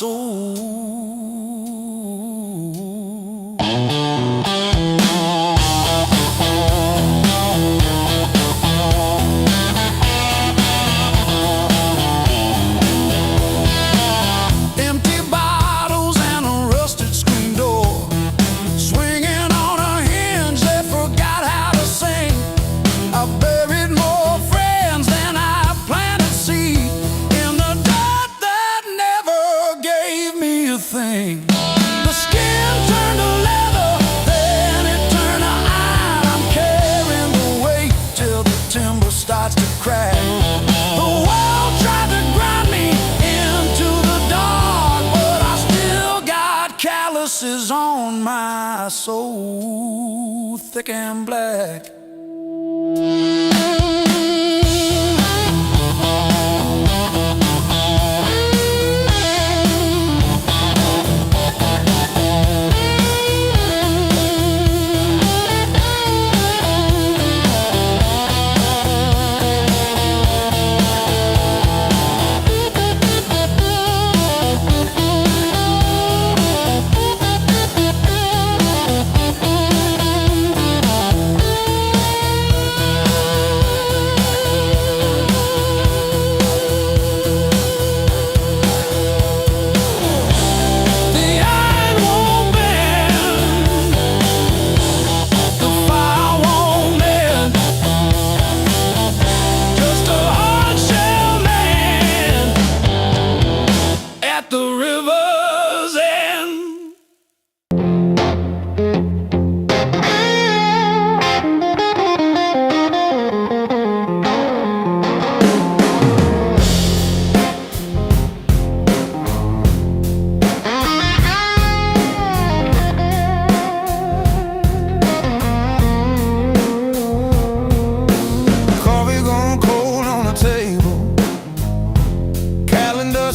soul. Empty bottles and a rusted screen door, swinging on a hinge that forgot how to sing. I buried more friends than I planted seed in the dirt that never gave me a thing. The skin turned to leather, then it turned to iron. I'm carrying the weight till the timber starts to crack. The world tried to grind me into the dark, but I still got calluses on my soul, thick and black.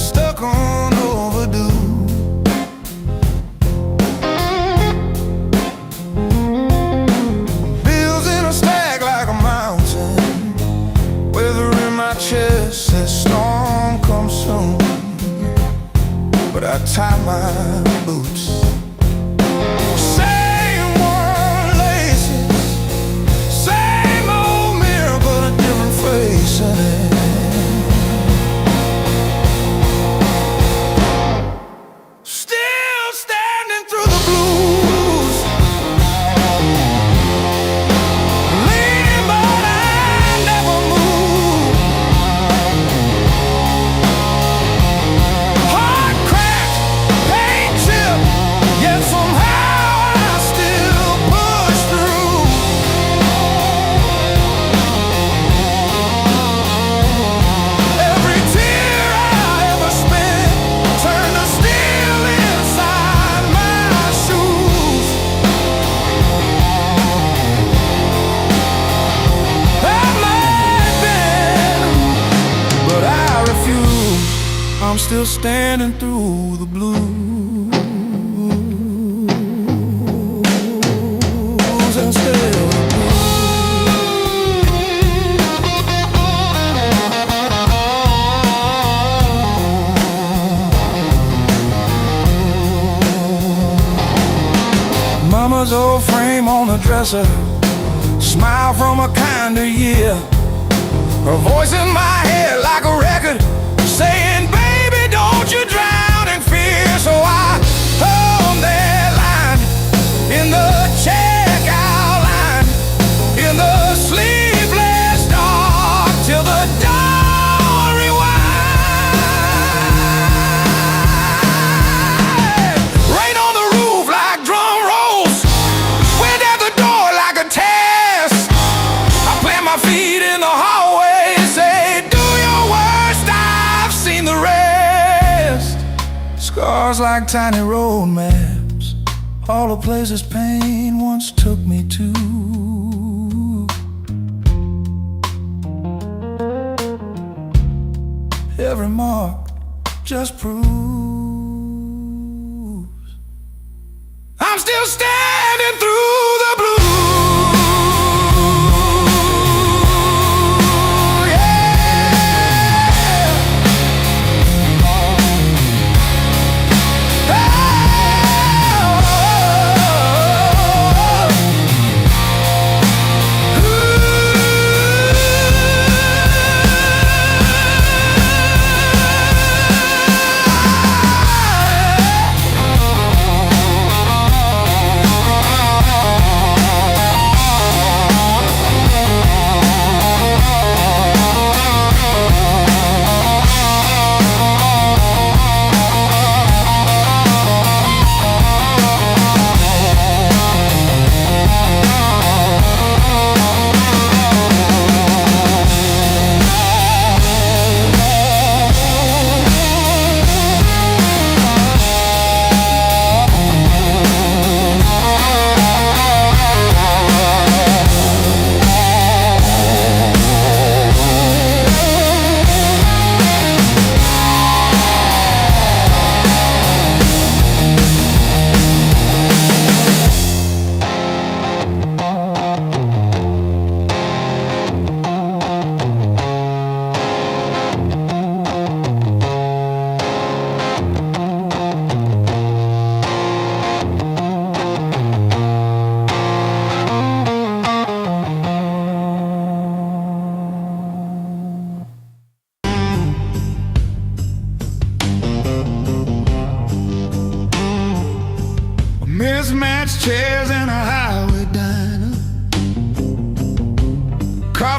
Stuck on overdue. Bills in a stack like a mountain, weather in my chest says storm comes soon. But I tie my boots, same worn laces, same old mirror, but a different face in it. I'm still standing through the blues and still Mama's old frame on the dresser, smile from a kinder year. Her voice in my head like a record saying, baby, don't you drown in fear. So I hung that line in the checkout line, in the sleepless dark, till the dawn rewind. Rain on the roof like drum rolls, wind at the door like a test. I plant my feet in the hallway, say, do your worst, I've seen the rest. Scars like tiny road maps, all the places pain once took me to. Every mark just proves I'm still standing through the blues. Yeah.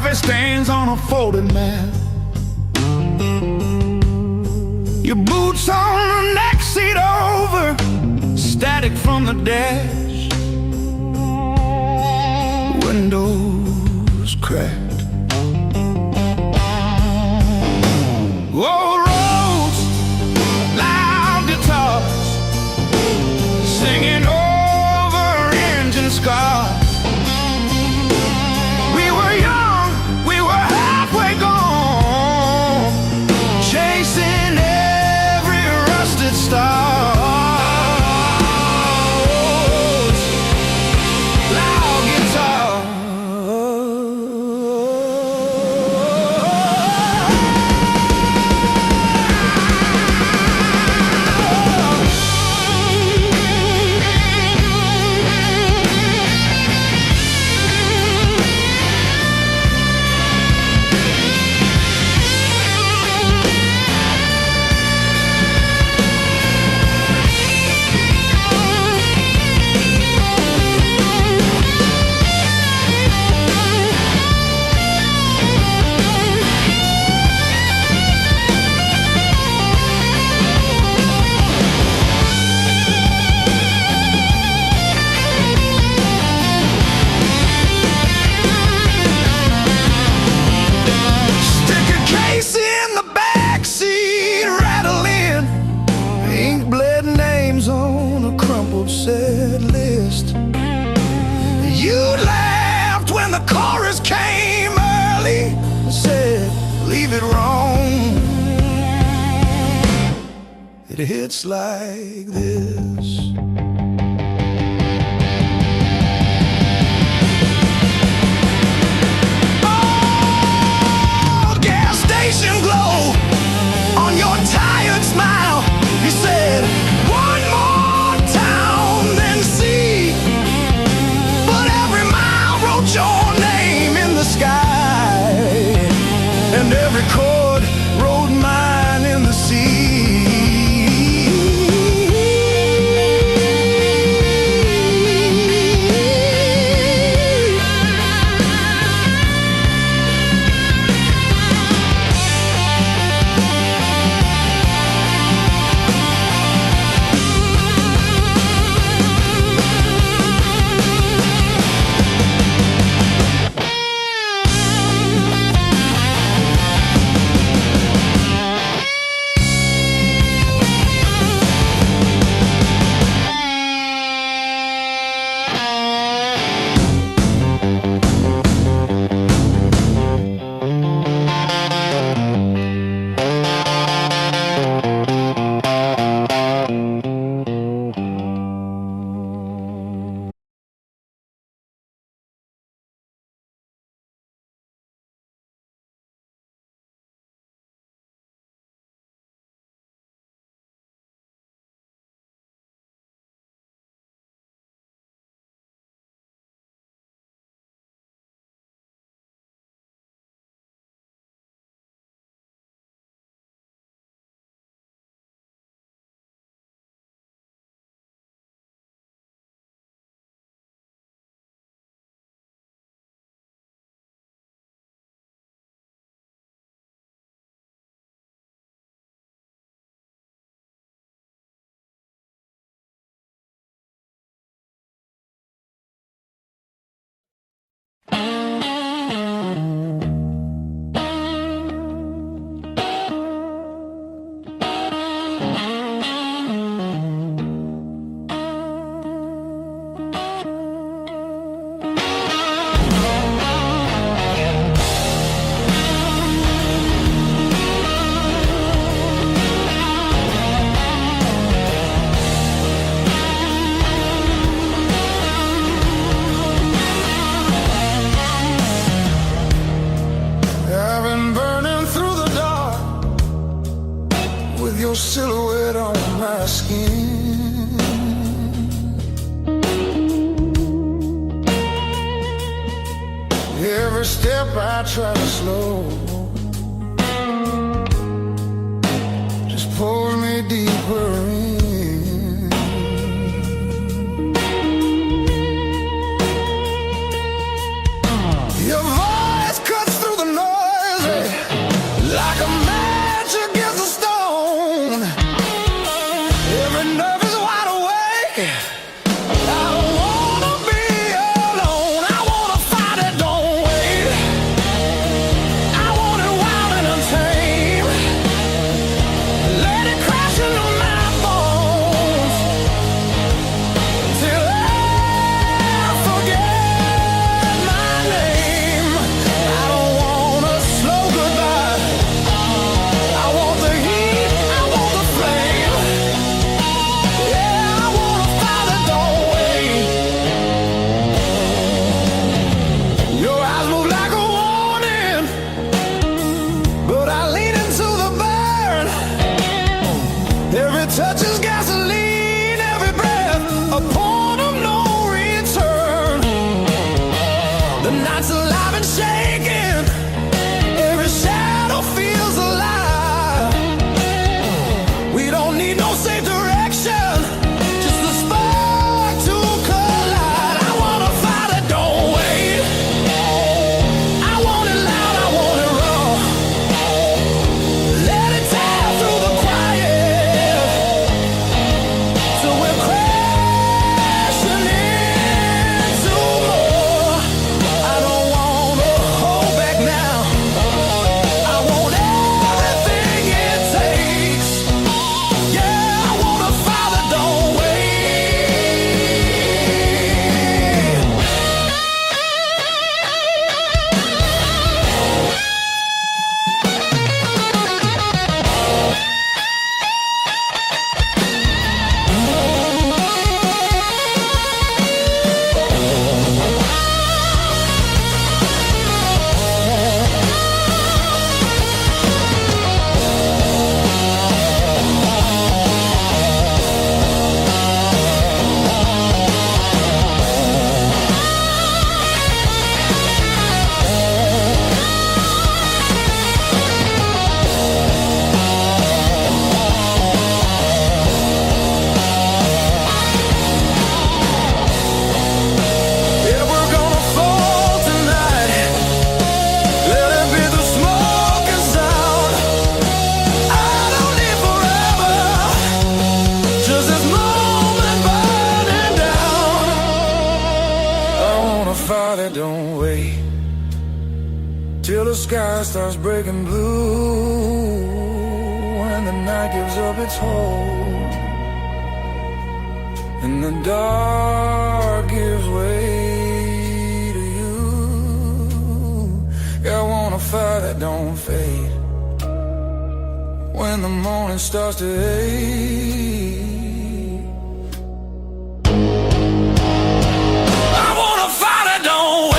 coffee stains on a folded mat. Your boots on the next seat over, static from the dash. Windows cracked. Old roads, loud guitars, singing over engine scars. We were young, we were halfway gone, chasing every rusted star. Loud guitar. Set list. You laughed when the chorus came early and said, leave it wrong. It hits like this. Oh, gas station glow on your tired smile. You said, one more see, but every mile wrote your name in the sky, and every chord wrote mine in the sea. Your silhouette on my skin. Every step I try to slow just pulls me deeper in. Your voice cuts through till the sky starts breaking blue, and the night gives up its hold, and the dark gives way to you. Yeah, I want a fire that don't fade when the morning starts to ache. I want a fire that don't wait.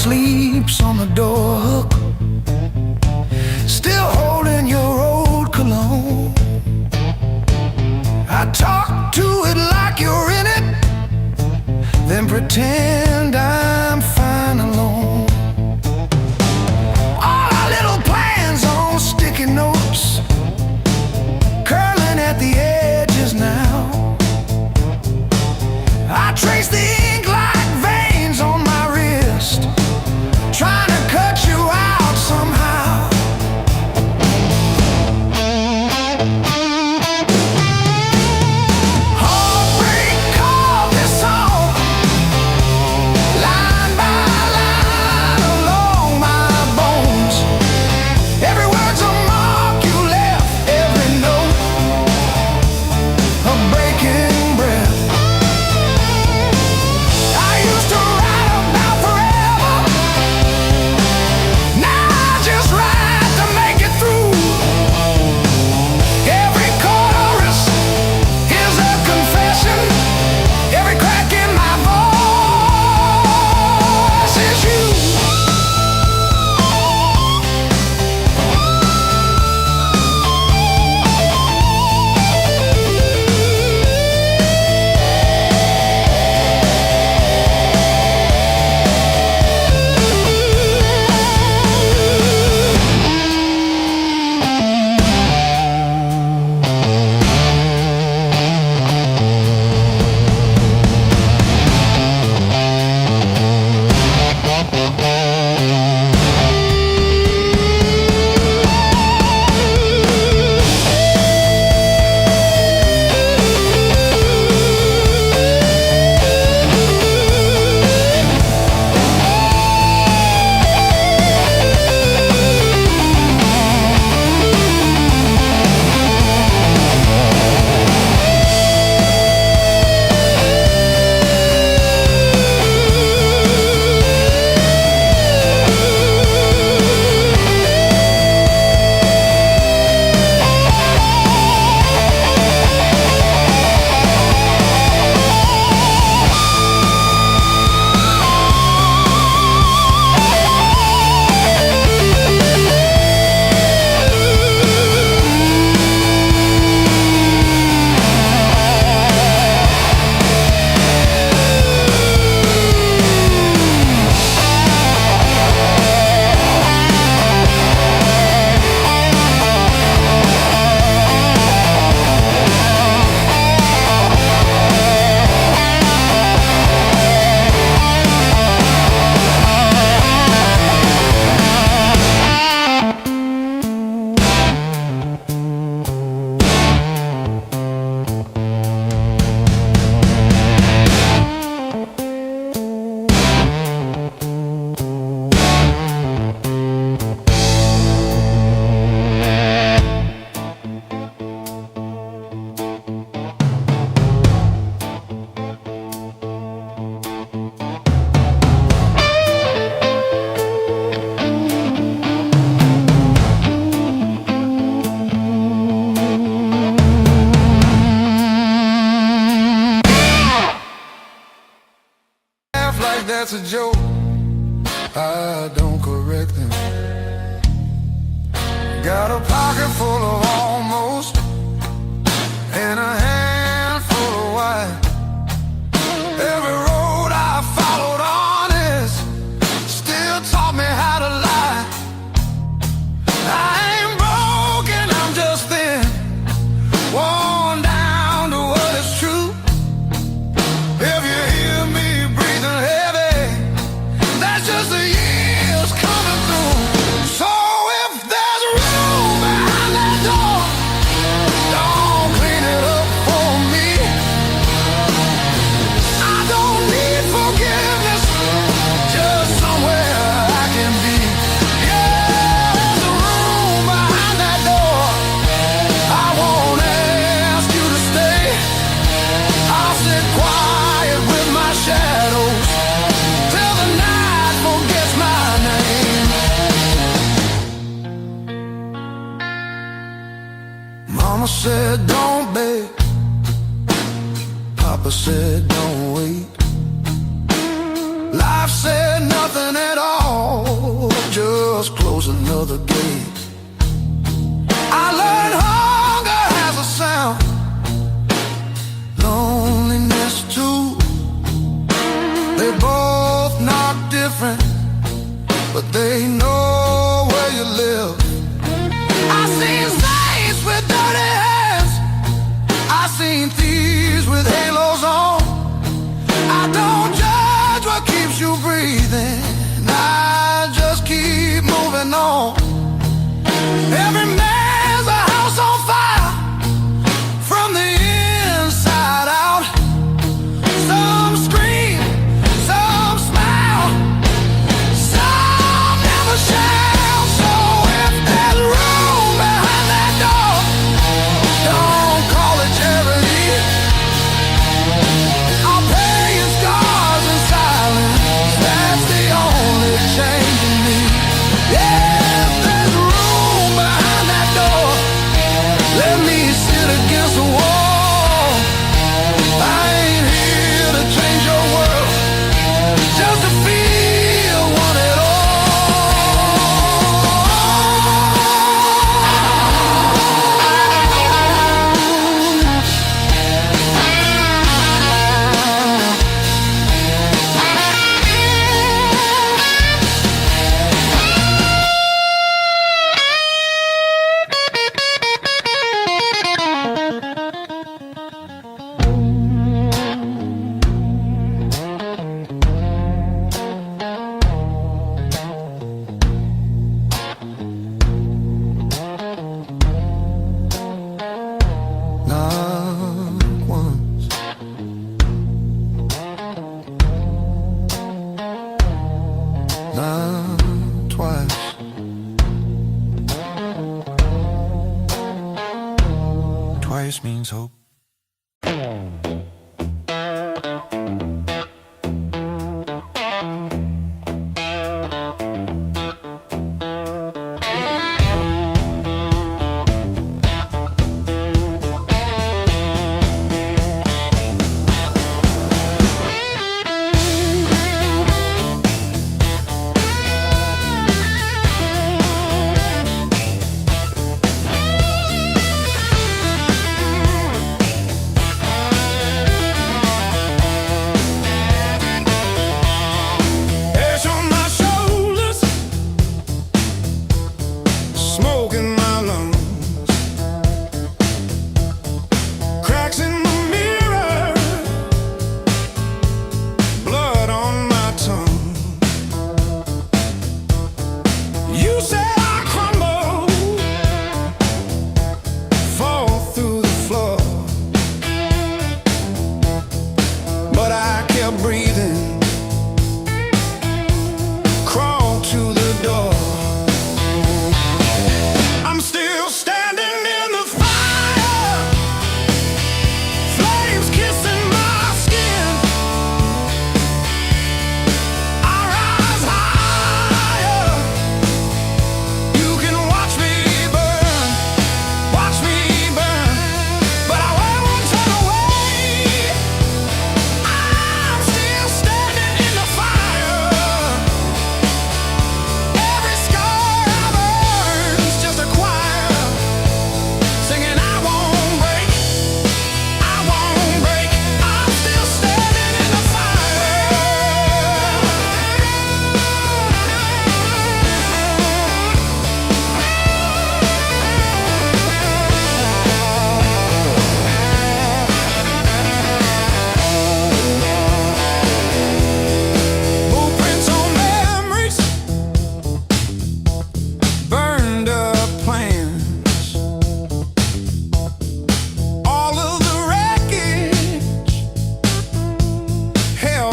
Sleeps on the door hook, still holding your old cologne. I talk to it like you're in it, then pretend I'm fine alone. All our little plans on sticky notes, curling at the edges now. I trace the ink like veins on my wrist, trying to cut you out somehow. Heartbreak called this song, line by line along my bones. Every word's a mark you left, every note a breaking breath. that's a joke, I don't correct them. Got a pocket full of almost and a handful of why. Every road I followed honest still taught me how to lie. I ain't broken, I'm just thin, worn down to what is true. If you hear me breathing heavy, that's just the years coming through. So if there's room behind that door, don't clean it up for me. I don't need forgiveness, just somewhere I can be. Yeah, there's a room behind that door. I won't ask you to stay. I'll sit quiet with my shadows till the night forgets my name. Mama said don't beg, Papa said don't wait. Life said nothing at all, just close another gate. I learned hunger has a sound, loneliness too. They both knock different, but they know where you live. I seen saints with dirty hands, I seen thieves with halos on. I don't judge what keeps you breathing, I just keep moving on. Every man's a house on fire,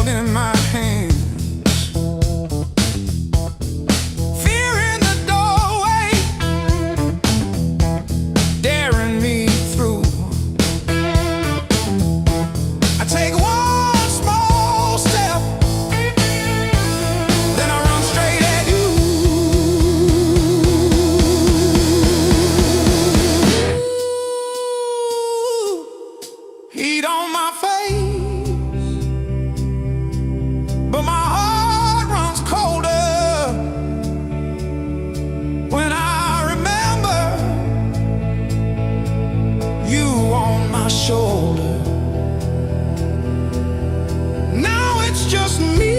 in my hands. Fear in the doorway, daring me through. I take one small step, then I run straight at you. Heat on my face, but my heart runs colder when I remember you on my shoulder. Now it's just me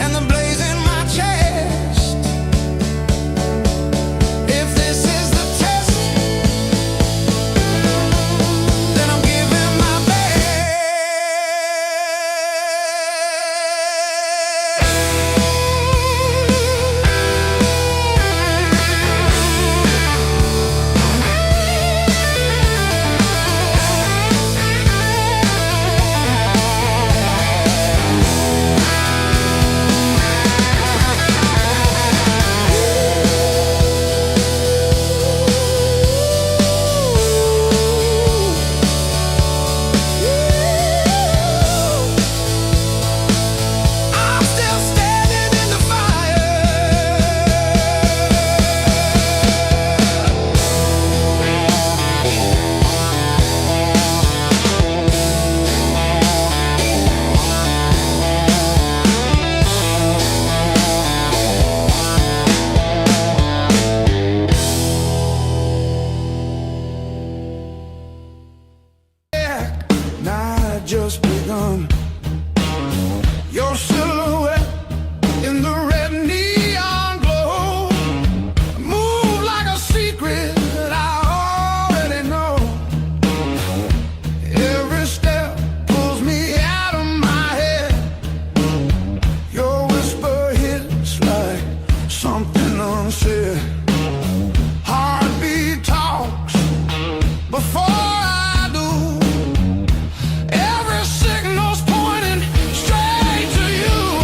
and the blaze in my chest. If this is the test, then I'm giving my best. I'm still standing in the fire. Night just begun. Your silhouette in the red neon glow. Move like a secret that I already know. Every step pulls me out of my head. Your whisper hits like something unsaid. Heartbeat talks before I do. Every signal's pointing straight to you.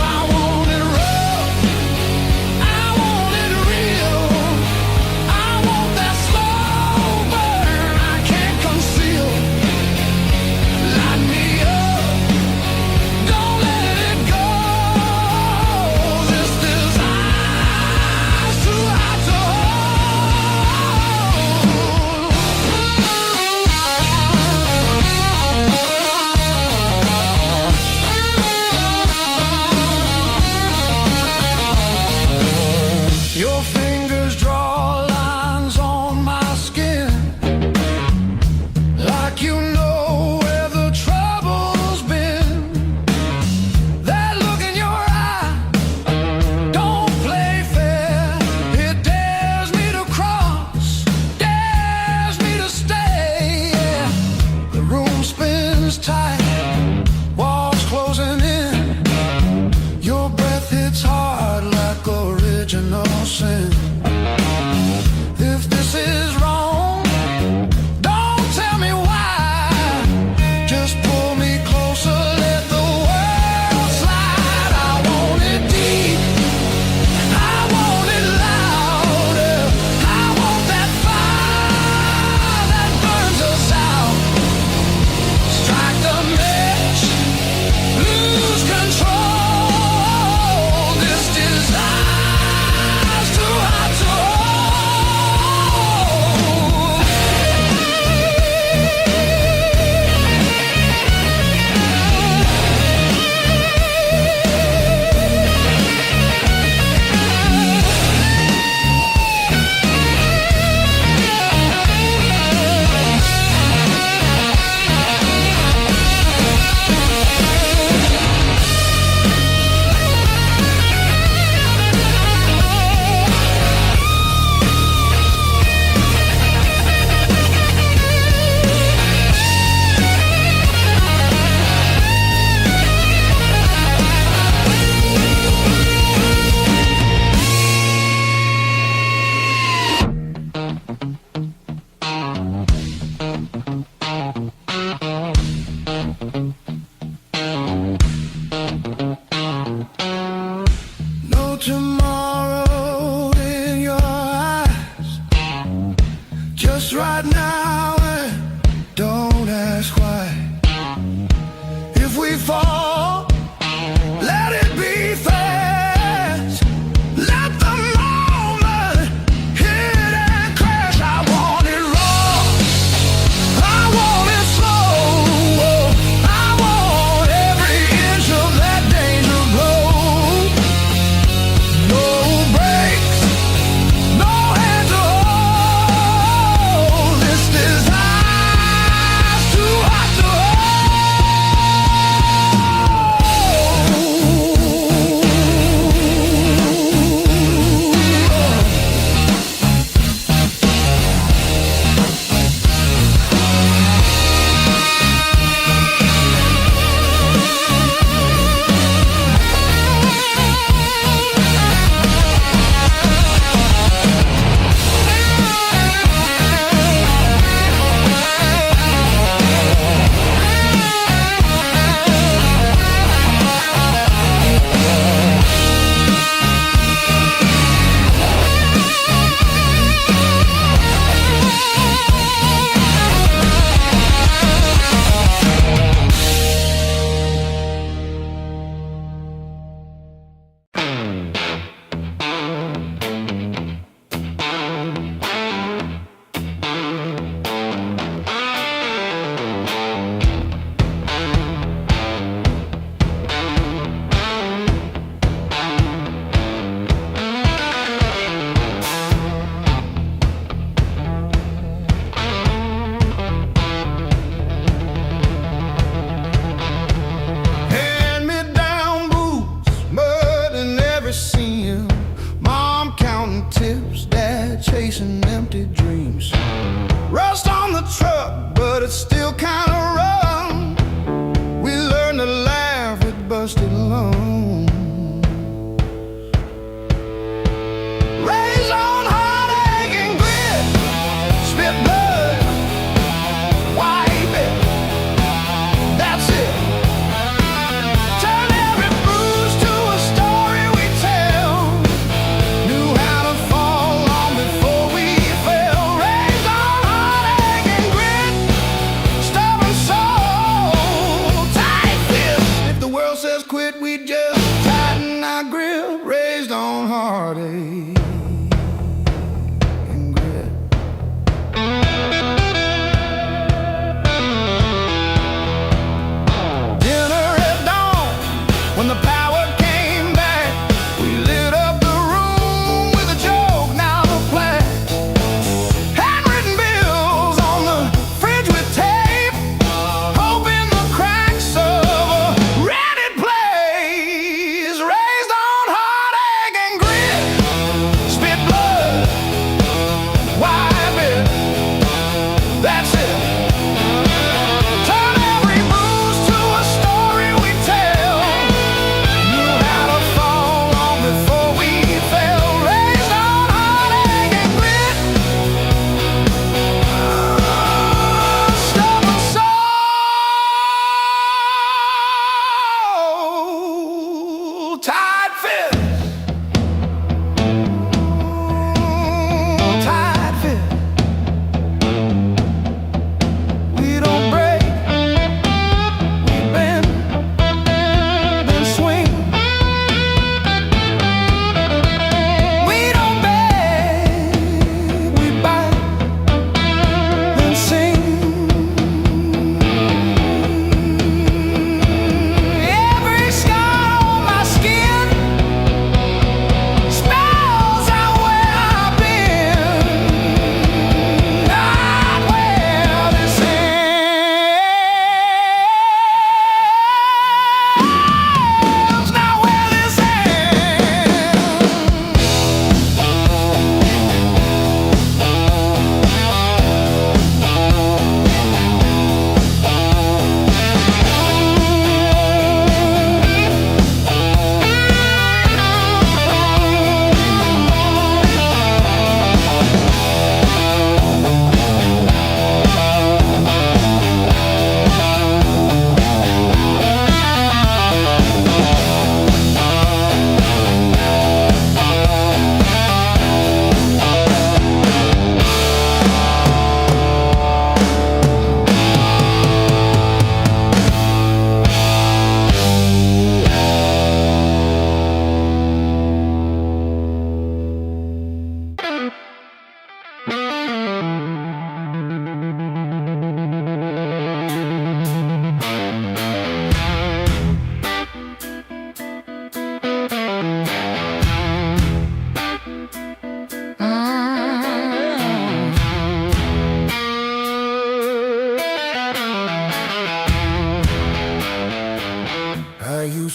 fall. Let it be fast. Let the moment hit and crash. I want it raw. I want it slow. I want every inch of that danger glow. No brakes, no hand to hold. This desire too hot to hold.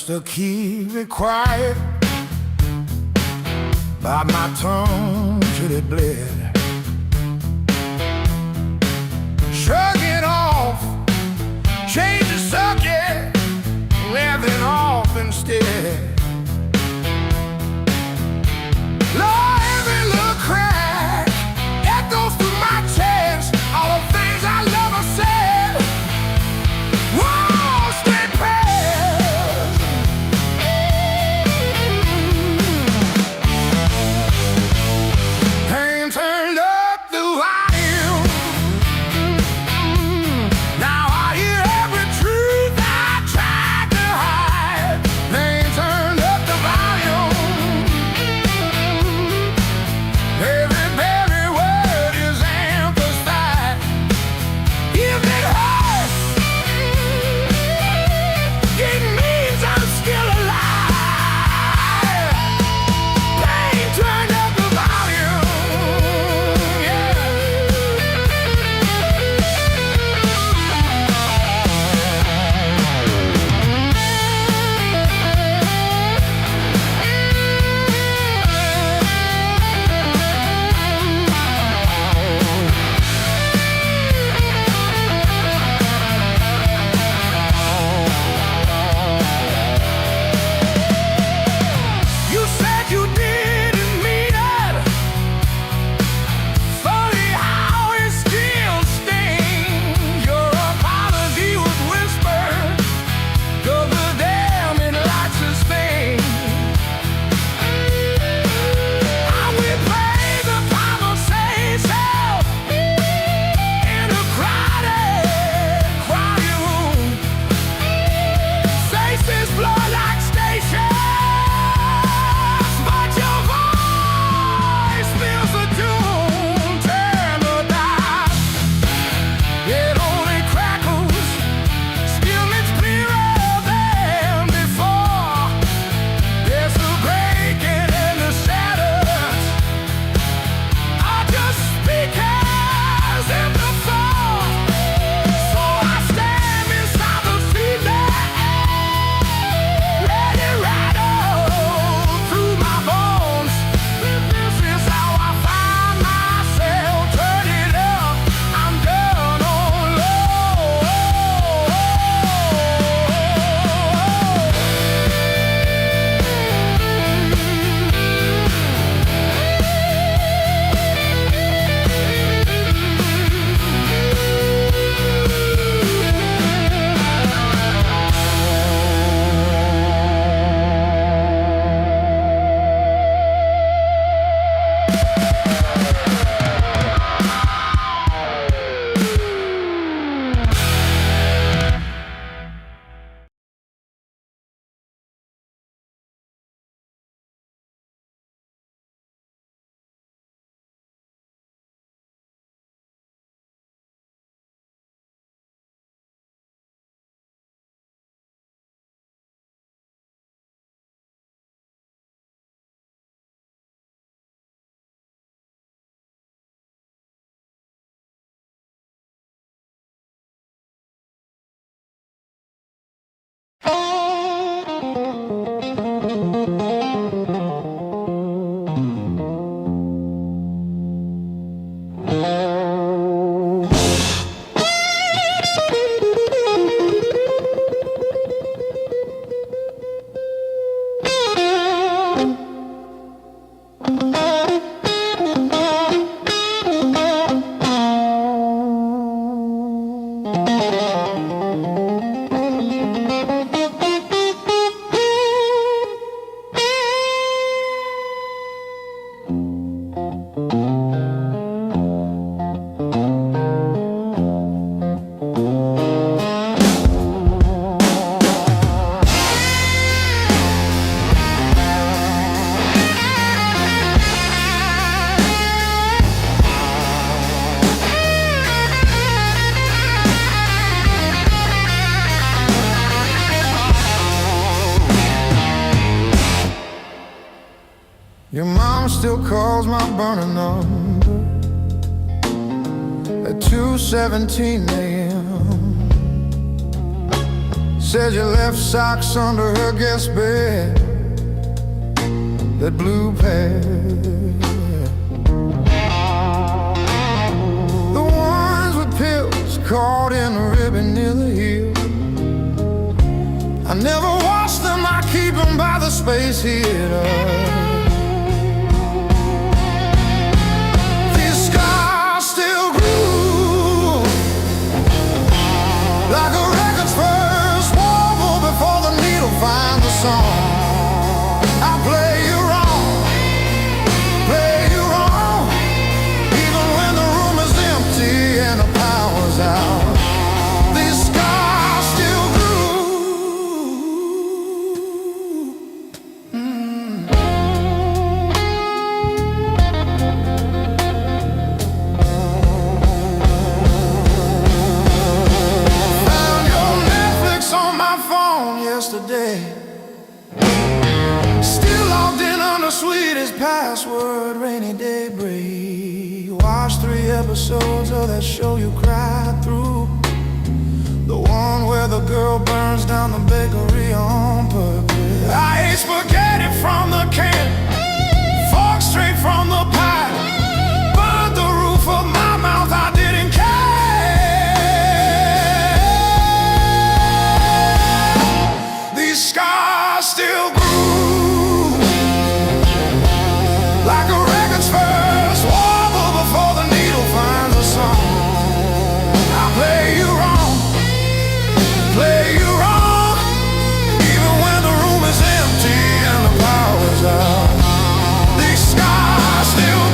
to keep it quiet. Bite my tongue till it bled. Shrug it off, change the subject, laughing off instead. Lord, every little crack echoes through my chest. All the things I love are said. Whoa, stay past. Pain turned up the volume. Now I hear every truth I tried to hide. Pain turned up the volume. Every word is emphasized. If it hurts, it means I'm still alive. Pain turned up the volume, yeah. You said you didn't mean it. Funny how it still stings. Your apology was whispered, 'cause the damn it lights a stain. I will play the conversation in a crowded room. Faces blur like stations, but your voice fills the tune. Turn the dial, it only crackles. Still it's clearer than before. There's the breaking and the shatters are just speakers in the fall. So I stand beside the feedback, let it rattle through my bones. This is how I find myself. Turn it up, I'm done on low. Your mom still calls my burner number at 2:17 a.m. Said you left socks under her guest bed, that blue pair, the ones with pills caught in the ribbon near the heel. I never wash them, I keep them by the space heater. These scars still groove like a record's first warble before the needle finds the song. I play you wrong, even when the room is empty and the power's out. These scars still yesterday, still logged in on the sweetest password, rainy day break. Watched 3 episodes of that show you cried through, the one where the girl burns down the bakery on purpose. I ate spaghetti from the can, fork straight from the pie, burned the roof of my mouth, I didn't care. Scars still groove like a record's first warble before the needle finds a song. I play you wrong, even when the room is empty and the power's out. These scars still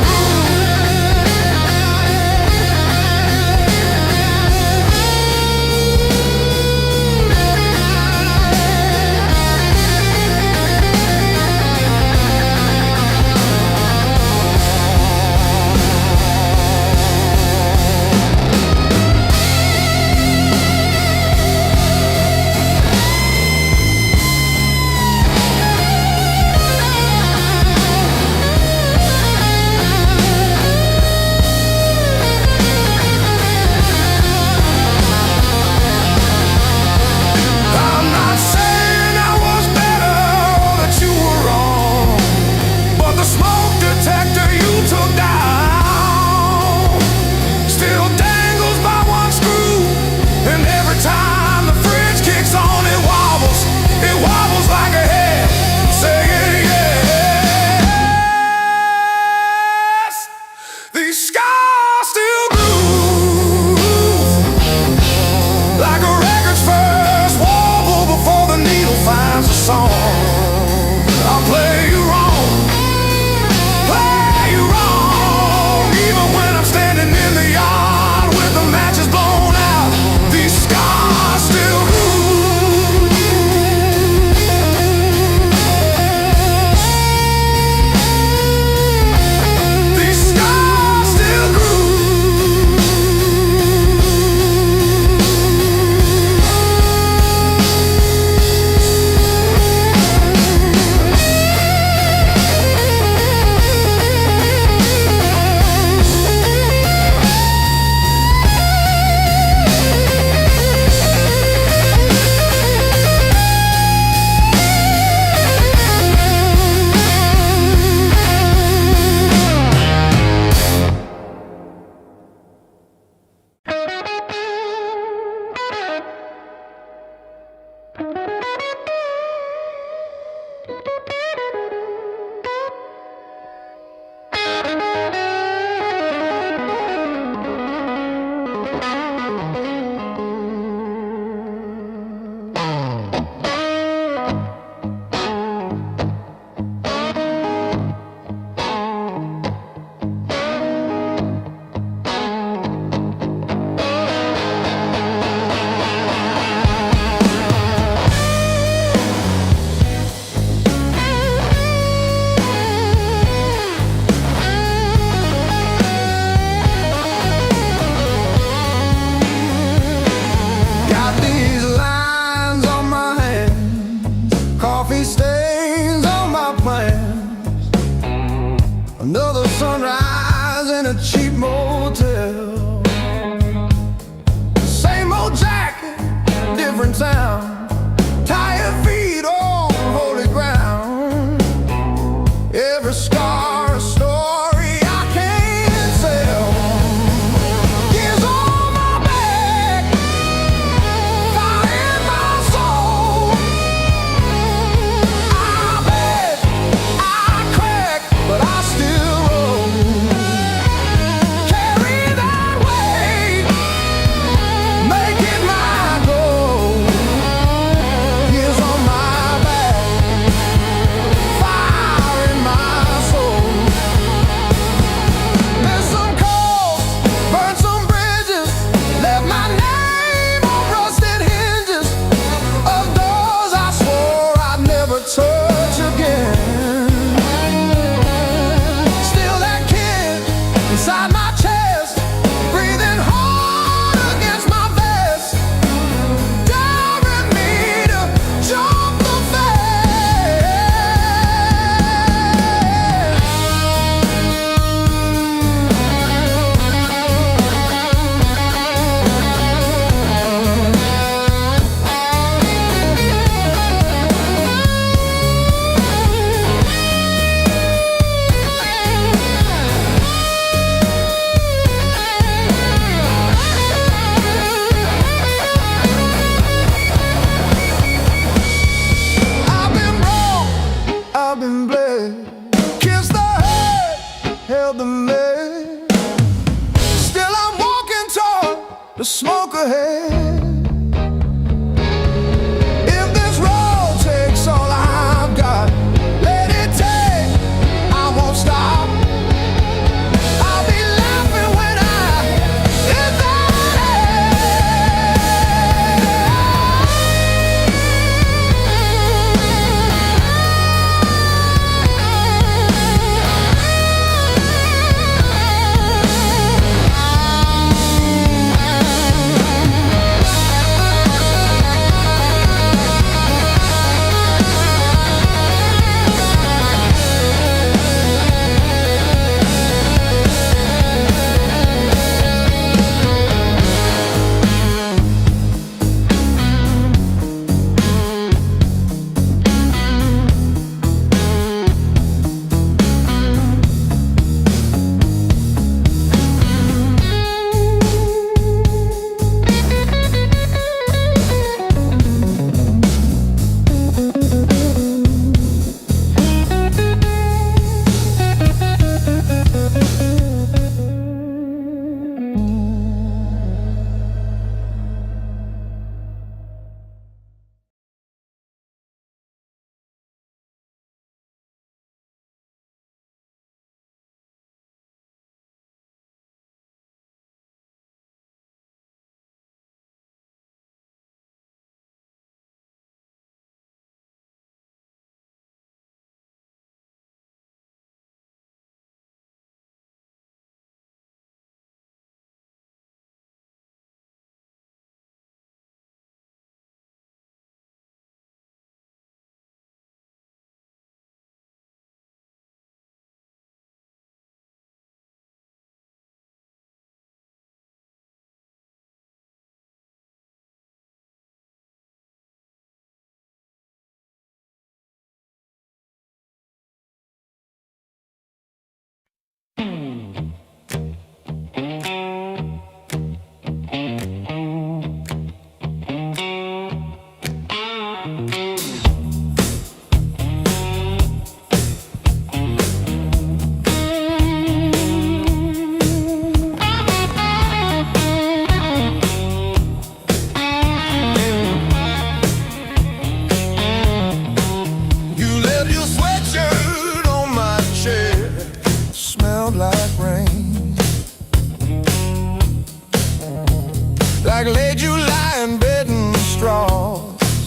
different town.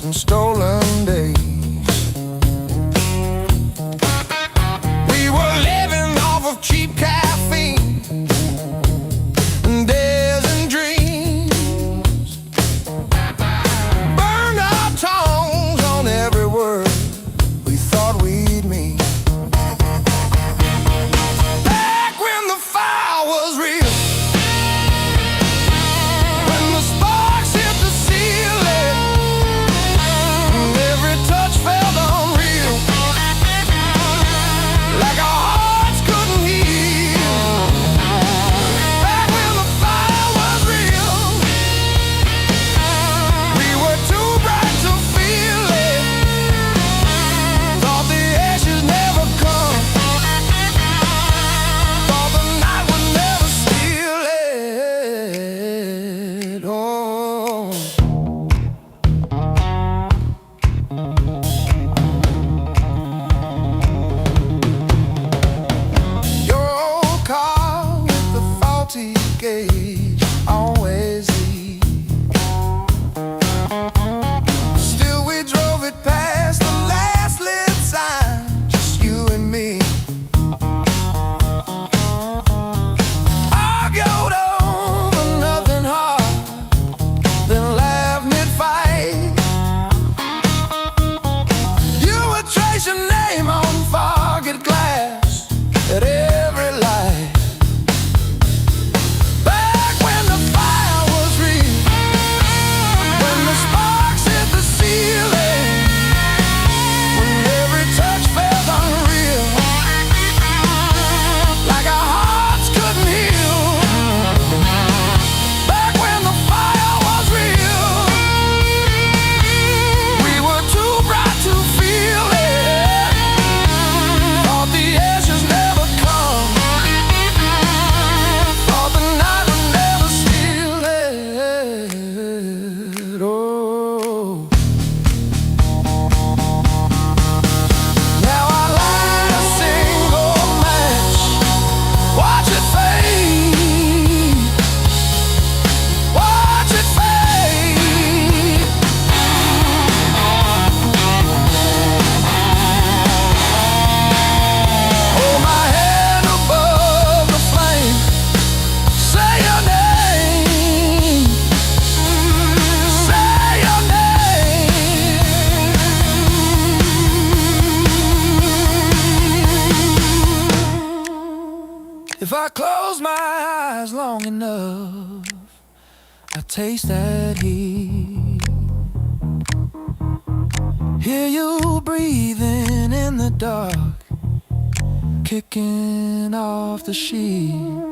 and stolen days. We were living off of cheap caffeine and days and dreams. Burned our tongues on every word we thought we'd mean. Back when the fire was real, when the sparks hit the ceiling, every touch felt unreal, like our hearts couldn't heal. Back when the fire was real, we were too bright to feel it. Thought the ashes never come, thought the night would never steal it. Oh. Your old car with the faulty gauge always leaves. Still we drove it past the last lit sign, just you and me. Argued over nothing hard, then laughed mid-fight. You would trace your name on forget glass at every light. Back when the fire was real, when the sparks hit the ceiling, when every touch felt unreal, like our hearts couldn't heal. Back when the fire was real, we were too bright to feel it. Thought the ashes never come, thought the night would never steal it. Oh. Now I light a single match, watch it fade, watch it fade. Hold my head above the flame, say your name, say your name. If I close my eyes long enough, I taste that heat. Hear you breathing in the dark, kicking off the sheet.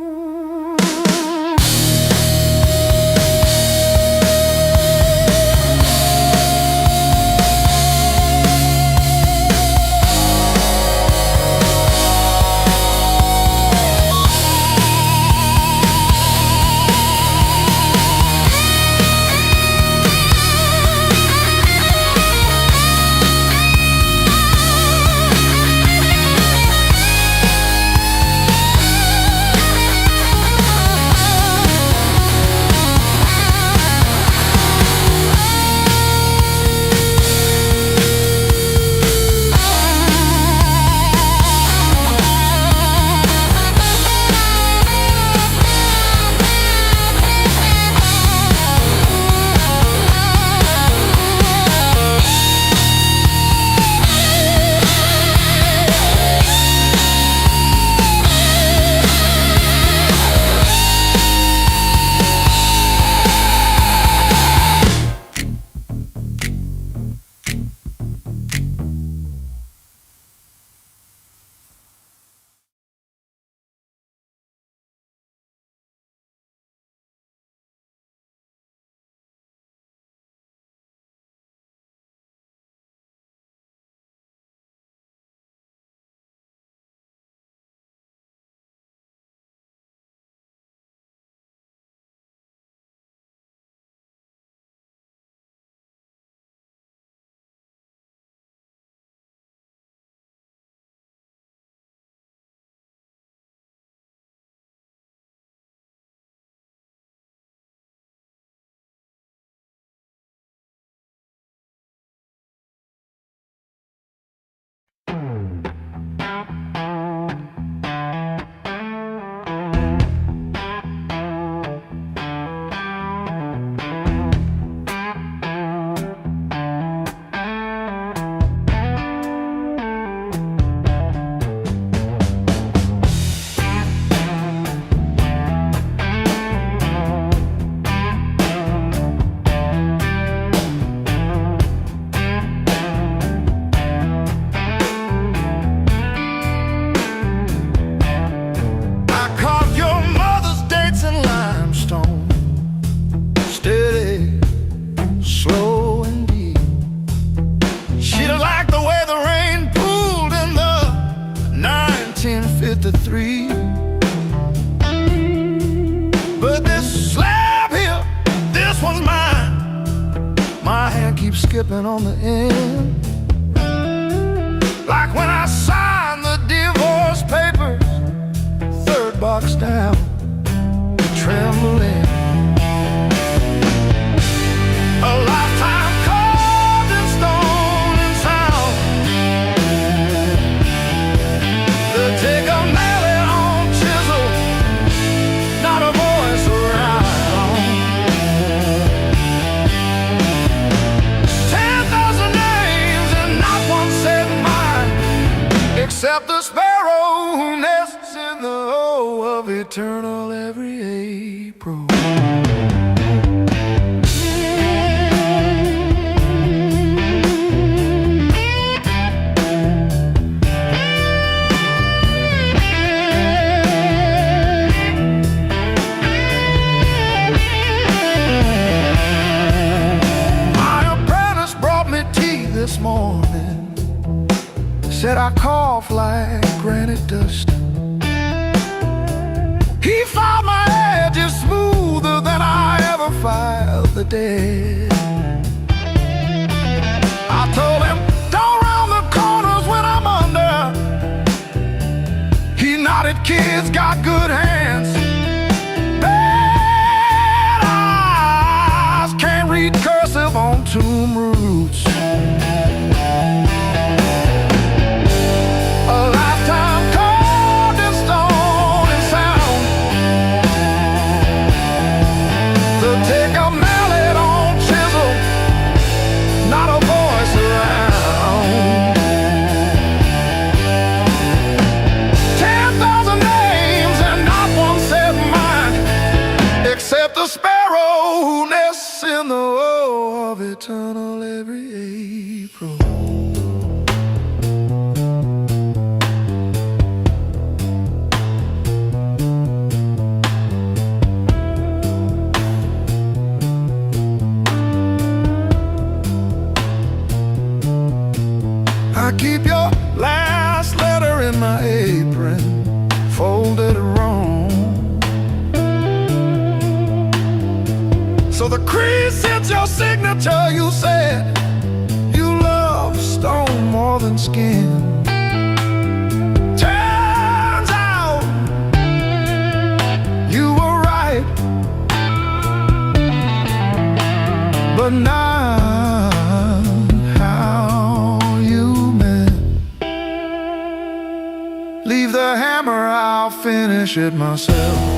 slipping on the end. Like when I signed the divorce papers, third box down, trembling. A lifetime carved in stone and sound. They take a mallet on chisel, not a voice around. 10,000 names and not one said mine, except the sparrow who nests in the O of eternal every April. This morning said I cough like granite dust. He filed my edges smoother than I ever filed the dead. I told him, don't round the corners when I'm under. He nodded, kids got good hands. Bad eyes can't read cursive on tomb roots. The sparrow who nests in the O of eternal every April. I keep your last letter in my apron, folded wrong. So the crease hits your signature. You said you love stone more than skin. Turns out you were right, but not how you meant. Leave the hammer, I'll finish it myself.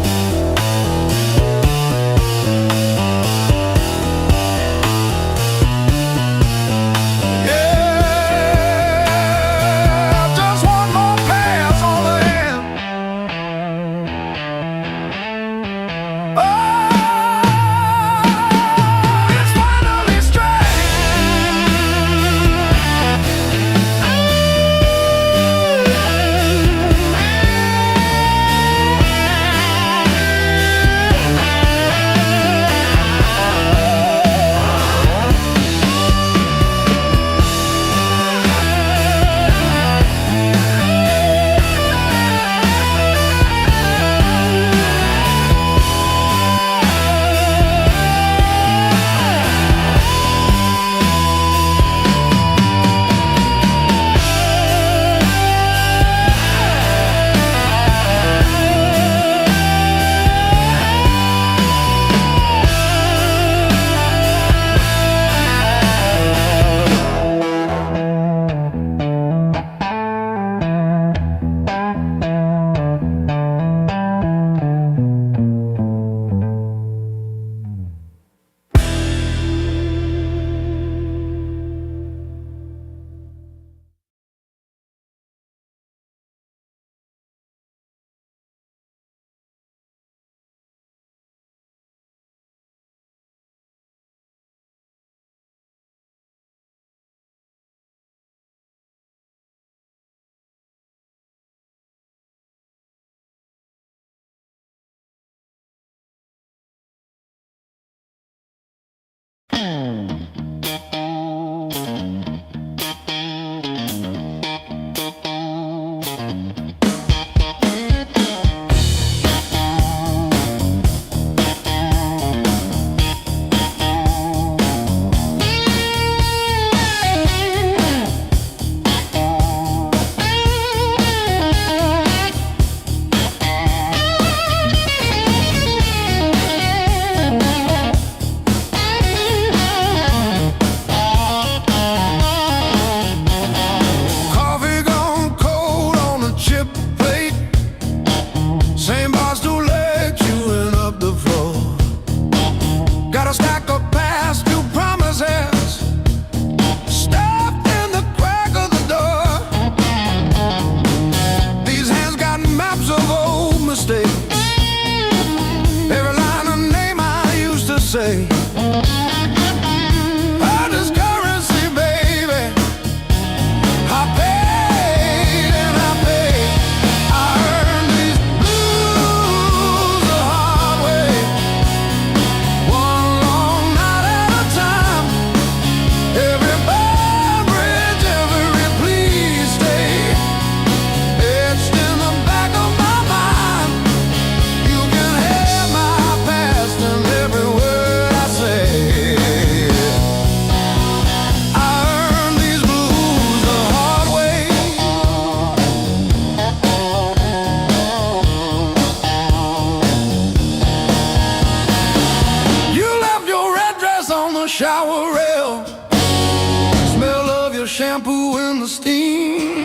shampoo in the steam.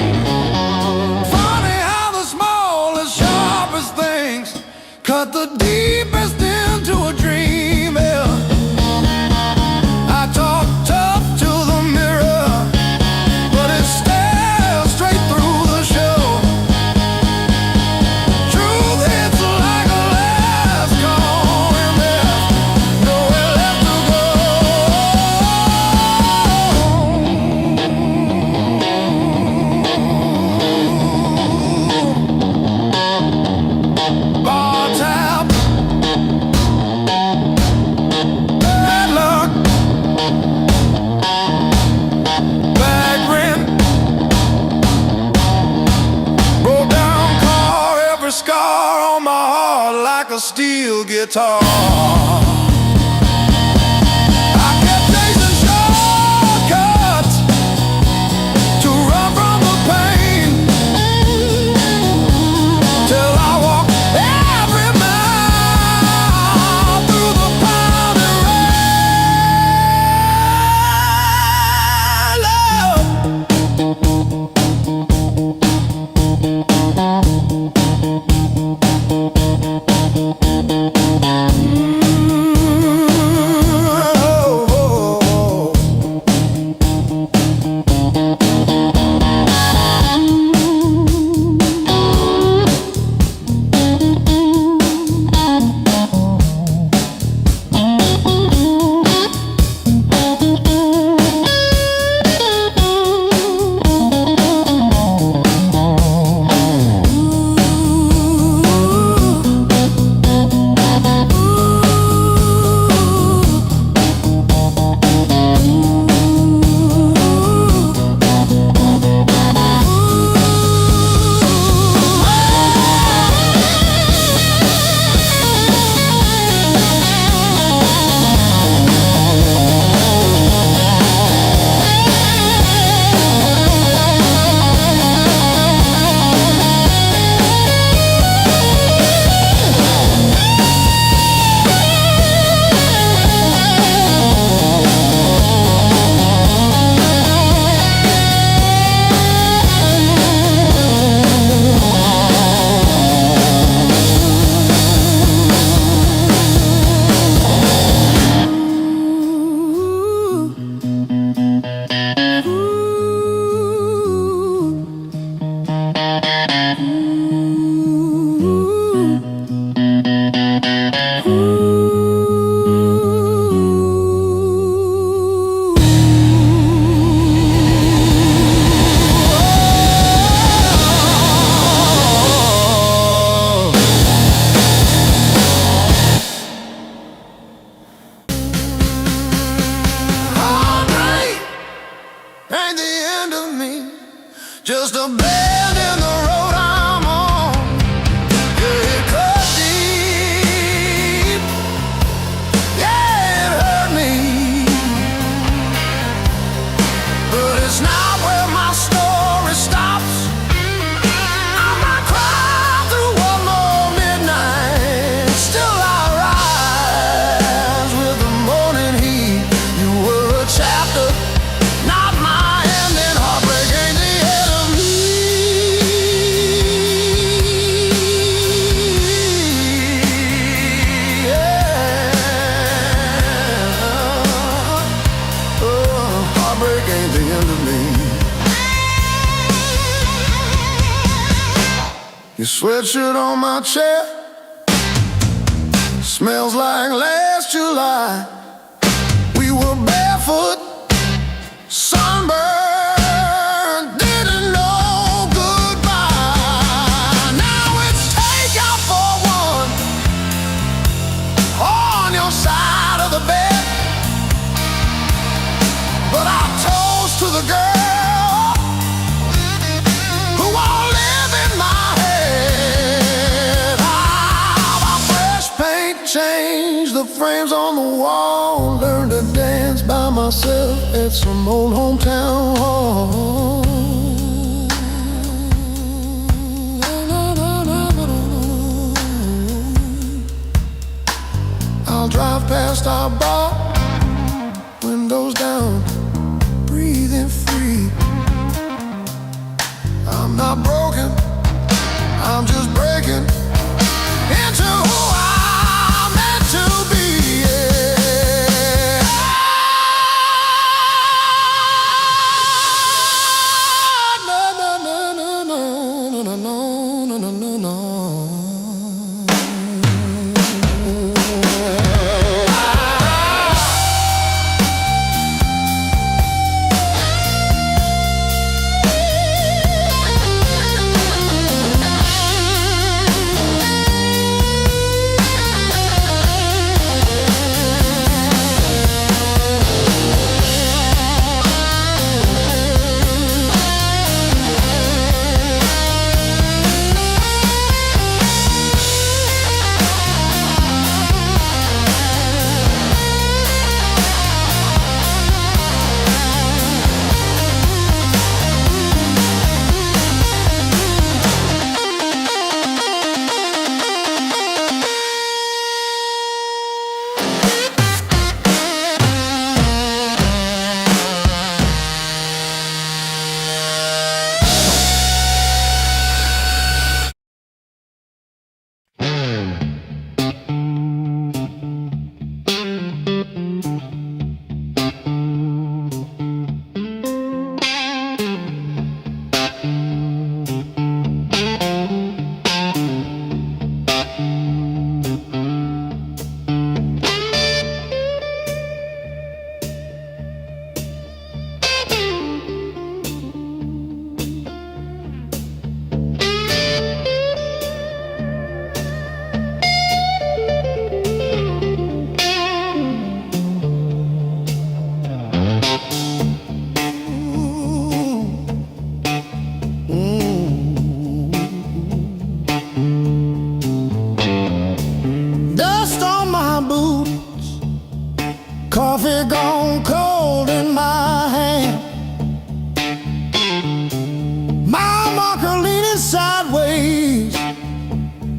Funny how the smallest, sharpest things cut the deepest into a dream. Yeah. I talk tough to the mirror, but it stares straight through the show. Truth hits like a last call, and there's nowhere left to go. Bar tab, bad luck, bad rent, broke down car, every scar on my heart like a steel guitar. I kept chasing shortcuts to run from the pain, till I walked every mile through the pounding ain't the end of me, just a bend in the road I'm on. Yeah, it cut deep, yeah, it hurt me, but it's not where my story stops. I might cry through one more midnight, still I rise with the morning heat. You were a chapter, not my ending. Heartbreak ain't the end of me. Yeah. Oh, heartbreak ain't the end of me. Your sweatshirt on my chair smells like last July. We were barefoot, sunburned, didn't know goodbye. Now it's take out for one on your side of the bed, but I toast to the girl who won't live in my head. How about fresh paint, change the frames on the wall, learn to dance by myself at some old hometown hall. I'll drive past our bar, windows down, breathing free.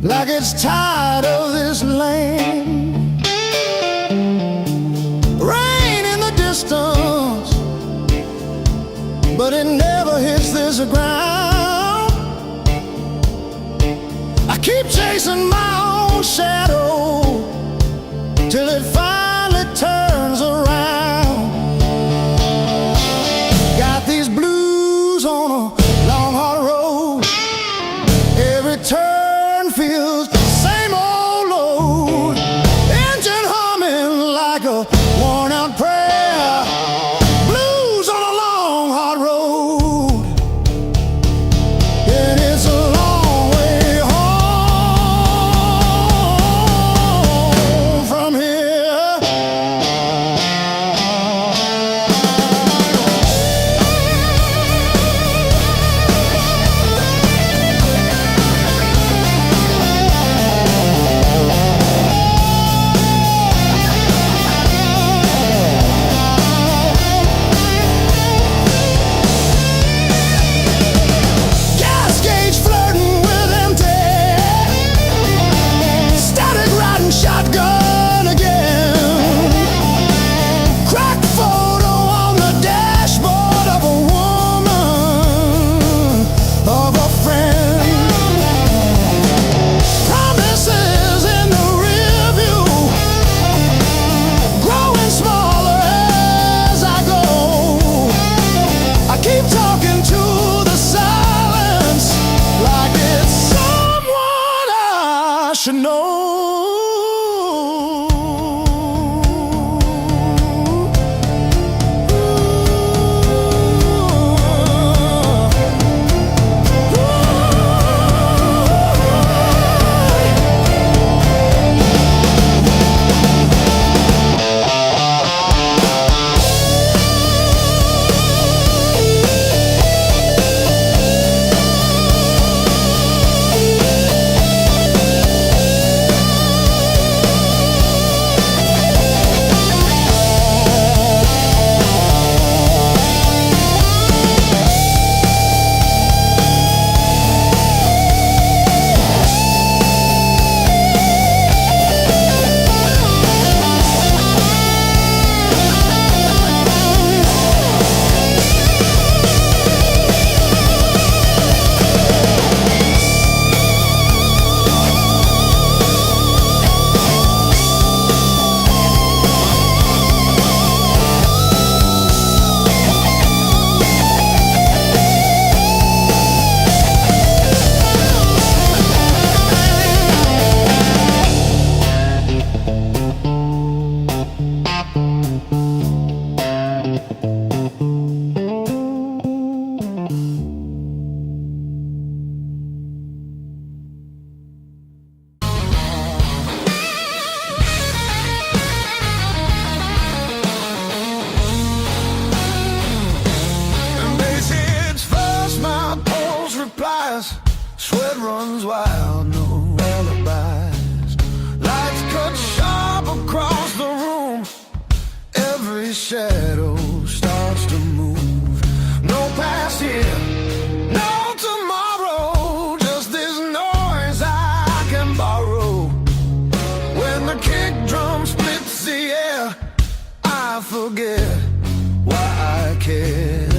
like it's tired of this land. Rain in the distance, but it never hits this ground. I keep chasing my own shadow till it finally turns around. Got these blues on a long hard road. Every turn feels the same old load. Engine humming like a worn out prayer. Blues on a long hard road. And it's a long way home from here. Gas gauge flirting with empty. Static riding shotgun again. Crack photo on the dashboard of a woman, of a friend. Promises in the rear view, growing smaller as I go. I keep talking to the silence like it's someone I should know. And they say it's fast, my pulse replies. Sweat runs wild, no alibis. Lights cut sharp across the room. Every shadow starts to move. No past here, no tomorrow. Just this noise I can borrow. When the kick drum splits the air, I forget why I care.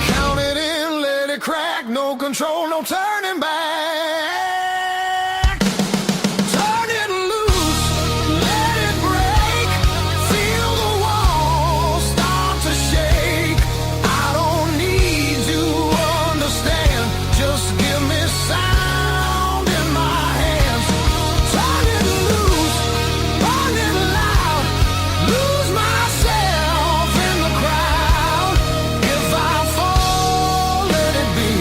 Count it in, let it crack. No control, no turning back. Turn it loose, let it break. Feel the walls start to shake. I don't need to understand. Just give me sound in my hands. Turn it loose, burn it loud. Lose myself in the crowd. If I fall, let it be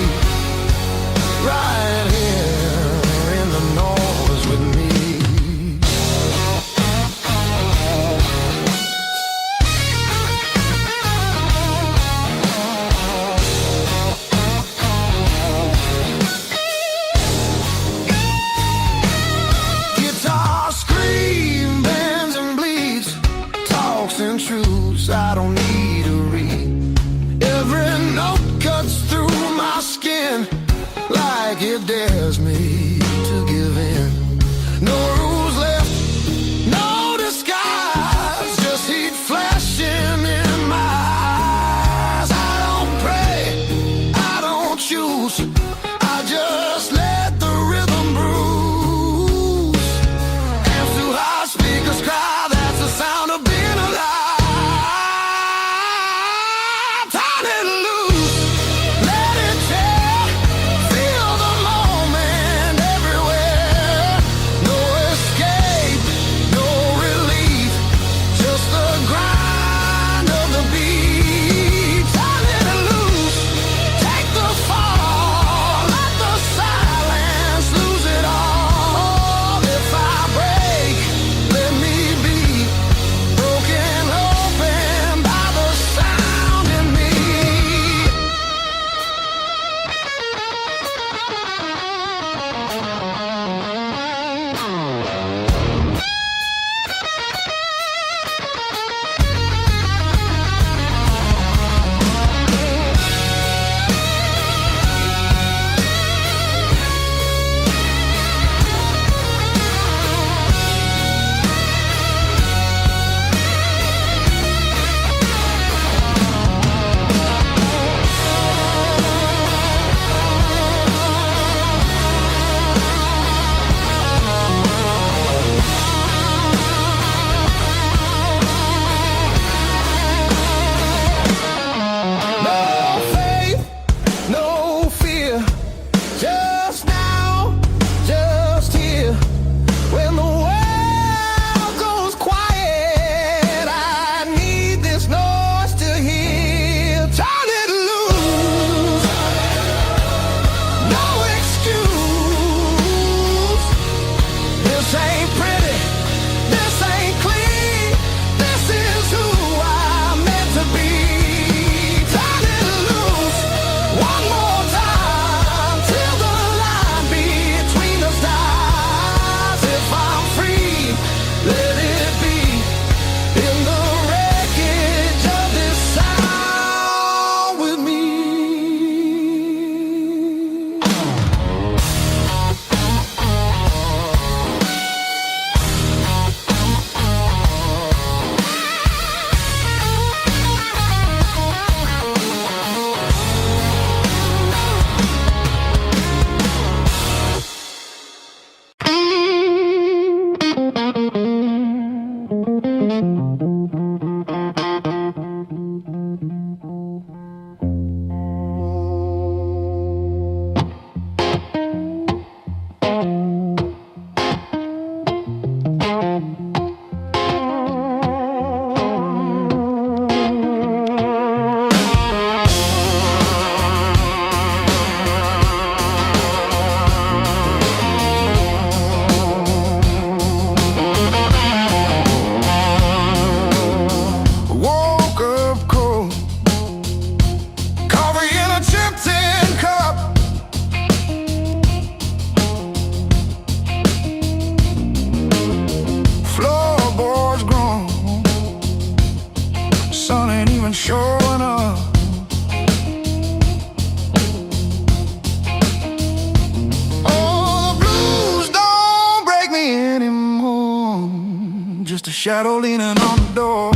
shadow leaning on the door.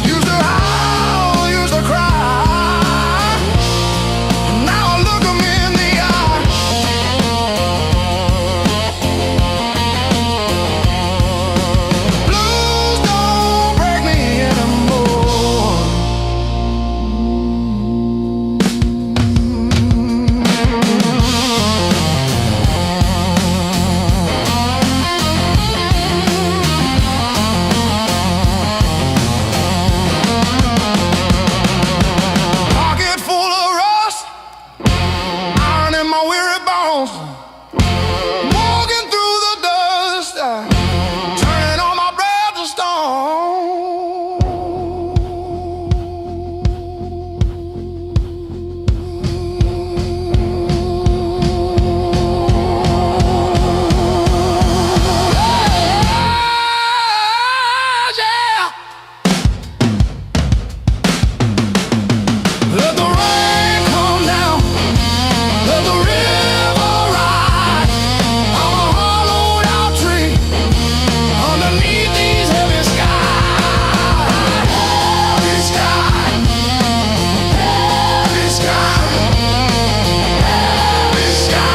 Used to howl, used to cry. Now I look 'em in the eye. Blues don't break me anymore. Pocket full of rust, iron in my weary bones. Walking through the dust, turning all my breath to yeah. Let the rain come down, let the river rise. I'm a hollowed out tree underneath these heavy skies. Heavy sky, heavy sky, heavy sky.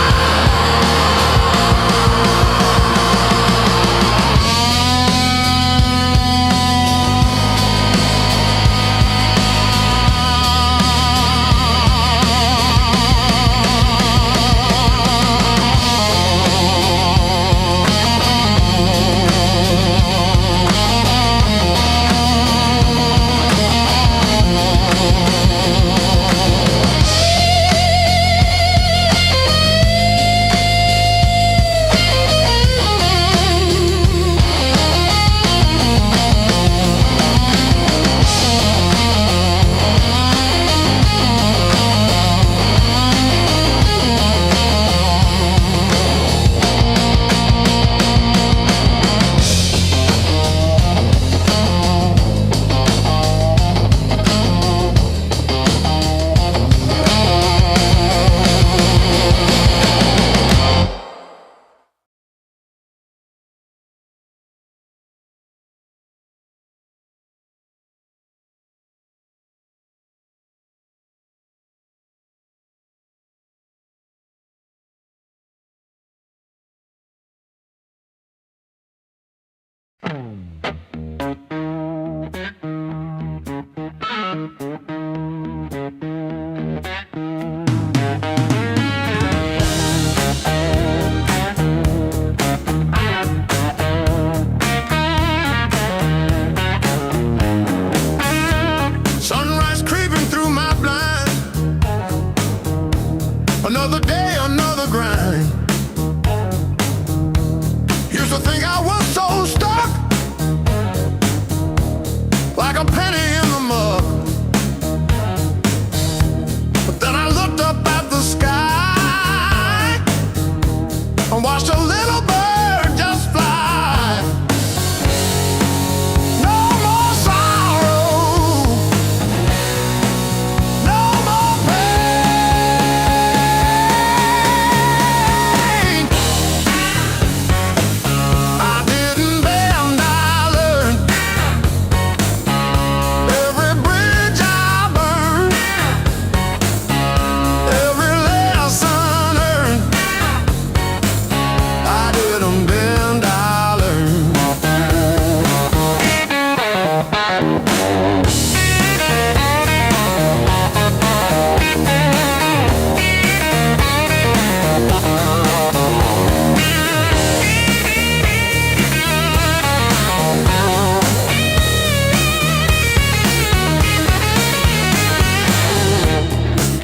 Sunrise creeping through my blind. Another day, another grind. Used to think I was so stuck, like a penny in the mud. But then I looked up at the sky and watched a little bird just fly. No more sorrow, no more pain. I didn't bend, I learned. Every bridge I burned, every lesson earned. I didn't bend, I learned.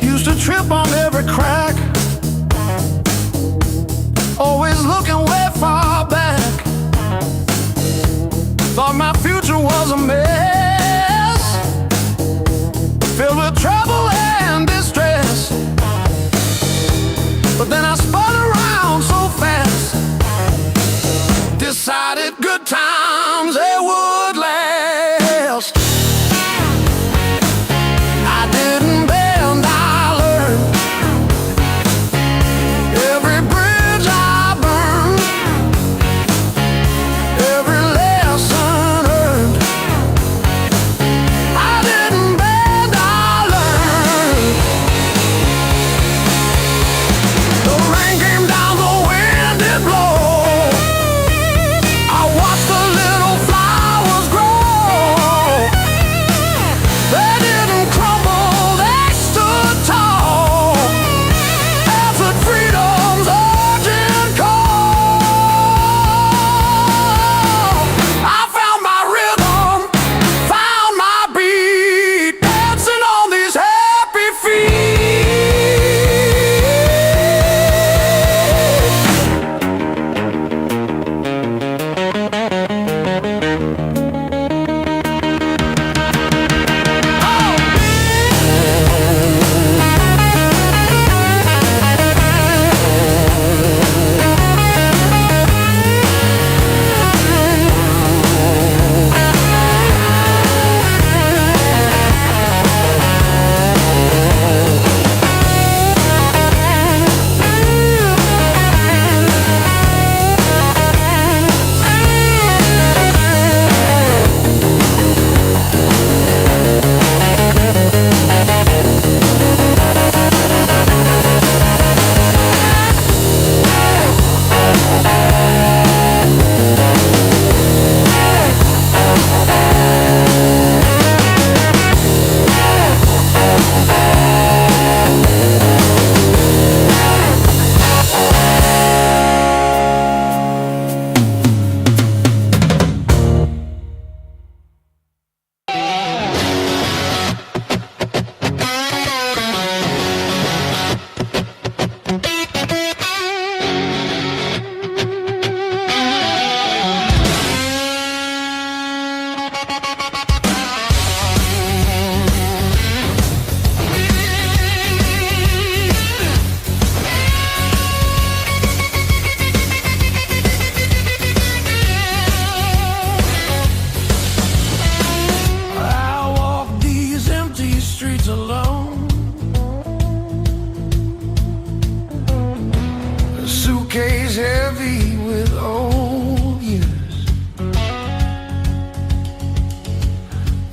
Used to trip on every crack, always looking way far back. Thought my future was a mess, filled with trouble and distress. But then I spun around so fast, decided good times they would last. I didn't bend, I learned. Every bridge I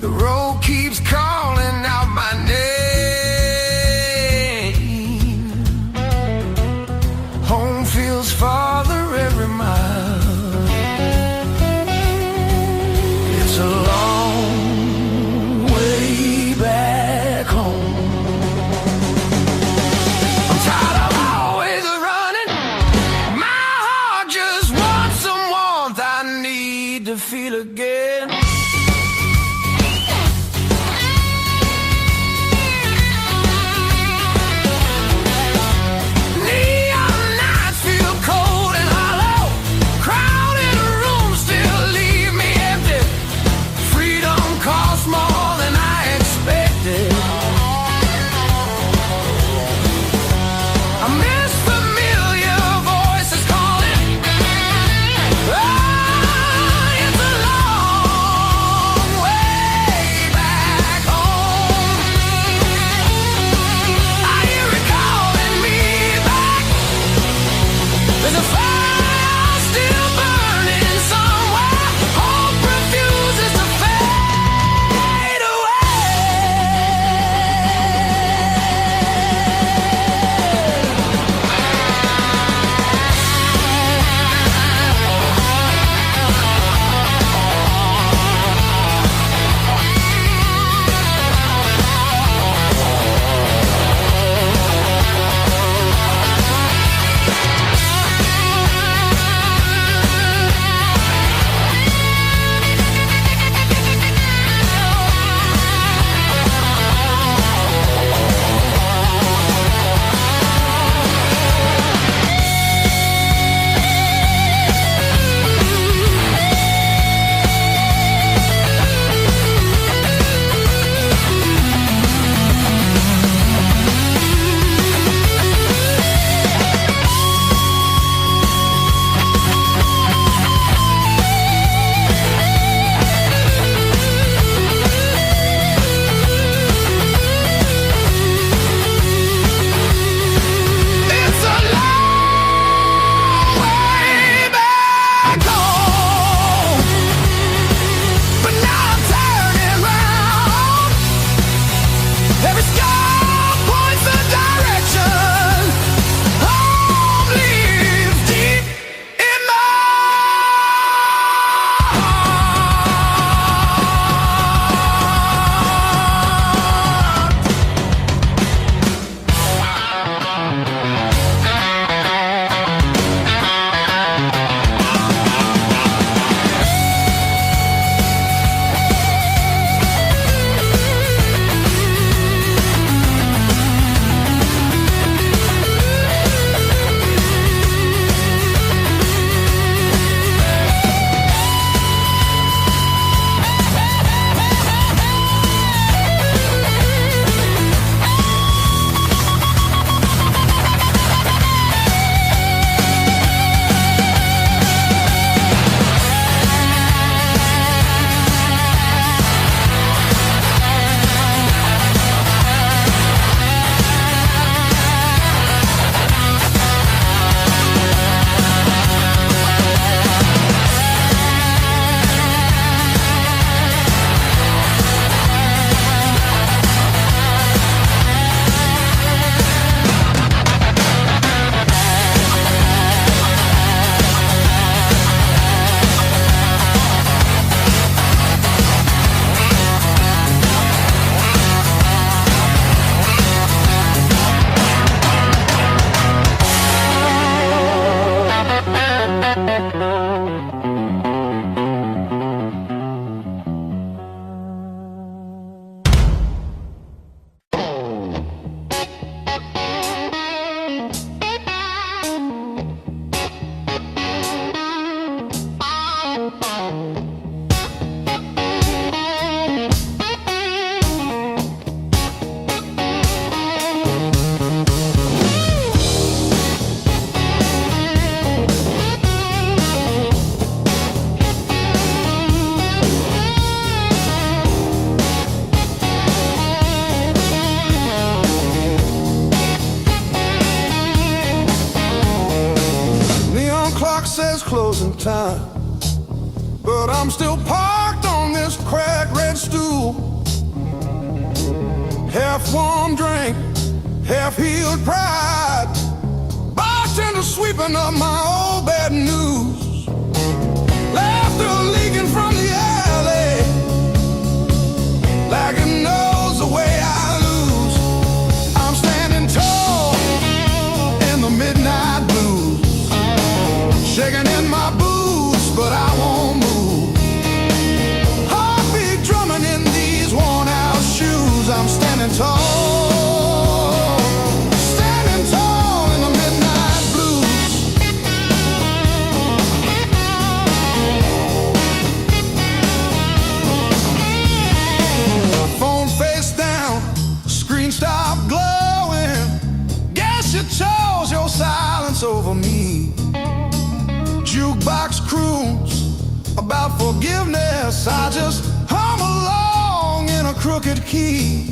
The road keeps calling out my name. Home feels farther every mile. It's a long way back home. I'm tired of always running. My heart just wants some warmth I need to feel again. closing time, but I'm still parked on this cracked red stool. half-warm drink, half-healed pride. Bartender sweeping up my old bad news. Laughter leaking from the alley, like it knows the way I lose. I'm standing tall in the midnight blues, shaking in my boots, but I won't move. Heartbeat drumming in these worn-out shoes. I'm standing tall, standing tall in the midnight blues. Phone face down, screen stopped glowing. Guess you chose your silence over me. Jukebox croons about forgiveness. I just hum along in a crooked key.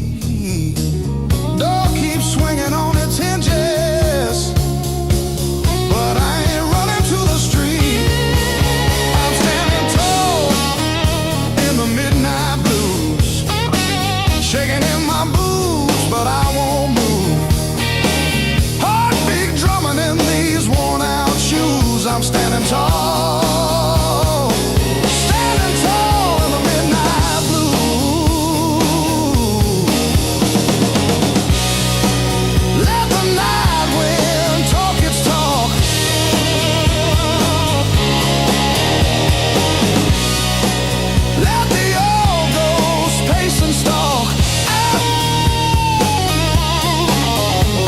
Door keeps swinging on its hinges, but I ain't running to the street. I'm standing tall in the midnight blues, shaking in my boots, but I won't move. Heartbeat drumming in these worn-out shoes. I'm standing tall, standing tall in the midnight blues. Let the night wind talk its talk. Let the old ghost pace and stalk.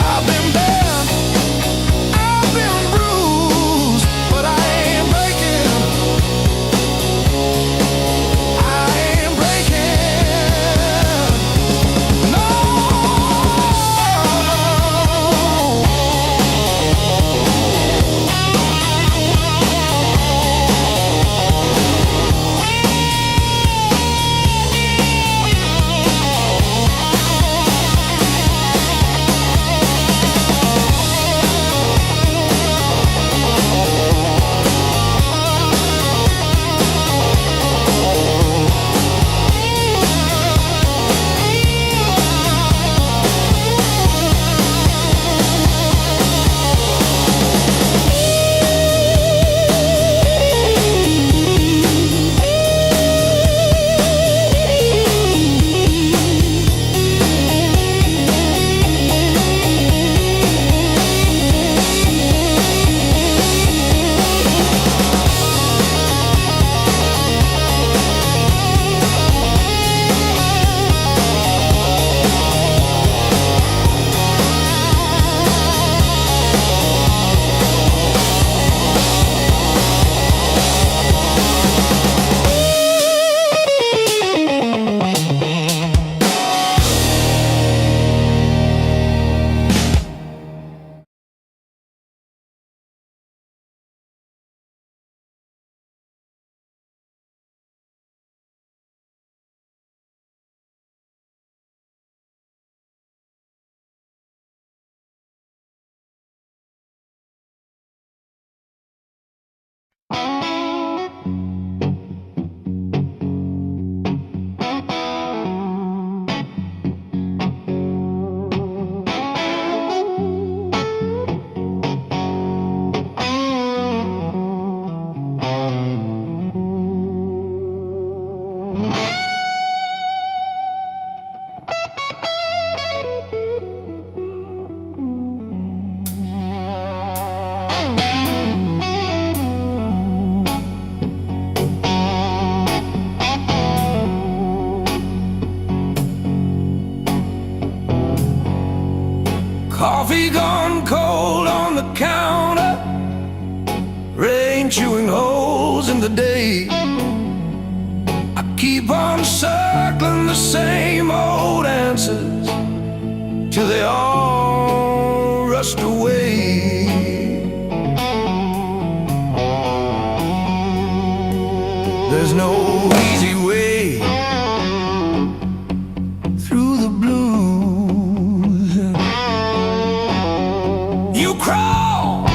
I've been bent, I've been bruised, but I ain't breaking. I ain't breaking. No. Coffee gone cold on the counter, rain chewing holes in the day. I keep on circling the same old answers till they all rust away. There's no easy way through the blues. You crawl,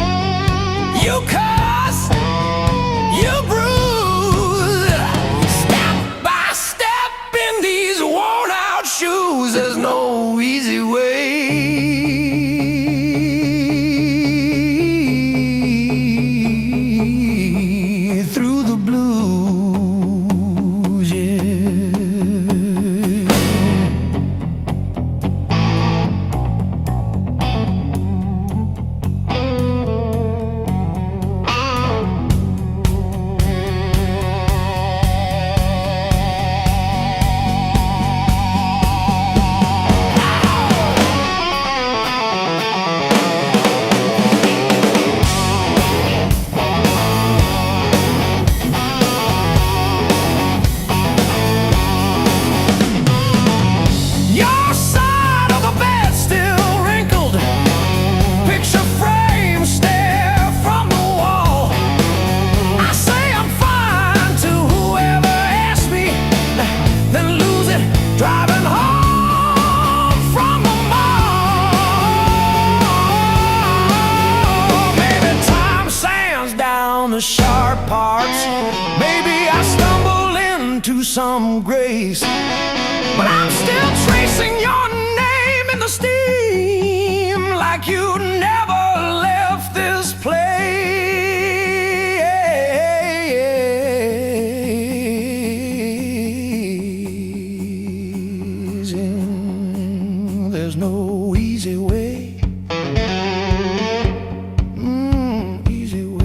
you cuss, you bruise, step by step in these worn-out shoes, there's no easy way through the blues, yeah. Your side of the bed still wrinkled, picture frame stare from the wall. I say I'm fine to whoever asks me, then lose it driving home from the mall. Maybe time sands down the sharp parts, maybe I stumble into some grace, but I'm still tracing your name in the steam like you never left this place. And there's no easy way, easy way.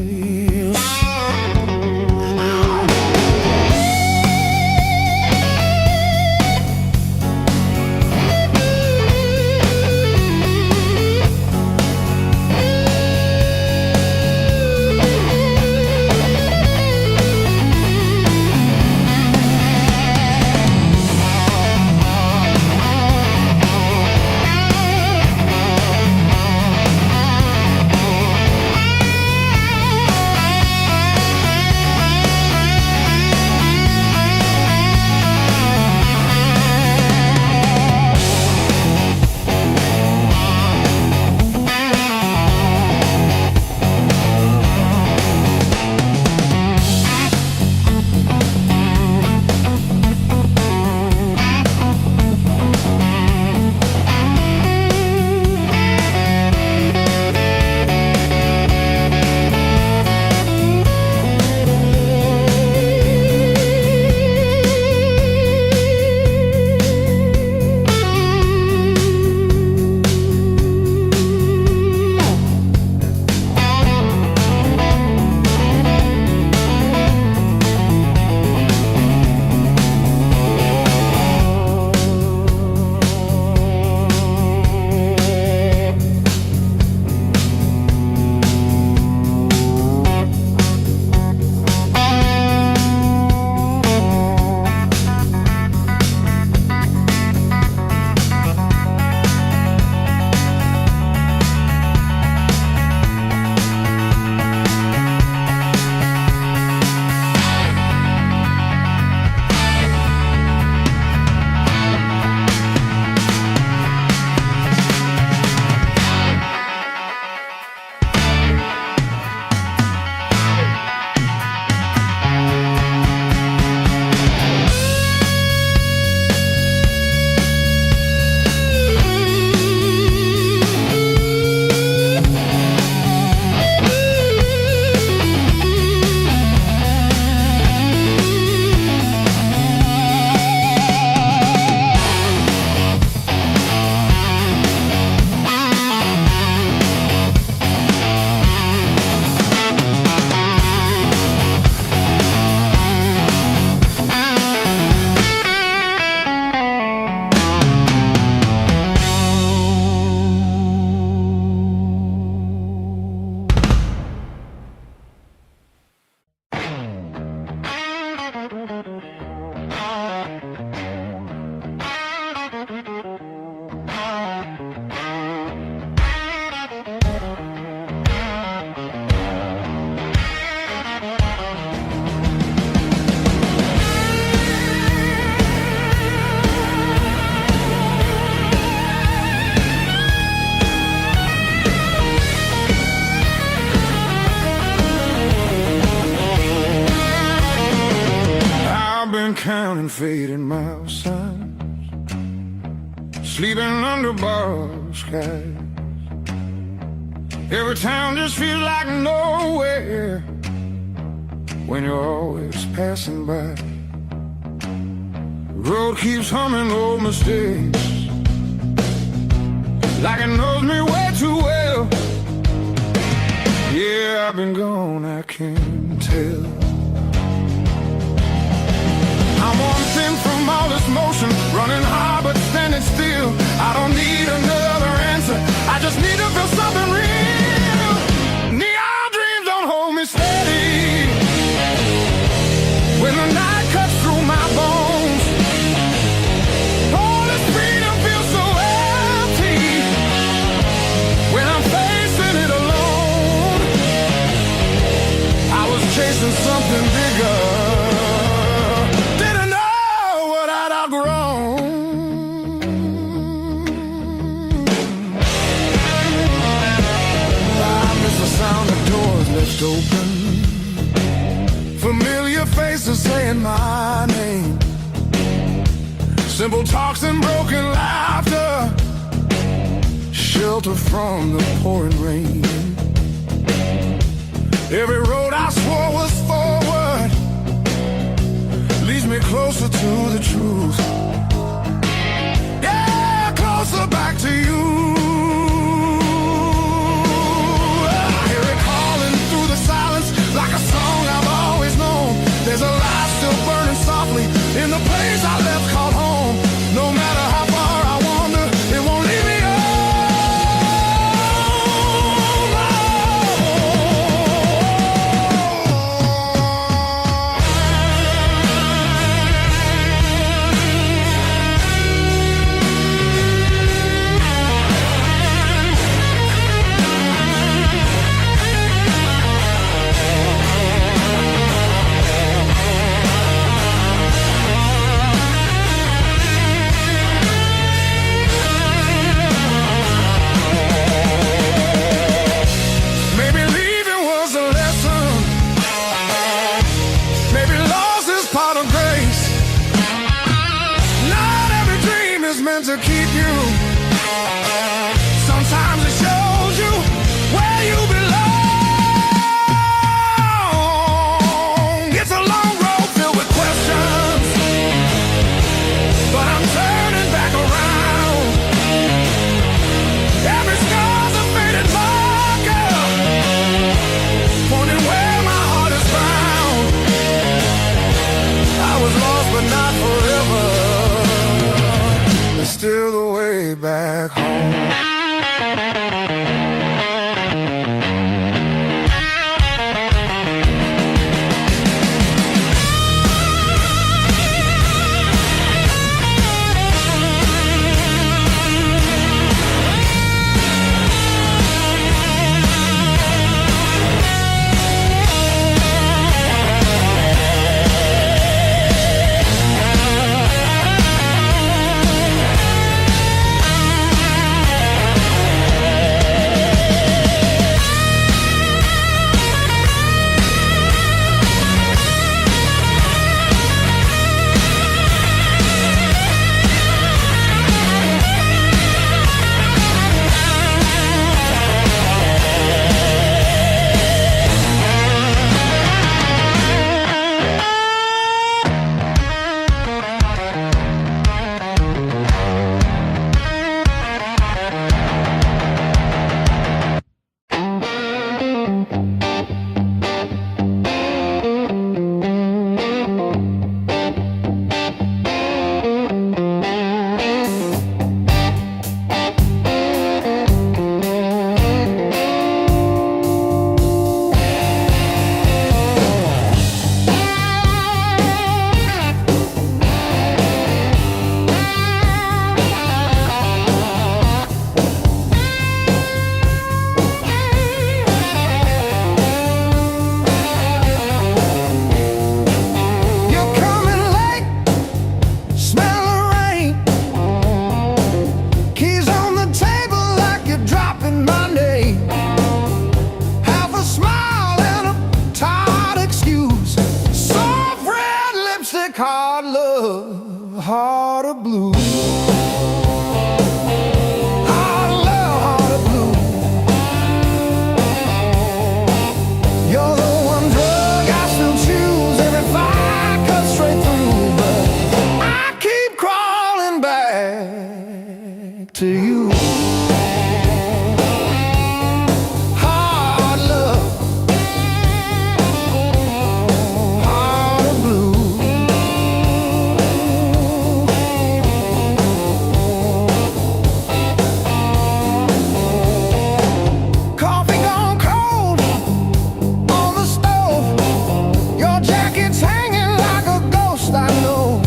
Counting fading miles signs, sleeping under borrowed skies. Every town just feels like nowhere when you're always passing by. The road keeps humming old mistakes, like it knows me way too well. Yeah, I've been gone, I can't tell. I'm one thing from all this motion, running hard but standing still. I don't need another answer, I just need to feel something real. Neon dreams don't hold me steady when the night cuts through my bones. All this freedom feels so empty when I'm facing it alone. I was chasing something bigger, open, familiar faces saying my name, simple talks and broken laughter, shelter from the pouring rain. Every road I swore was forward leads me closer to the truth. Yeah, closer back to you. Like a song I've always known, there's a light still burning softly in the place I left called home. No matter how far I wander, it won't leave me to keep you. Sometimes it shows you where you belong. It's a long road filled with questions, but I'm turning back around. Every scar's a faded marker, pointing where my heart is bound. I was lost but not forever, still the way back home. heart of blue. to you. Hard love, heart of blue. Coffee gone cold on the stove. Your jacket's hanging like a ghost, I know.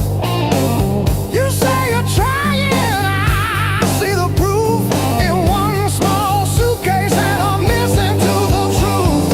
You say you're trying, I see the proof in one small suitcase, and I'm missing to the truth.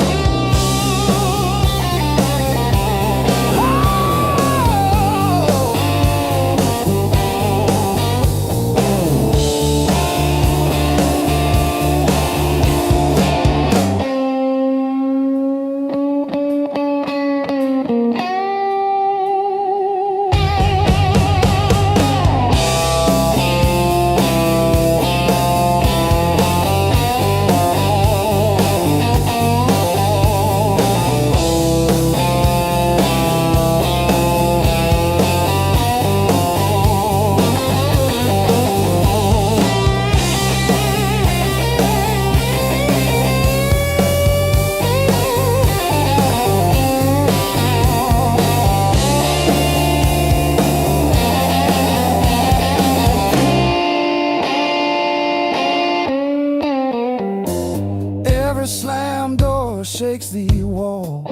Every slam door shakes the walls,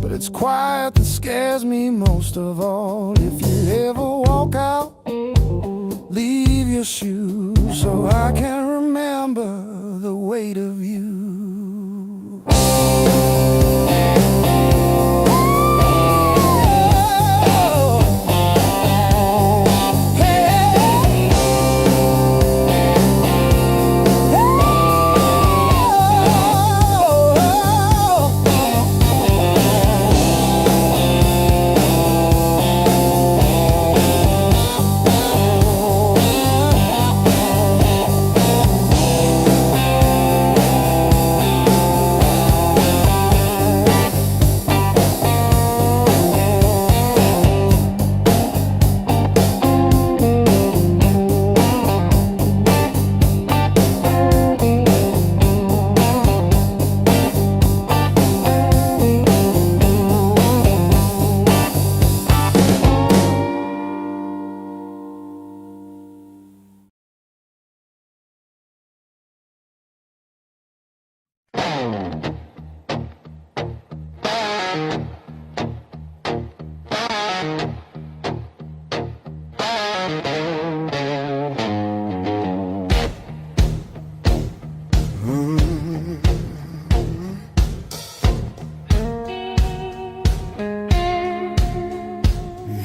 but it's quiet that scares me most of all. If you ever walk out, leave your shoes so I can remember the weight of you.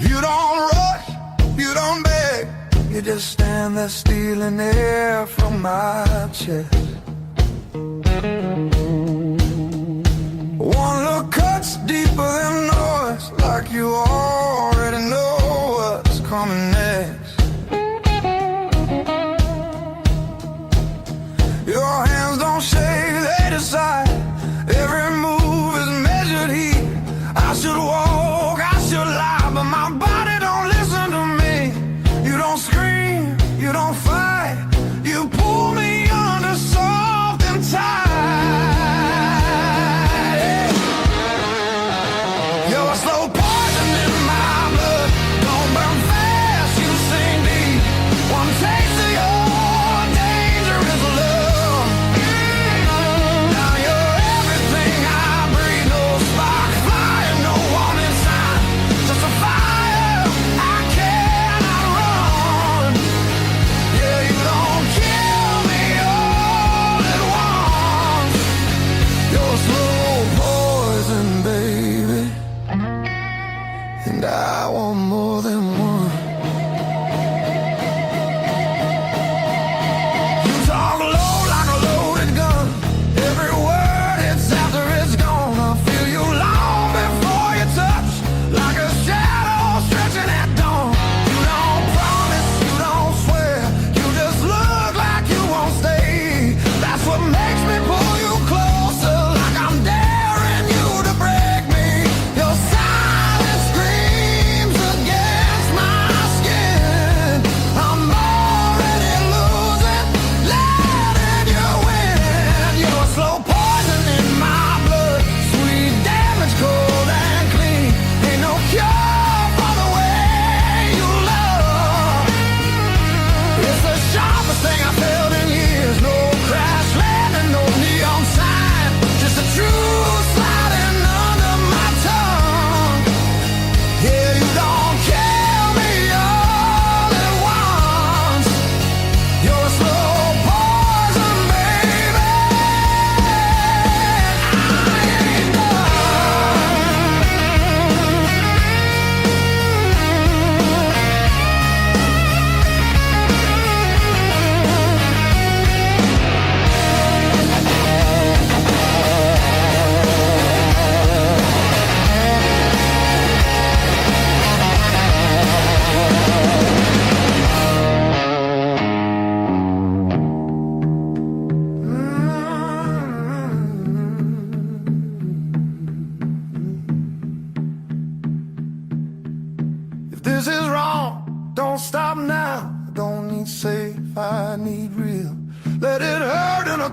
You don't rush, you don't beg, you just stand there stealing air from my chest. One look cuts deeper than noise, like you already know what's coming next. Your hands don't shake, they decide. Every move is measured heat. I should walk, I should lie, but my body don't listen to me. You don't scream, you don't fight, you pull me under soft and tight. You're a slow poison in my blood, don't burn fast, you sing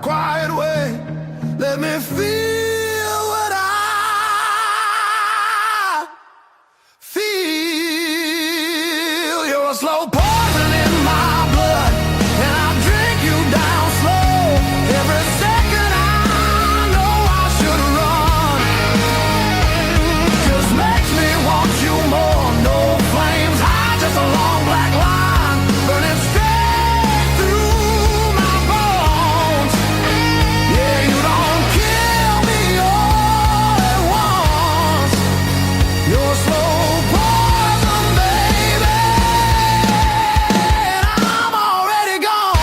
quiet way. Let me feel what I feel. You're a slow poison in my blood, and I drink you down slow. Every second I know I should run, just makes me want you more. No flames high, just a long black line burning straight through my bones. Yeah, you don't kill me all at once. You're slow poison, baby, and I'm already gone.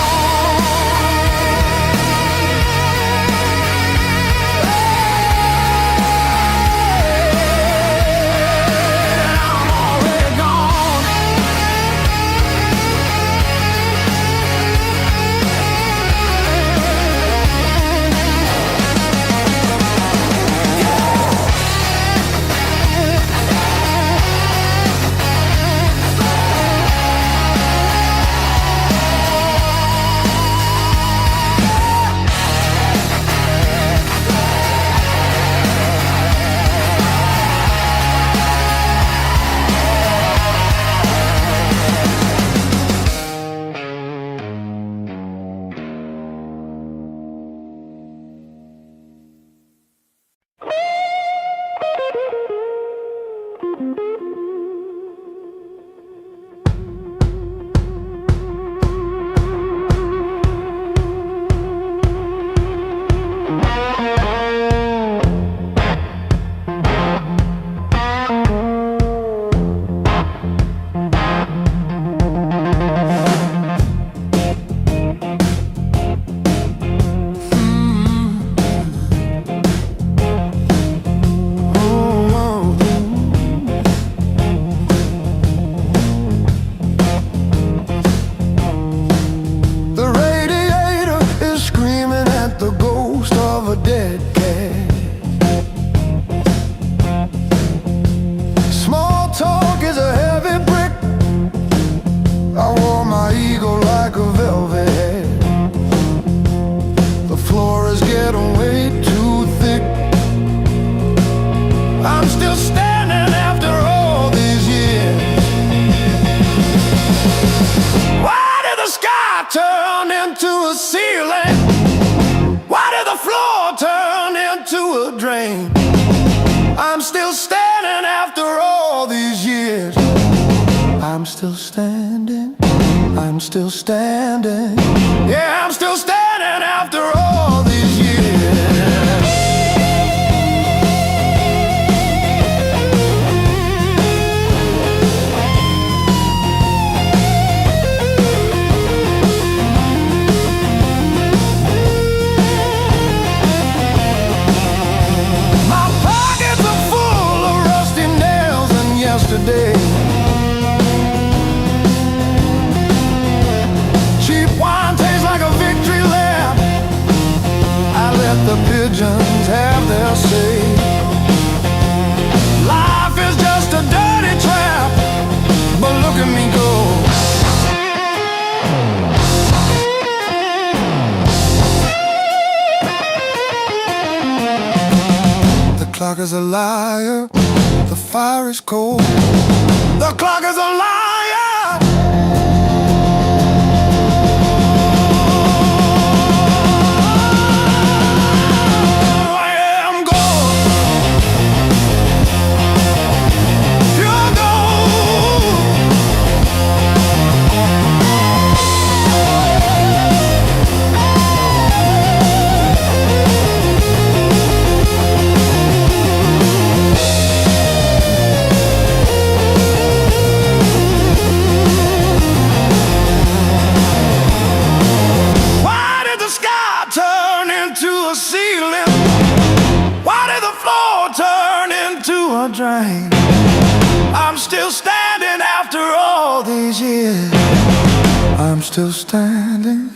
I'm already gone. The radiator is screaming at the ghost of a dead cat. Small talk is a heavy brick. I wore my ego like a velvet hat. The floor is getting way too thick. I'm still standing after all these years. Why did the sky turn into a ceiling? Why did the floor turn into a drain? I'm still standing after all these years. I'm still standing. I'm still standing. Yeah, I'm still standing after all these years. My pockets are full of rusty nails and yesterday. Cheap wine tastes like a victory lap. I let the pigeons have their say. Life is just a dirty trap, but look at me go. The clock is a liar, the fire is cold. The clock is a liar. I am gone. You're gone. Why did the sky turn into a ceiling? Why did the floor turn into a drain? I'm still standing after all these years. I'm still standing.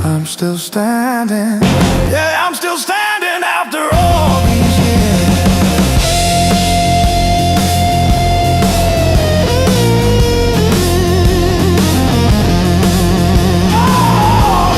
I'm still standing. Yeah, I'm still standing after all these years. Oh!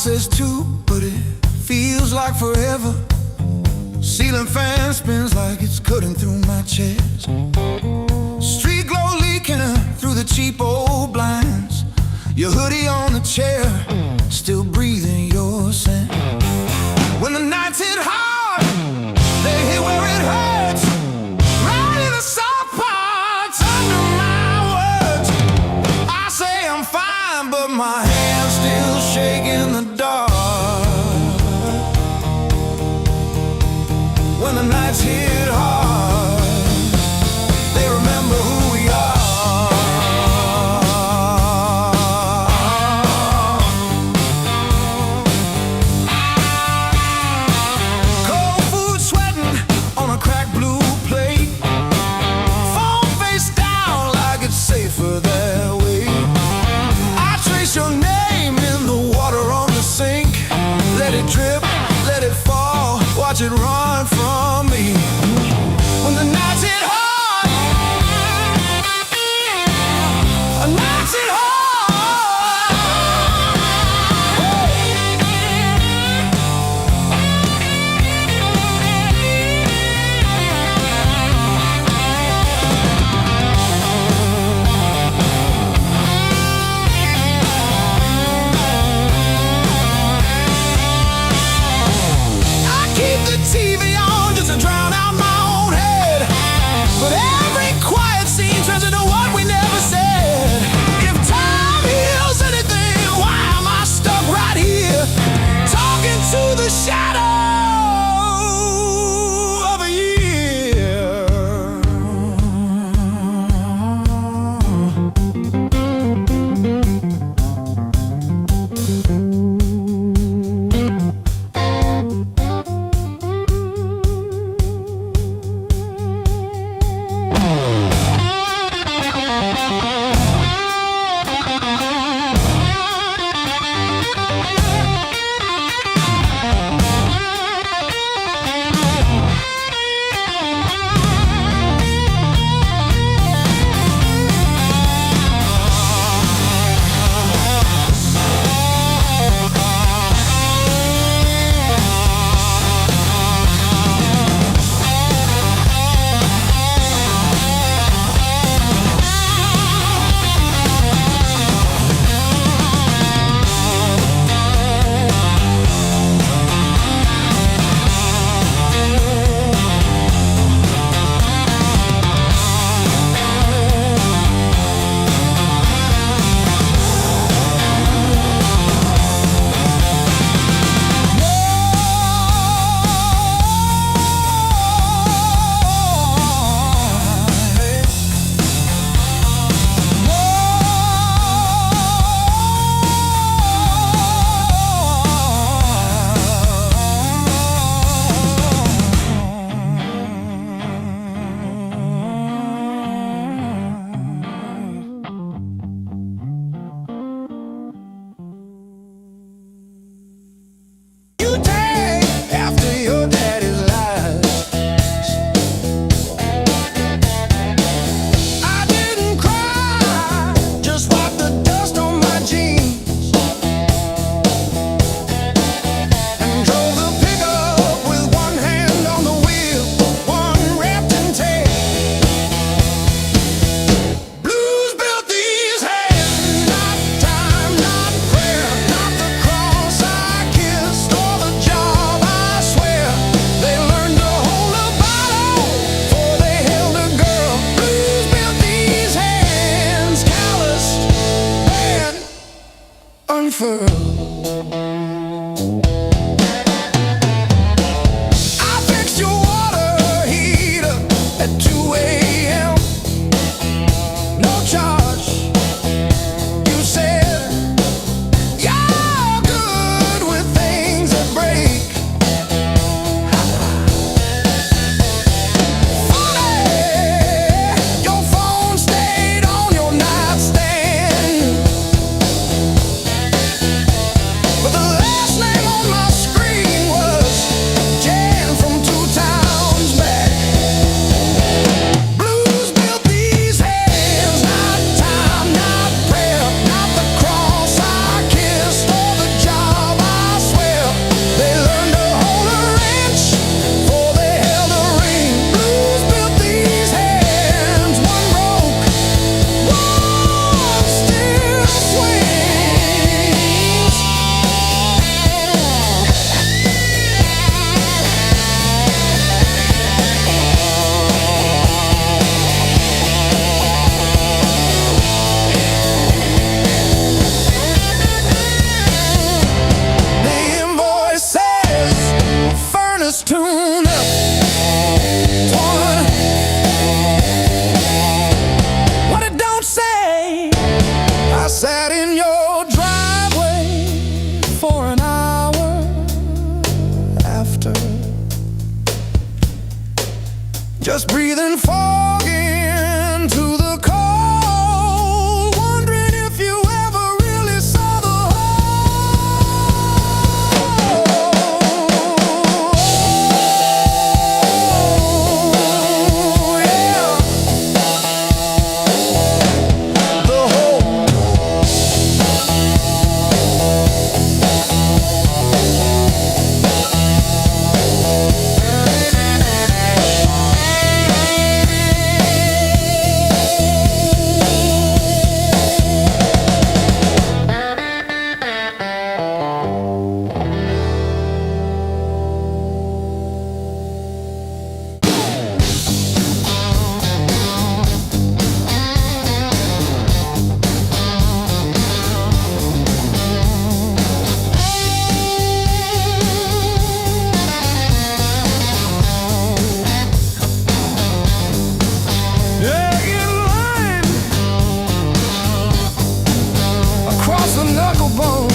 says 2, but it feels like forever. Ceiling fan spins like it's cutting through my chest. Street glow leaking through the cheap old blinds. Your hoodie on the chair, still breathing your scent. When the nights hit hard, they hit where it hurts. Right in the soft parts under my words. I say I'm fine, but my hand's still shaking in the dark. When the nights hit hard, they remember who we are. Cold food sweating on a cracked blue plate. Phone face down like it's safer that way. I trace your name in the water on the sink. Let it drip, let it fall, watch it run from me. When the nights hit hard, nights hit hard. I keep the TV on just to drown out my own head, but every quiet scene turns into what we never said. If time heals anything, why am I stuck right here, talking to the shadow of a year? You take after your daddy's lies. I didn't cry, just wiped the dust on my jeans and drove the pickup with one hand on the wheel, one wrapped in tape. Blues built these hands, not time, not prayer, not the cross I kissed or the job I swear. They learned to hold a bottle before they held a girl. Blues built these hands, calloused and unfurled. I fixed your water heater at 2 a.m. No charge. You said you're good with things that break. Funny, your phone stayed on your nightstand, but the Sat in your driveway for an hour after, just breathing fog into the cold, wondering if you ever really saw the whole. Yeah. The whole. Across the knuckle bone,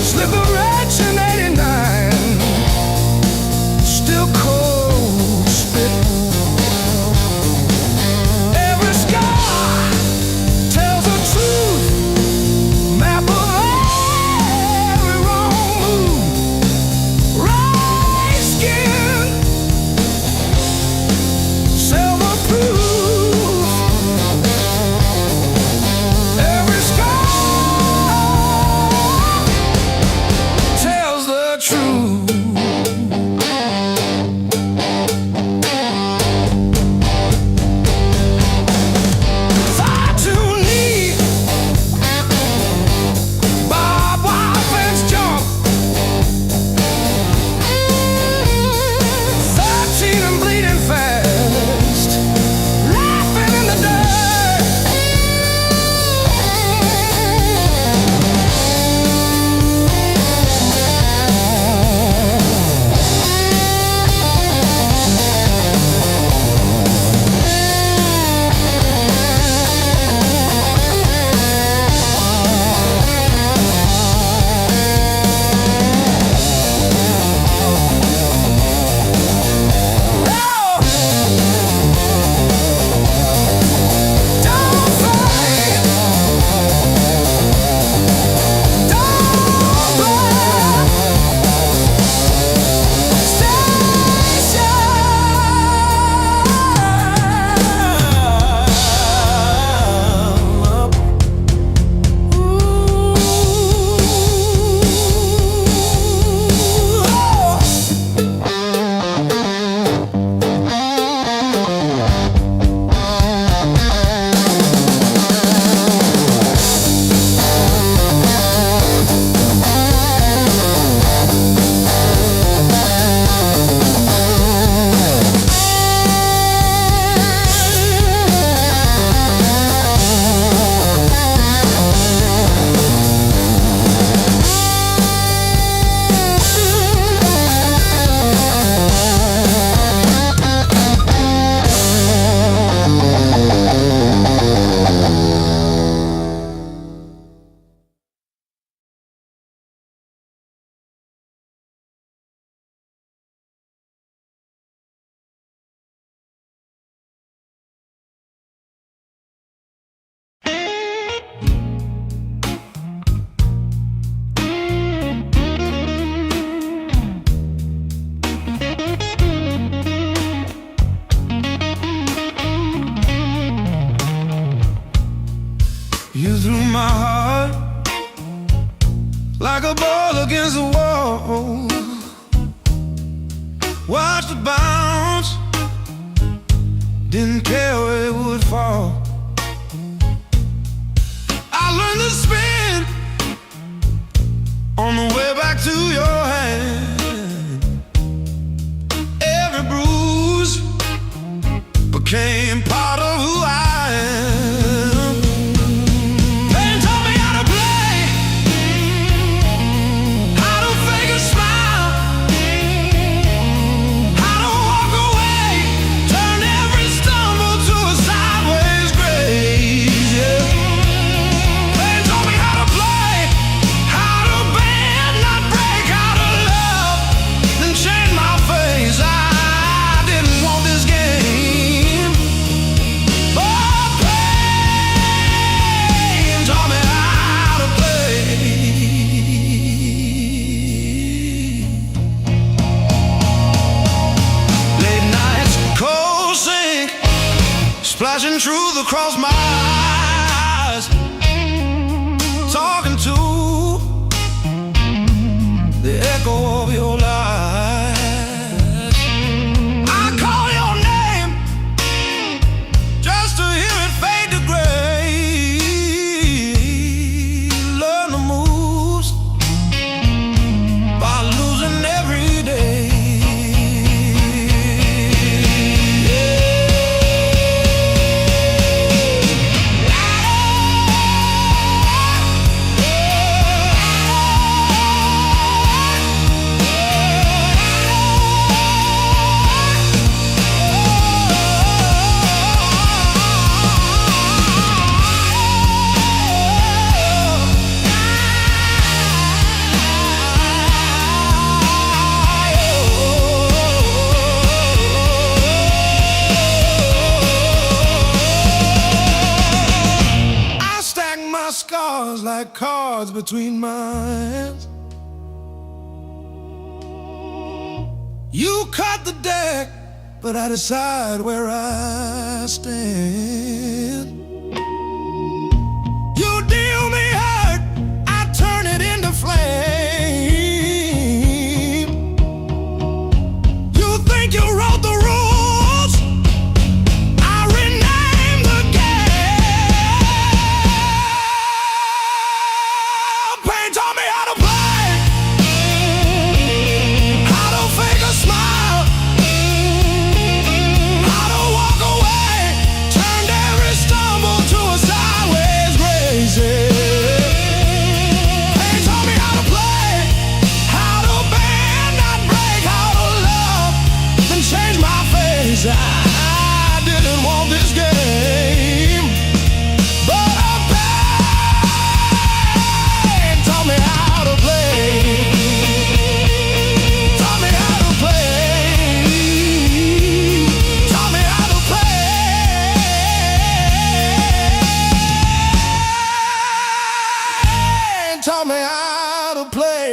slip the wretch in '89, still cold spit. Every scar tells the truth, map of every wrong move, right skin, silver proof. Every scar tells the truth. Far too neat, barbed wire fence jump, 13 and bleeding fast, laughing in the dirt. You threw my heart like a ball against the wall. Watched it bounce, didn't care where it would fall. I learned to spin on the way back to your hand. Every bruise became part of who I am. Pain taught me how to play, how to fake a smile, how to walk away, turn every stumble to a sideways grave. Flashing truth across my eyes, talking to the echo of your lies. I call your name just to hear it fade to gray. Learn the moves by losing every day. Scars like cards between my hands. You cut the deck, but I decide where I stand. You deal me hurt, I turn it into flame. You think you wrote the rules, I rename the game. Pain taught me how to play, how to fake a smile, how to walk away, turned every stumble to a sideways grace. Pain taught me how to play, how to bend, not break, how to love, then change my face. I didn't want this game, but a pain taught me how to play. Taught me how to play. Taught me how to play. Taught me how to play.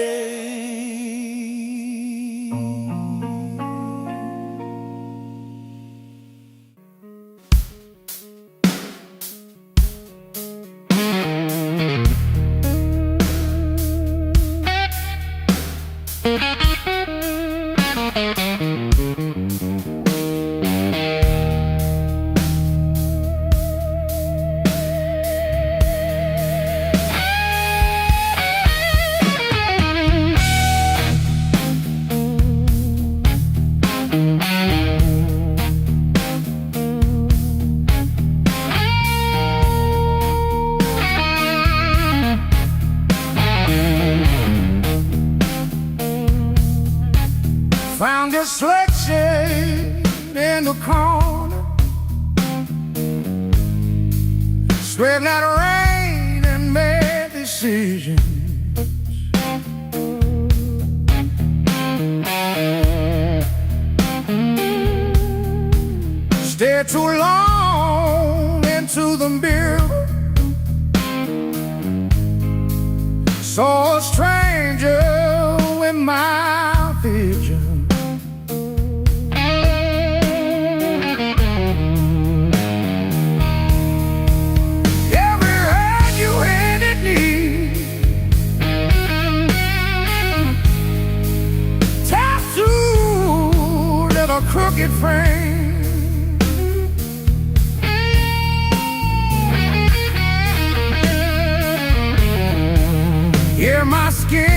Found this selection in the corner, straightened out rain and made decisions. Stayed too long into the mirror, saw a stranger in my vision. Every hand you handed me, tattooed in a crooked frame. Here my skin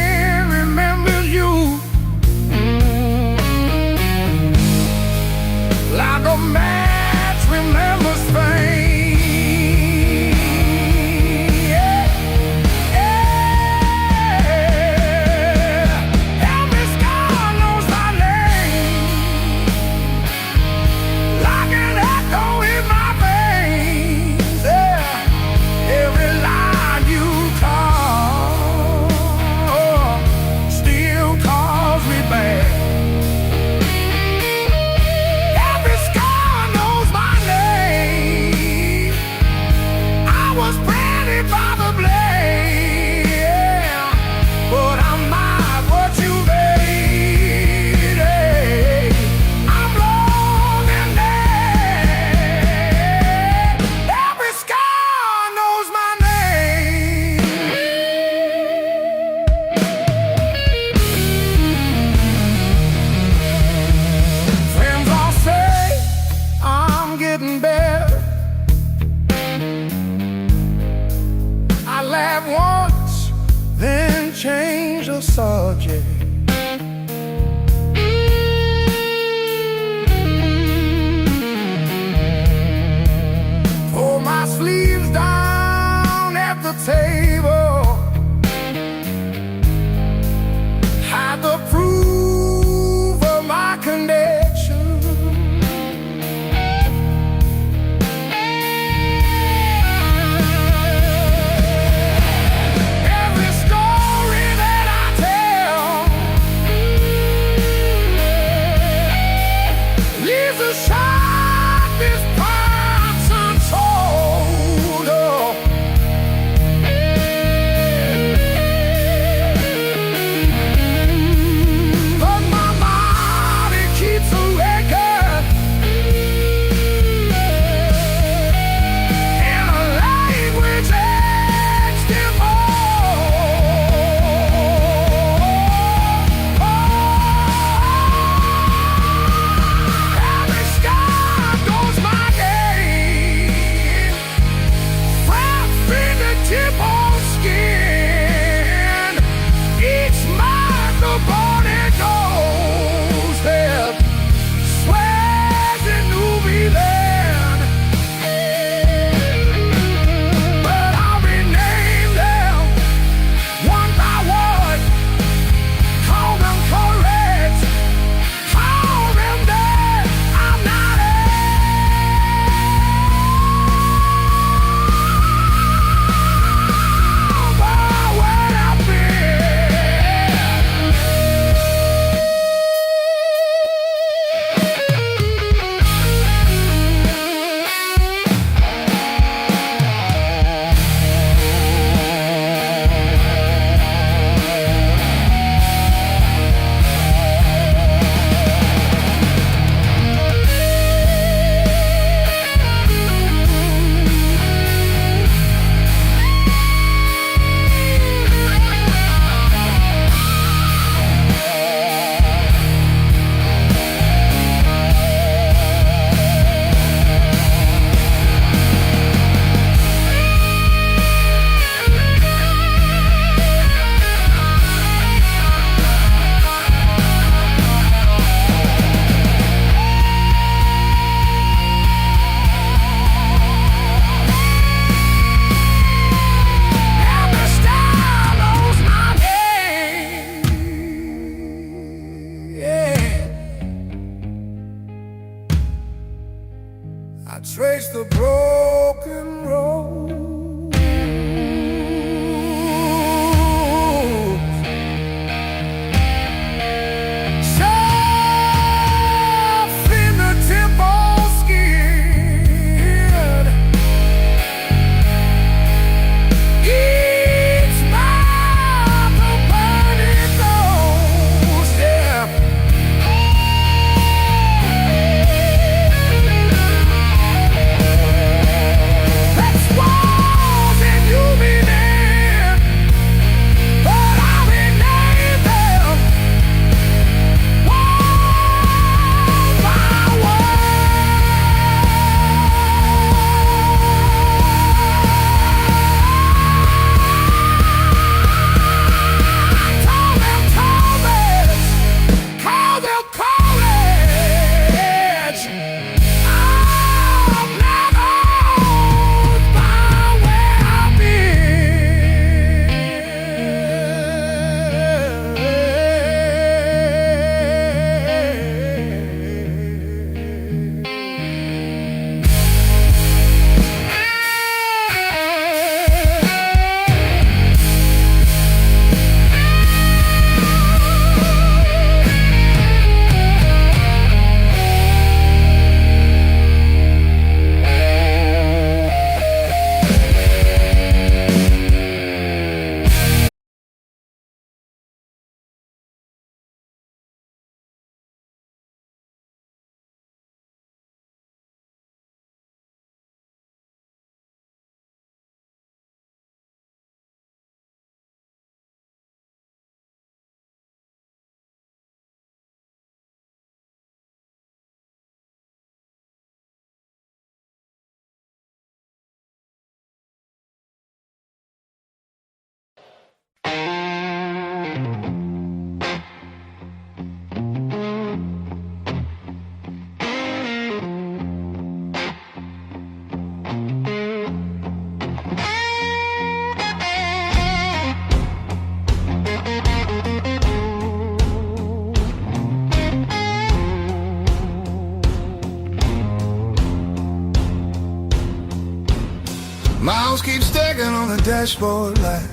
Miles keep stacking on the dashboard light.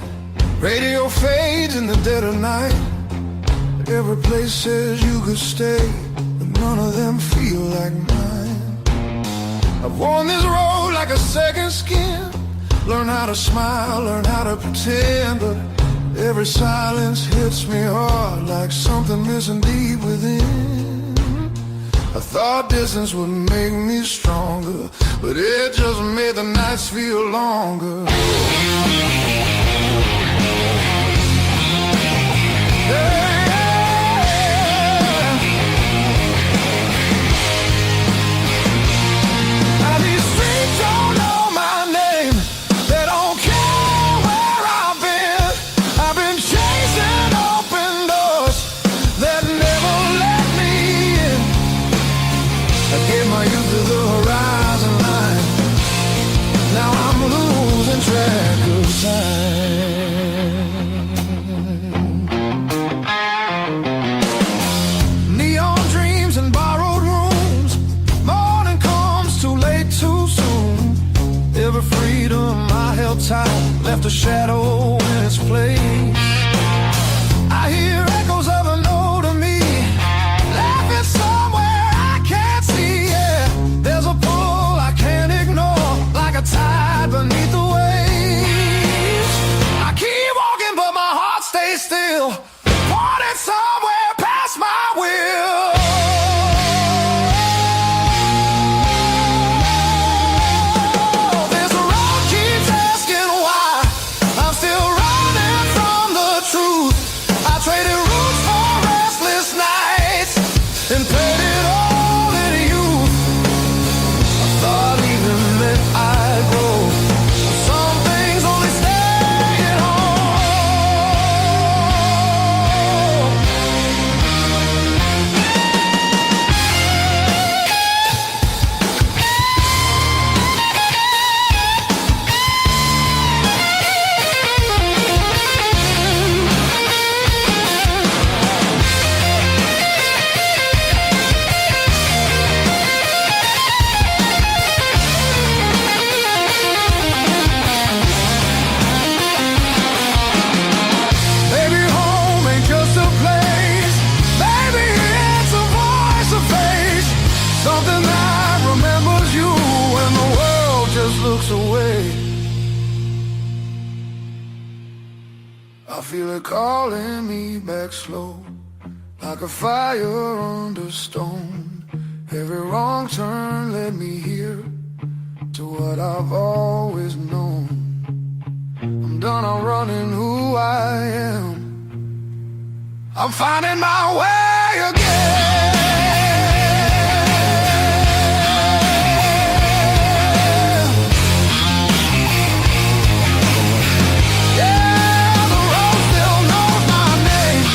Radio fades in the dead of night. Every place says you could stay, but none of them feel like mine. I've worn this road like a second skin. Learn how to smile, learn how to pretend, but every silence hits me hard like something missing deep within. I thought distance would make me stronger, but it just made the nights feel longer. Neon dreams and borrowed rooms. Morning comes too late, too soon. Every freedom I held tight left a shadow in its place. I hear echoes of an older me laughing somewhere I can't see. Yeah, there's a pull I can't ignore, like a tide beneath the waves. I keep walking, but my heart stays still, pointing somewhere past my will. This road keeps asking why I'm still running from the truth. I traded roots for restless nights and played it all in youth. I thought even that I'd grow. Some things only stay at home. Baby, home ain't just a place. Baby, it's a voice, a face, something that remembers you when the world just looks away. I feel it calling me back slow, like a fire under stone. Every wrong turn led me here to what I've always known. I'm done, I'm running who I am. I'm finding my way again. Yeah, the road still knows my name.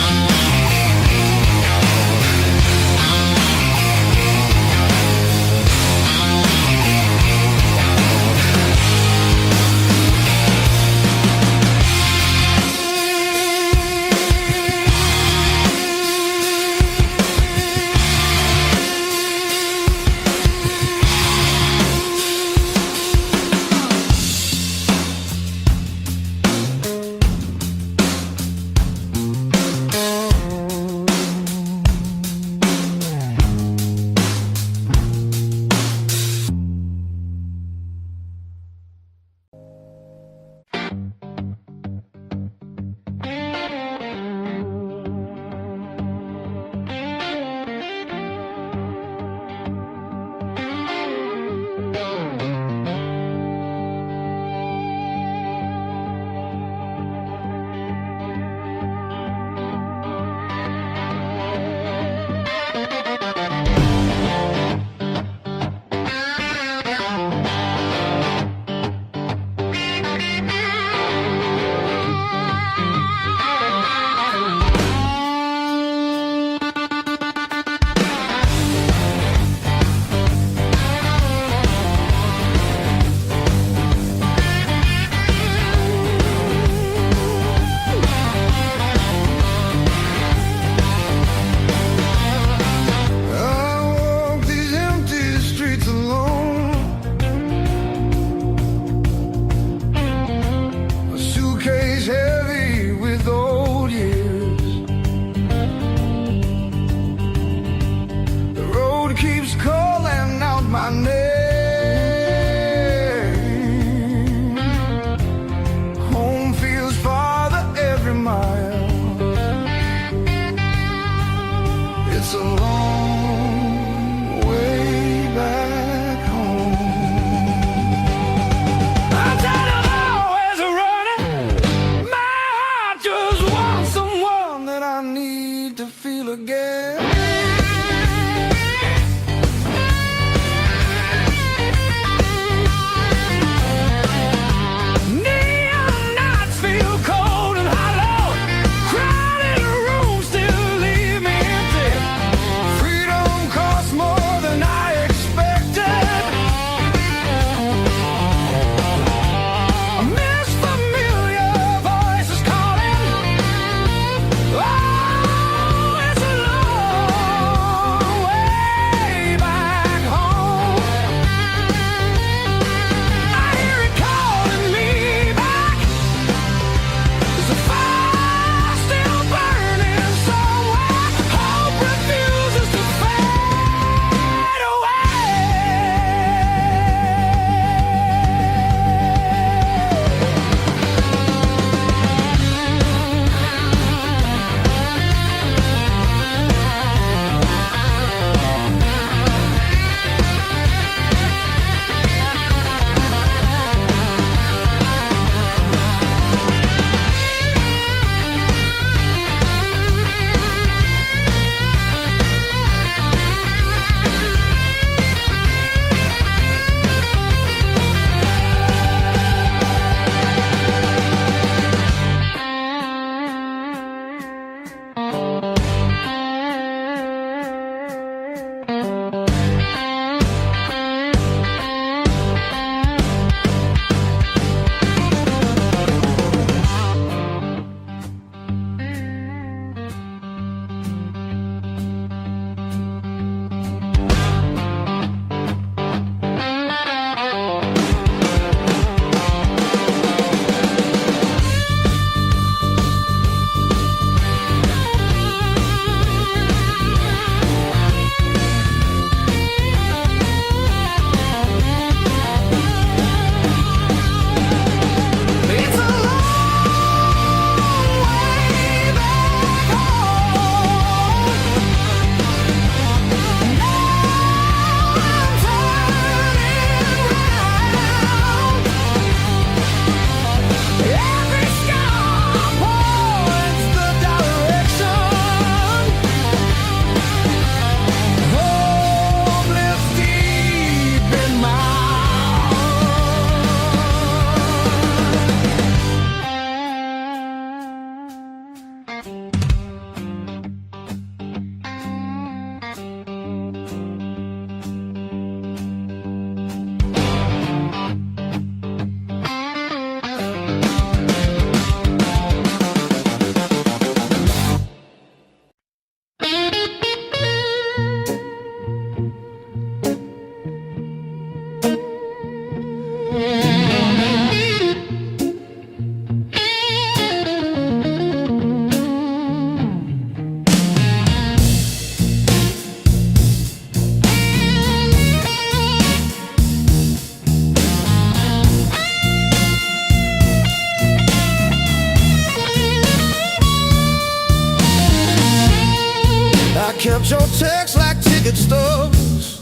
Kept your text like ticket stubs,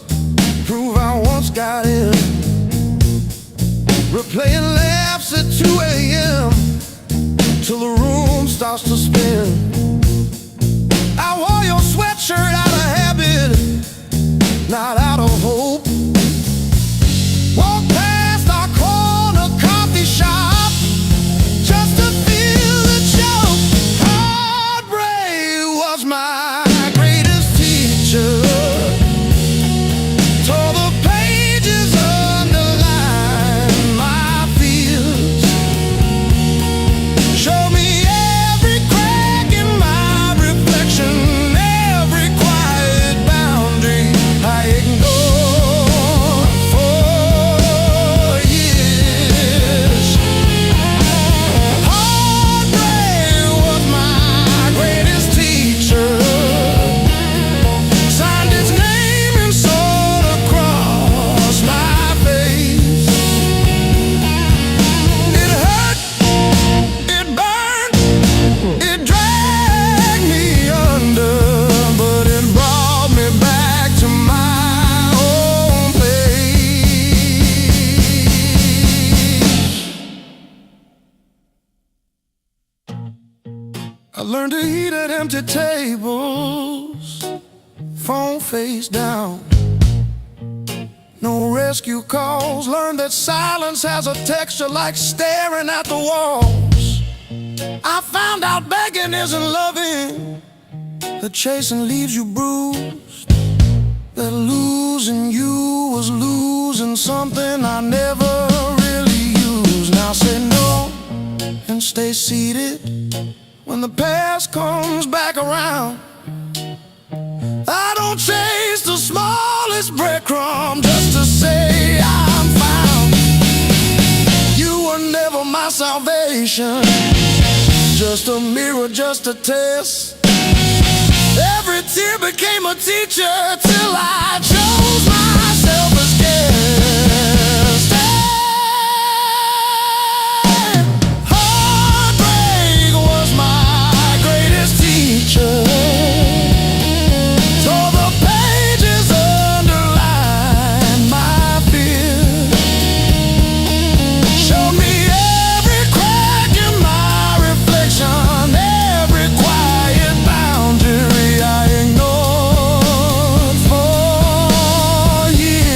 prove I once got in. Replaying laughs at 2 a.m. till the room starts to spin. I wore your sweatshirt out of habit, not out of hope. Walked past our corner coffee shop just to feel the joke. Heartbreak was my greatest teacher. Tore the pages, underlined my fears. Showed me every crack in my reflection, every quiet boundary I ignored for years. Heartbreak was my greatest teacher. Signed his name and sword across my face. It hurt, it burned, it dragged me under, but it brought me back to my own place. I learned to eat at empty tables, phone face down. No rescue calls. Learned that silence has a texture like staring at the walls. I found out begging isn't loving, that chasing leaves you bruised, that losing you was losing something I never really used. Now say no and stay seated when the past comes back around. I don't chase the smallest breadcrumb just to say I'm found. You were never my salvation, just a mirror, just a test. Every tear became a teacher till I chose myself as guest. Heartbreak was my greatest teacher. Tore the pages, underlined my fears. Showed me every crack in my reflection, every quiet boundary I ignored for years.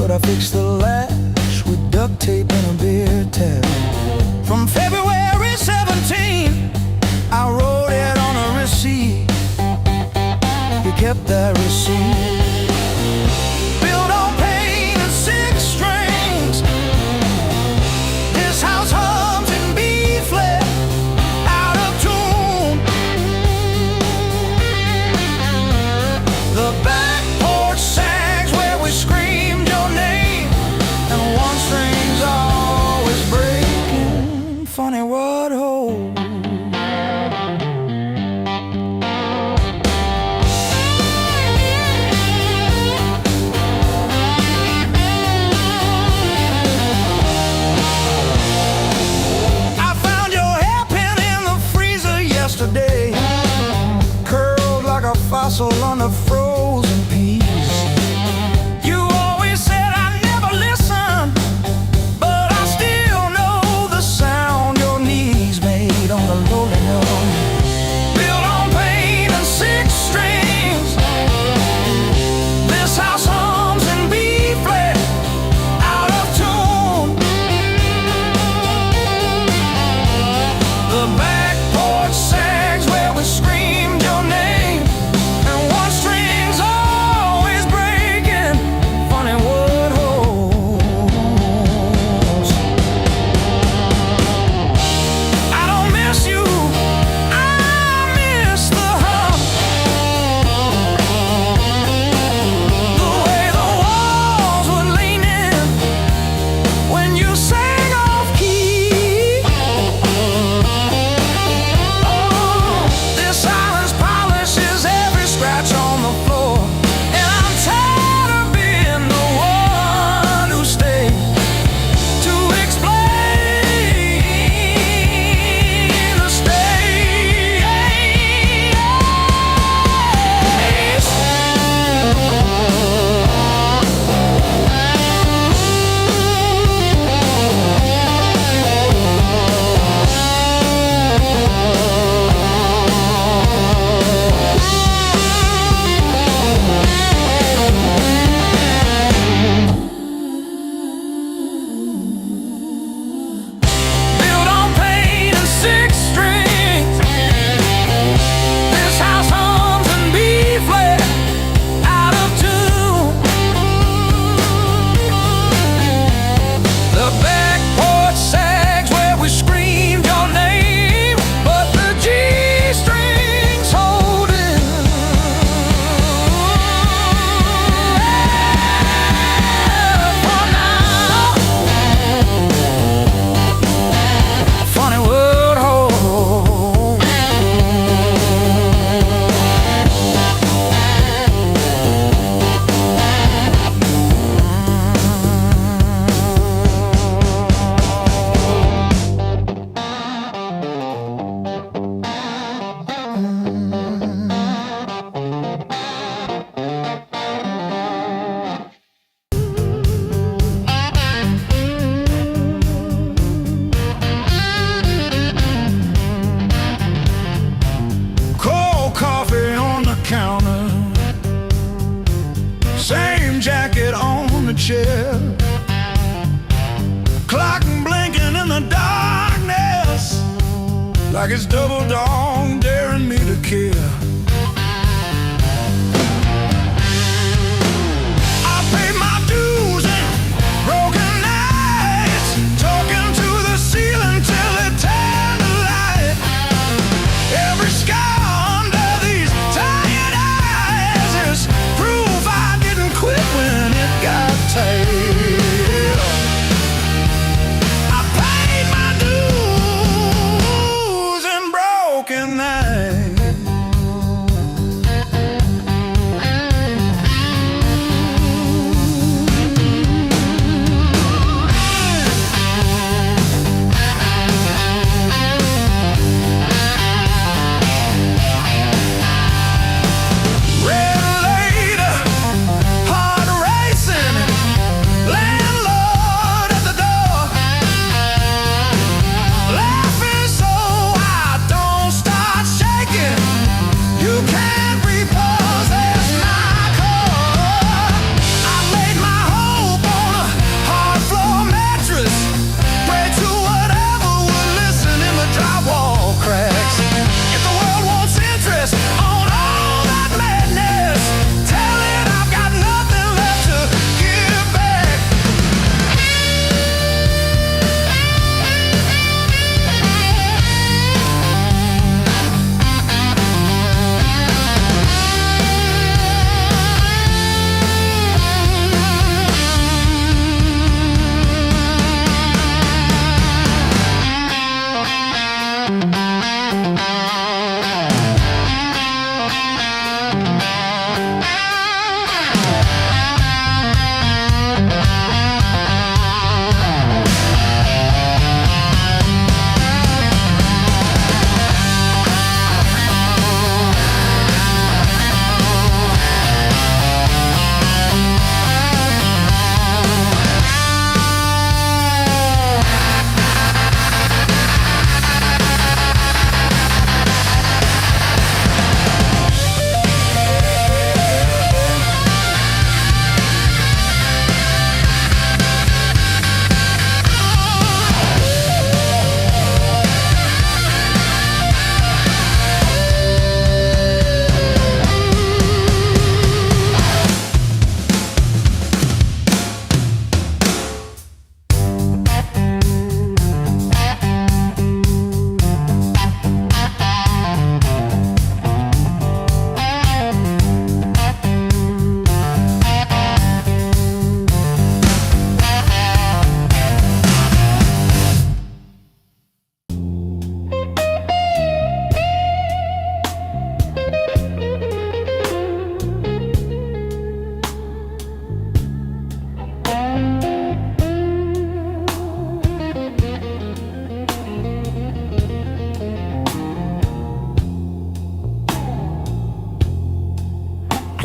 I fixed the latch with duct tape and a beer towel. From February 17, I wrote it on a receipt. He kept that receipt. Built on pain and six strings. This house hums in B flat, out of tune. The back porch sags where we screamed your name, and one string's always breaking. Funny what holds. Yesterday, curled like a fossil on the frozen peas. You always said I never listened, but I still know the sound your knees made on the lowly note. Built on pain and six strings. This house hums in B flat, out of tune. The back porch sags where we screamed your name, and one string's always breaking. Funny what holds. I don't miss you, I miss the hum. The way the walls were leaning when you sang off key. This silence polishes every scratch on the floor, and I'm tired of being the one who stayed to explain the stage. Built on pain and six strings. This house hums in B flat, out of tune. The back porch sags where we screamed your name, but the G strings holding. For now, funny what holds. Cold coffee on the counter, same jacket on the chair, clock blinking in the darkness like it's double dawn daring me to care. I paid my dues and broken nights, talking to the ceiling till it turned to light. Every scar under these tired eyes is proof I didn't quit when it got tight. I paid my dues and broken nights.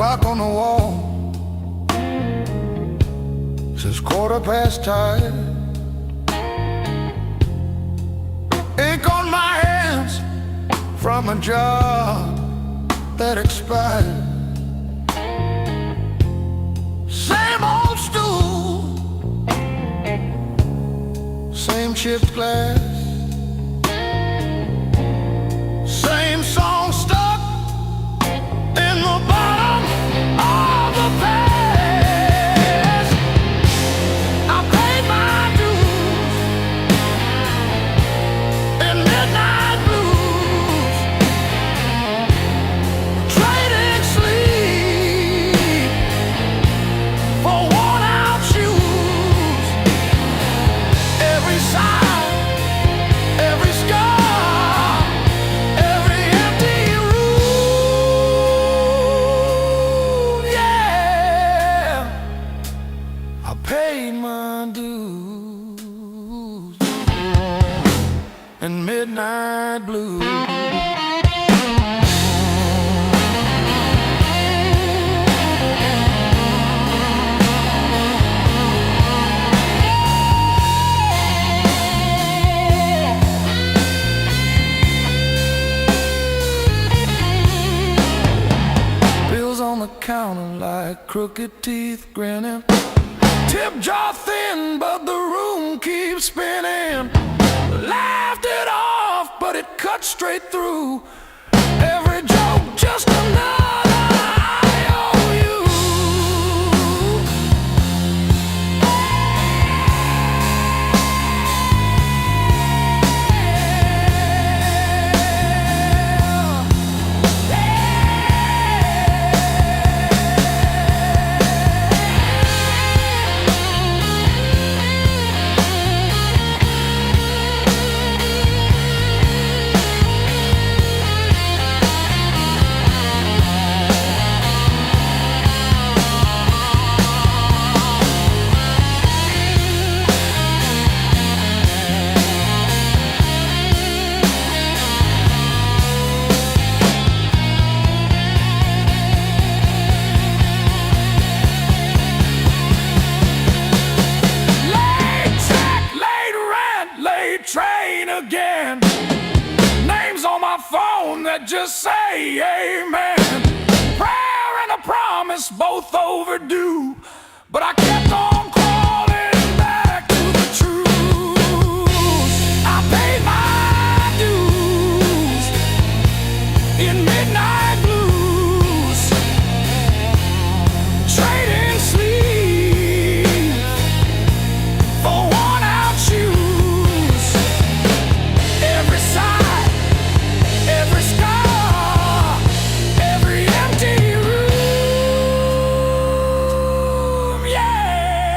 clock on the wall says 5:15. Ink on my hands from a job that expired. Same old stool, same chipped glass, same song stuck in the bottom of the past. I paid my dues in midnight blues, trading sleep for worn-out shoes. Every sigh, every scar, every empty room, yeah, I paid my dues and midnight blues. Bills on the counter like crooked teeth grinning. Tip jar thin, but the room keeps spinning. Laughed it off, but it cut straight through. Every joke just another IOU. Train again. Names on my phone that just say amen. Prayer and a promise both overdue, but I kept on crawling back to the truth. I paid my dues in midnight blues, trading sleep for worn-out shoes. Every sigh, every scar, every empty room, yeah.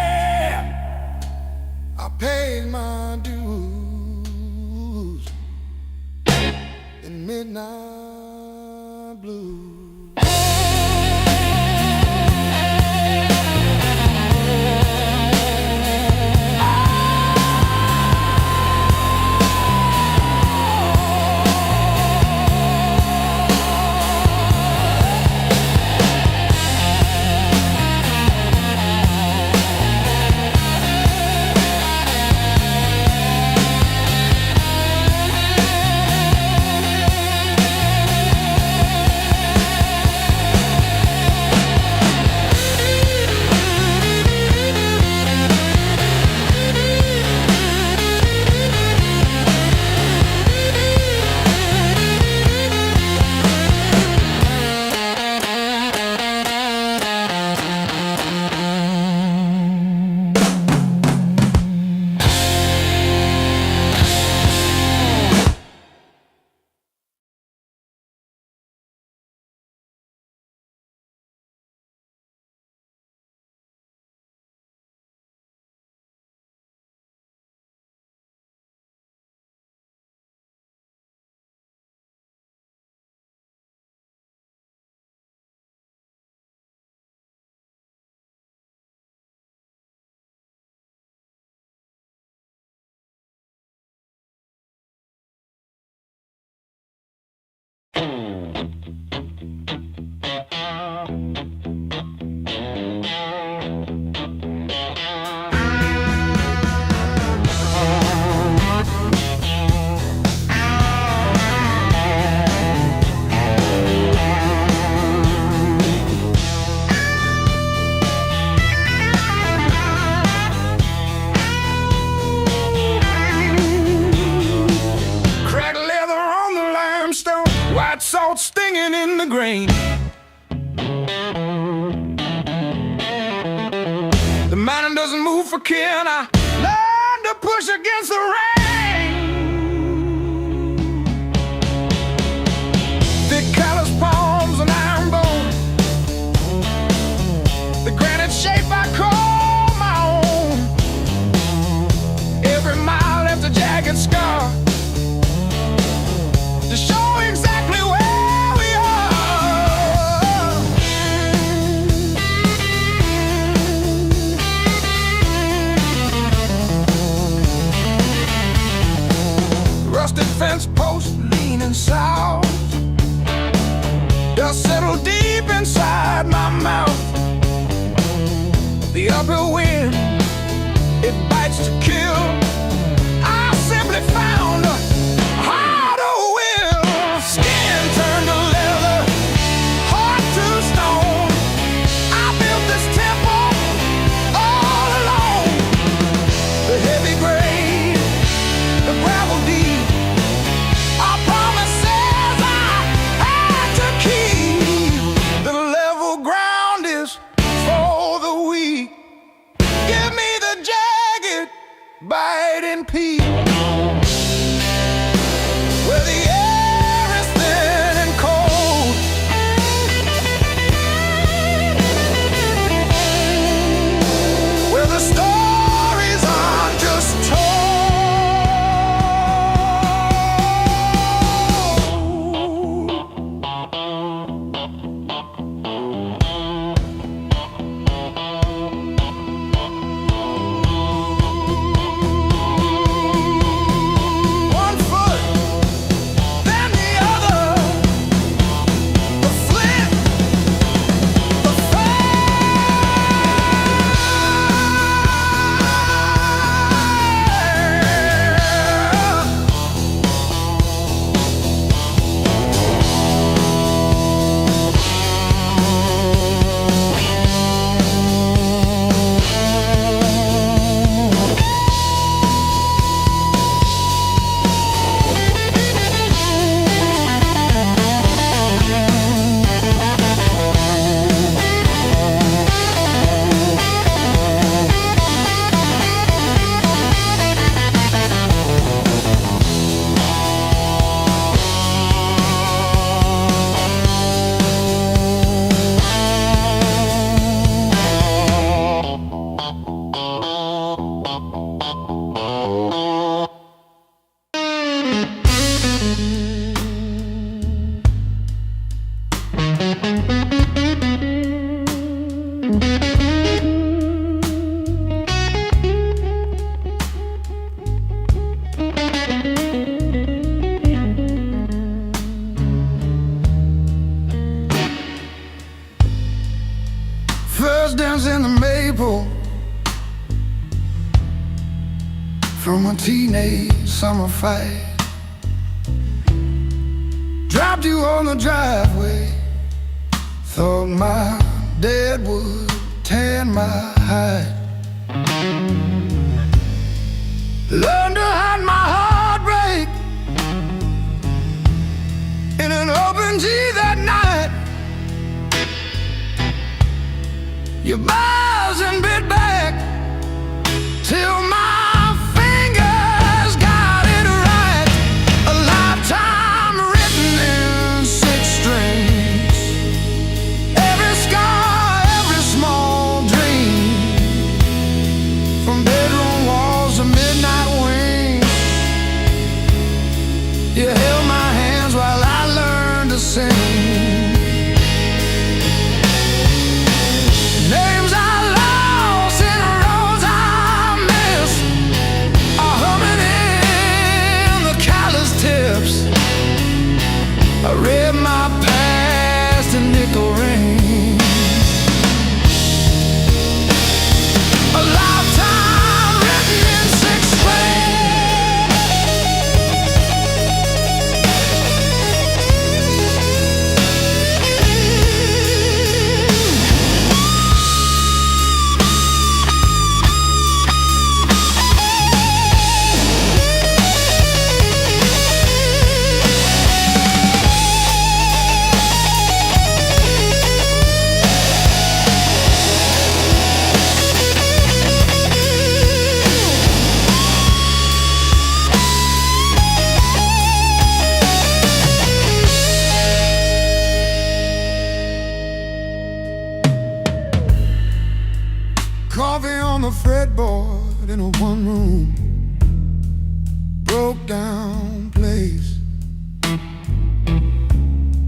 green. The mountain doesn't move for kin. I learned to push against the rain. Thick callous palms and iron bone, the granite shape I call my own. Every mile left a jagged scar to show exactly where we are. Rusted fence post leaning south, dust settled deep inside my mouth. The uphill wind, it bites to kill. I simply found a harder will. Skin turned to leather, heart to stone. I built this temple all alone. The heavy grade, the gravel deep, our promises I had to keep. The level ground is for the weak. Give me the jagged, biting peak, where the air is thin and cold, where the stories aren't just one foot, then the other, the flint, the first dance in the maple from a teenage summer fight. Dropped you on the driveway, thought my dad would tan my hide. Learned to hide my heartbreak in an open G that night. You buzz and bit back till my fingers got it right. A lifetime written in 6 strings. Every scar, every small dream, from bedroom walls to midnight wings. You held my hands while I learned to sing. Names I lost coffee on the fretboard in a one-room, broke-down place.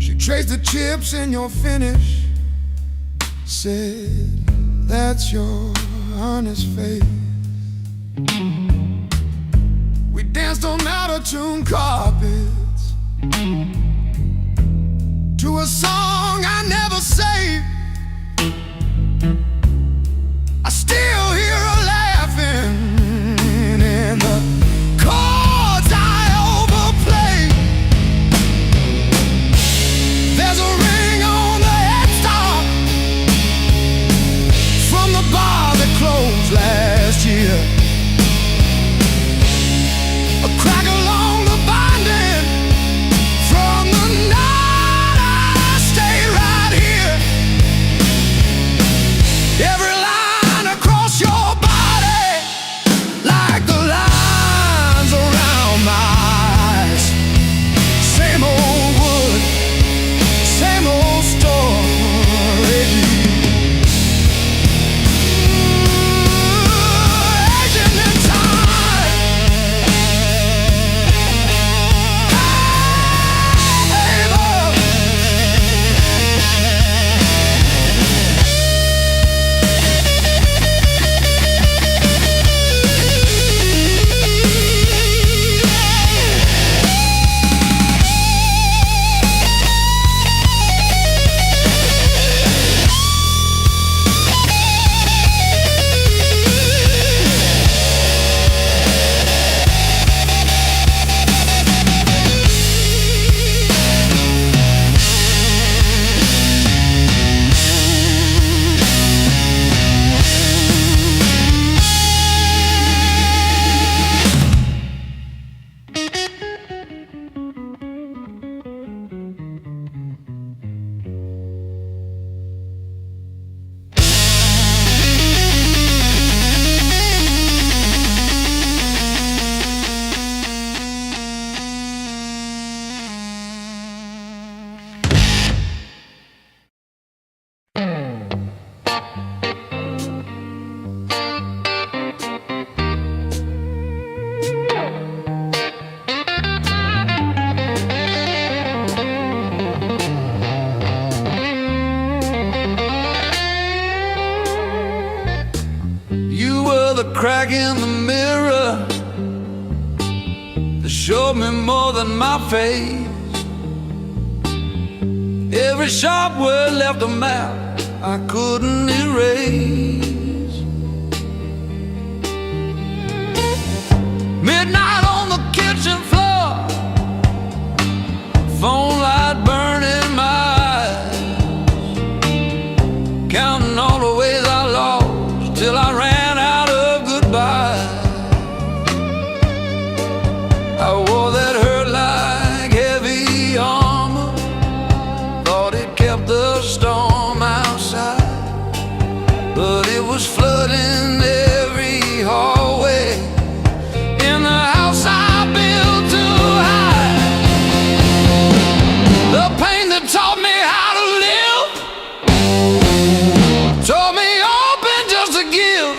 She traced the chips in your finish, said, that's your honest face. We danced on out-of-tune carpets to a song I never saved. I still hear her laughing in the chords I overplay. There's a ring on the headstock from the bar that closed last year. A crack along the binding from the night I stayed right here. Every line across your body, like the lines around my eyes. Same old wood, same old story. Aging in time. Hey, love. You were the crack in the mirror that showed me more than my face. Every sharp word left a map I couldn't erase. Midnight on the kitchen floor, phone light burning my eyes, counting all the ways I lost till I ran out of goodbye. I wore that hurt like heavy armor, thought it kept the storm outside, but it was flooding every hallway in the house I built too high. The pain that taught me how to live told me open just to give.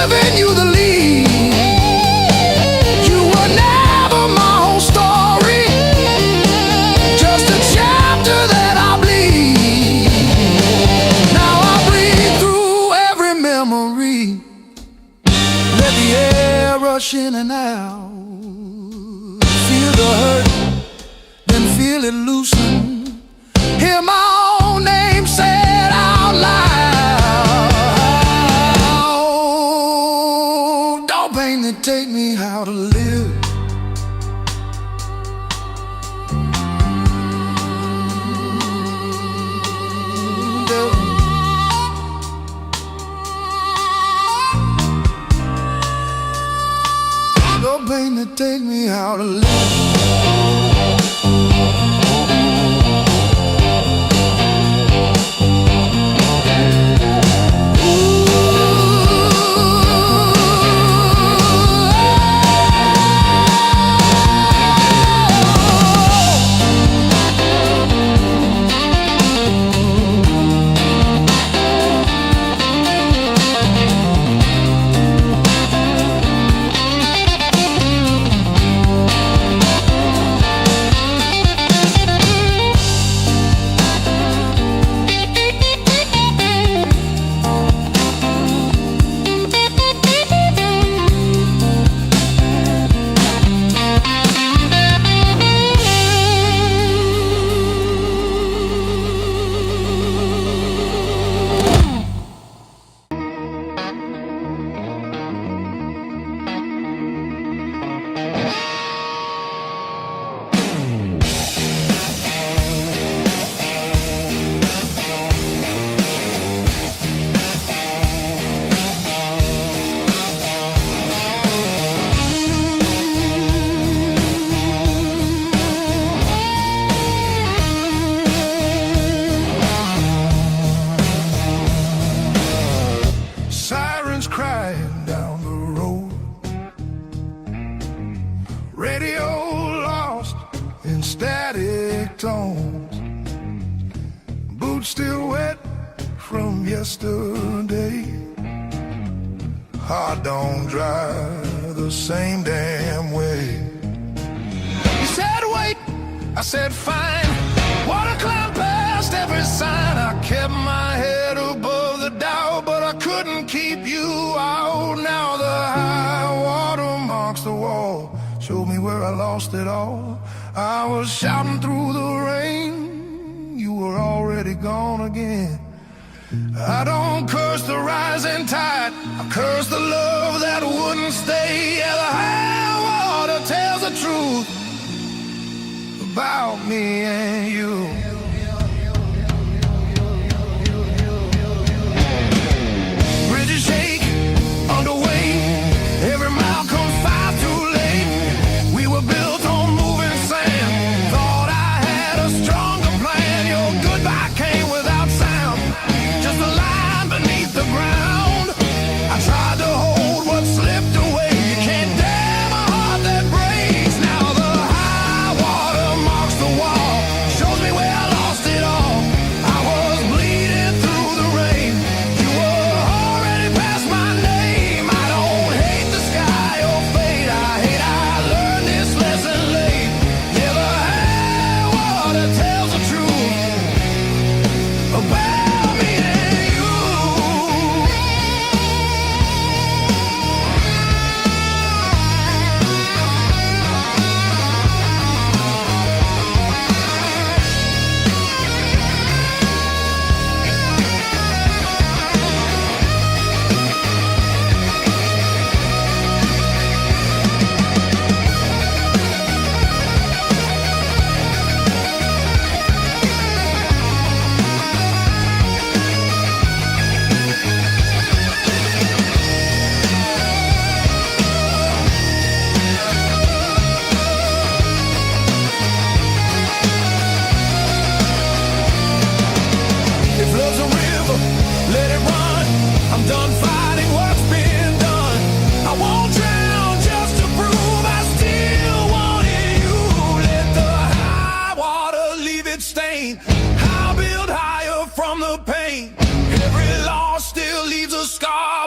giving you the lead. You were never my whole story, just a chapter that I bleed. Now I breathe through every memory, let the air rush in and out. Feel the hurt, then feel it loosen. Hear my own name said out loud. Don't pain that take me how to live. Don't pain that take me how to live. Sirens crying down the road, radio lost in static tones, boots still wet from yesterday. Heart don't drive the same damn way. You said wait, I said fine. Water climb past every sign. I kept my head above the doubt, but I couldn't keep you out. Now the high water marks the wall, showed me where I lost it all. I was shouting through the rain, you were already gone again. I don't curse the rising tide, I curse the love that wouldn't stay. Yeah, the high water tells the truth about me and you. Bridges shake underway, every mile comes far too late. We were built on moving sand, thought I had a stronger plan. Your goodbye came without sound, just a line beneath the ground. I tried to hold what slipped away. You can't damn a heart that breaks. Now the high water marks the wall, shows me where I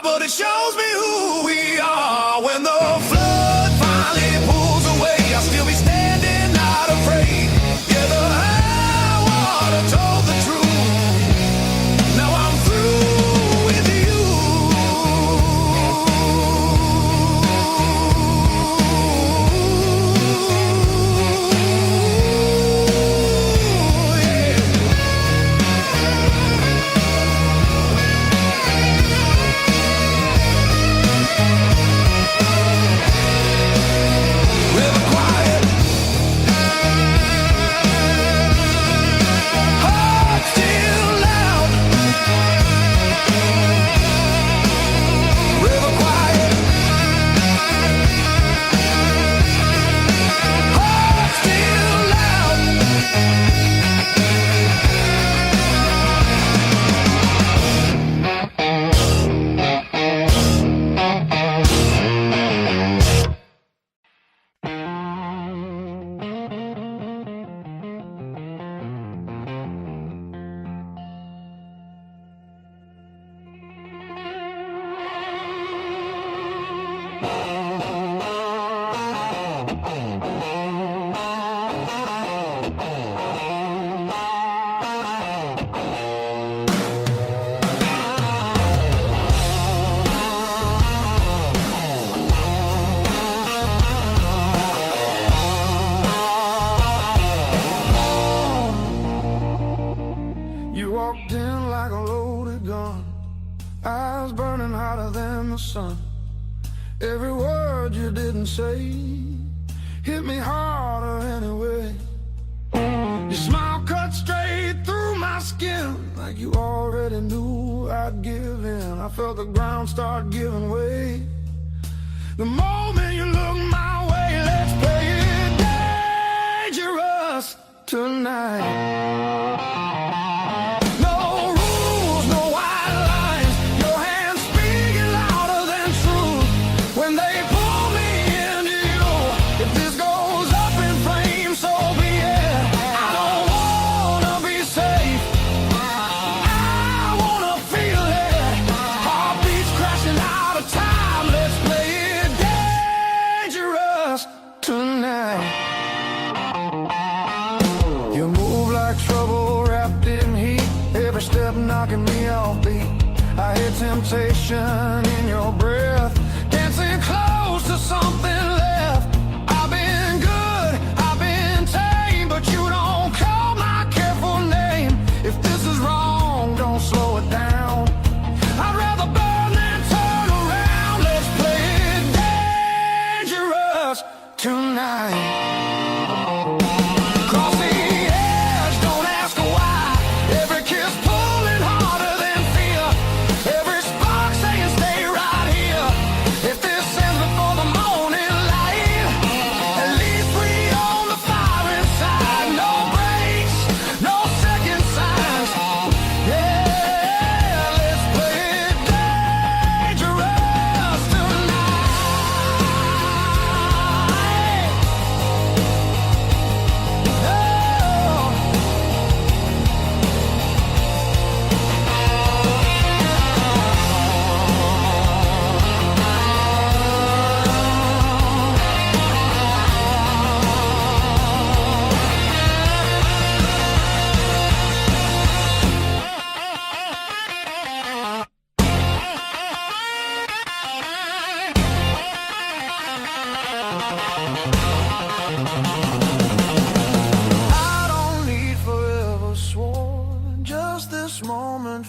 but it shows me who we are. When the flood finally pulls away, I'll still be standing, not afraid. Yeah, the high water told the truth. Now I'm through with you. You walked in like a loaded gun, eyes burning hotter than the sun. Every word you didn't say hit me harder anyway. Your smile cut straight through my skin, like you already knew I'd give in. I felt the ground start giving way the moment you looked my way. Let's play it dangerous tonight. You move like trouble wrapped in heat, every step knocking me off beat. I hear temptation in your breath, dancing close to something left. I've been good, I've been tame, but you don't call my careful name. If this is wrong, don't slow it down. I'd rather burn than turn around. Let's play it dangerous tonight.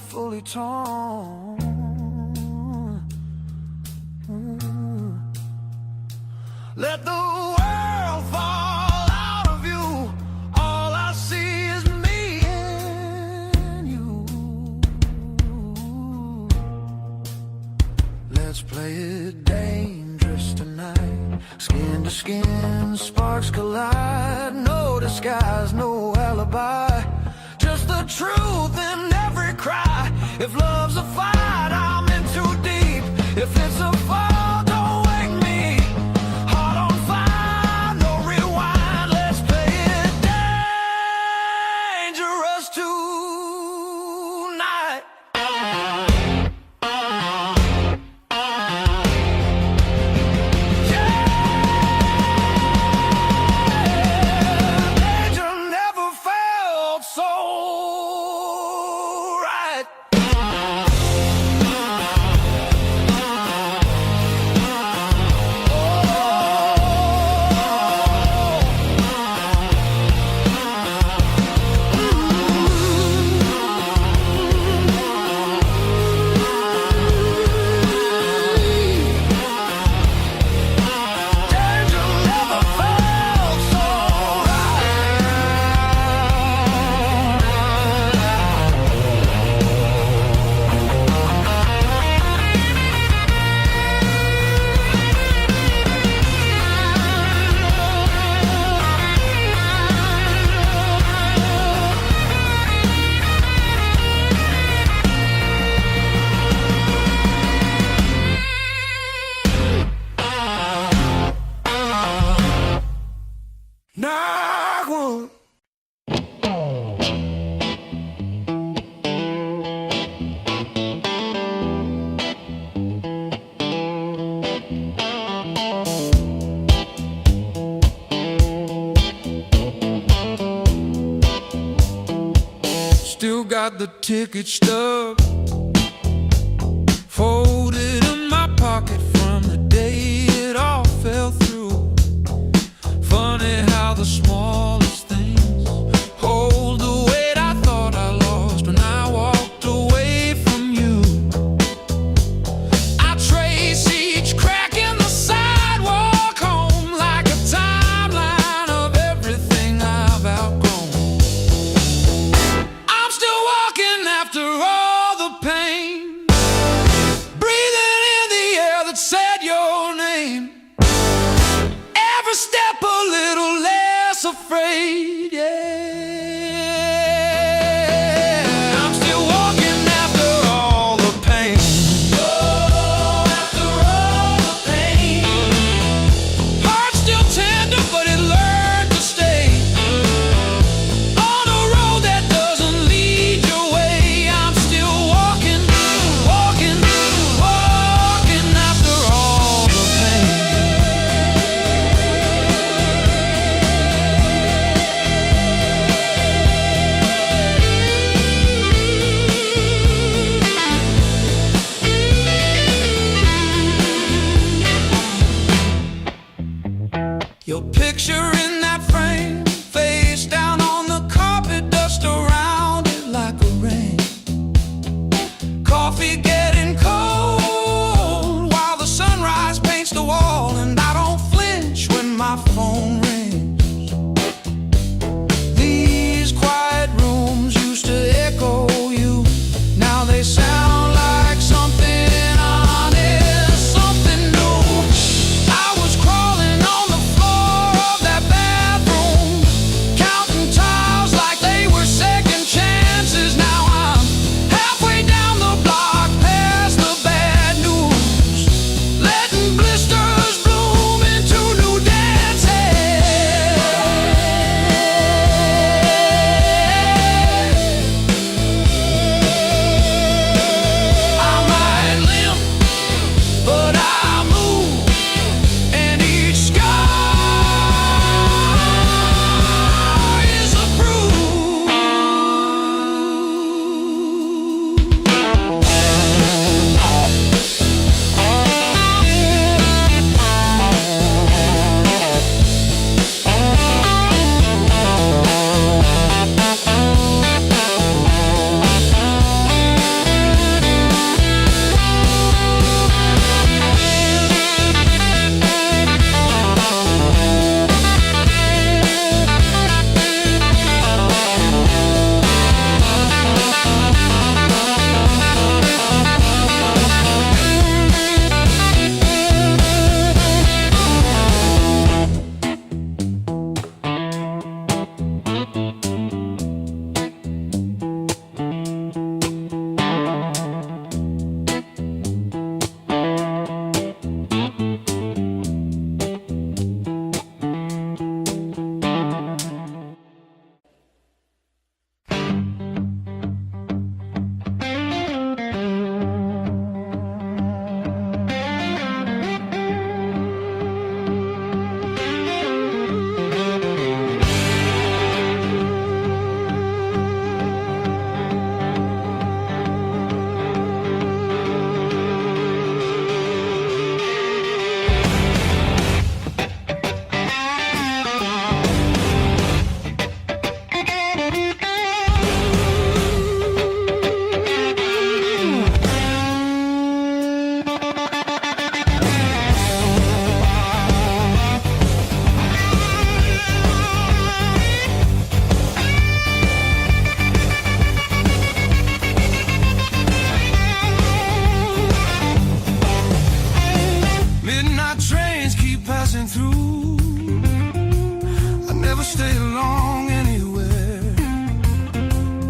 Fully torn. Let the world fall out of you. All I see is me and you. Let's play it dangerous tonight. Skin to skin, sparks collide. No disguise, no alibi. Just the truth in every cry. If love's a fight, I'm in too deep. If it's a fall, don't wake me. Heart on fire, no rewind. Let's play it dangerous tonight. the ticket stub folded in my pocket from the day it all fell through. Funny how the smallest things hold the weight I thought I lost when I walked away from you. I trace each crack in the sidewalk home like a timeline of everything I've outgrown. I'm still walking after all the pain, breathing in the air that said your name. Every step a little less afraid, yeah. I'm still walking after all the pain. Oh, after all the pain. Heart still tender, but it learned to stay on a road that doesn't lead your way. I'm still walking, walking, walking after all the pain. Your picture in that frame, face down on the carpet, dust around it like a rain. Coffee getting cold while the sunrise paints the wall, and I don't flinch when my phone rings. These quiet rooms used to echo you, now they sound like something honest, something new. I was crawling on the floor of that bathroom, counting tiles like they were second chances. Now I'm halfway down the block, past the bad news, letting blisters bloom into new dances. I might limp, but I move, and each scar is a bruise. Midnight trains keep passing through. I never stay long anywhere.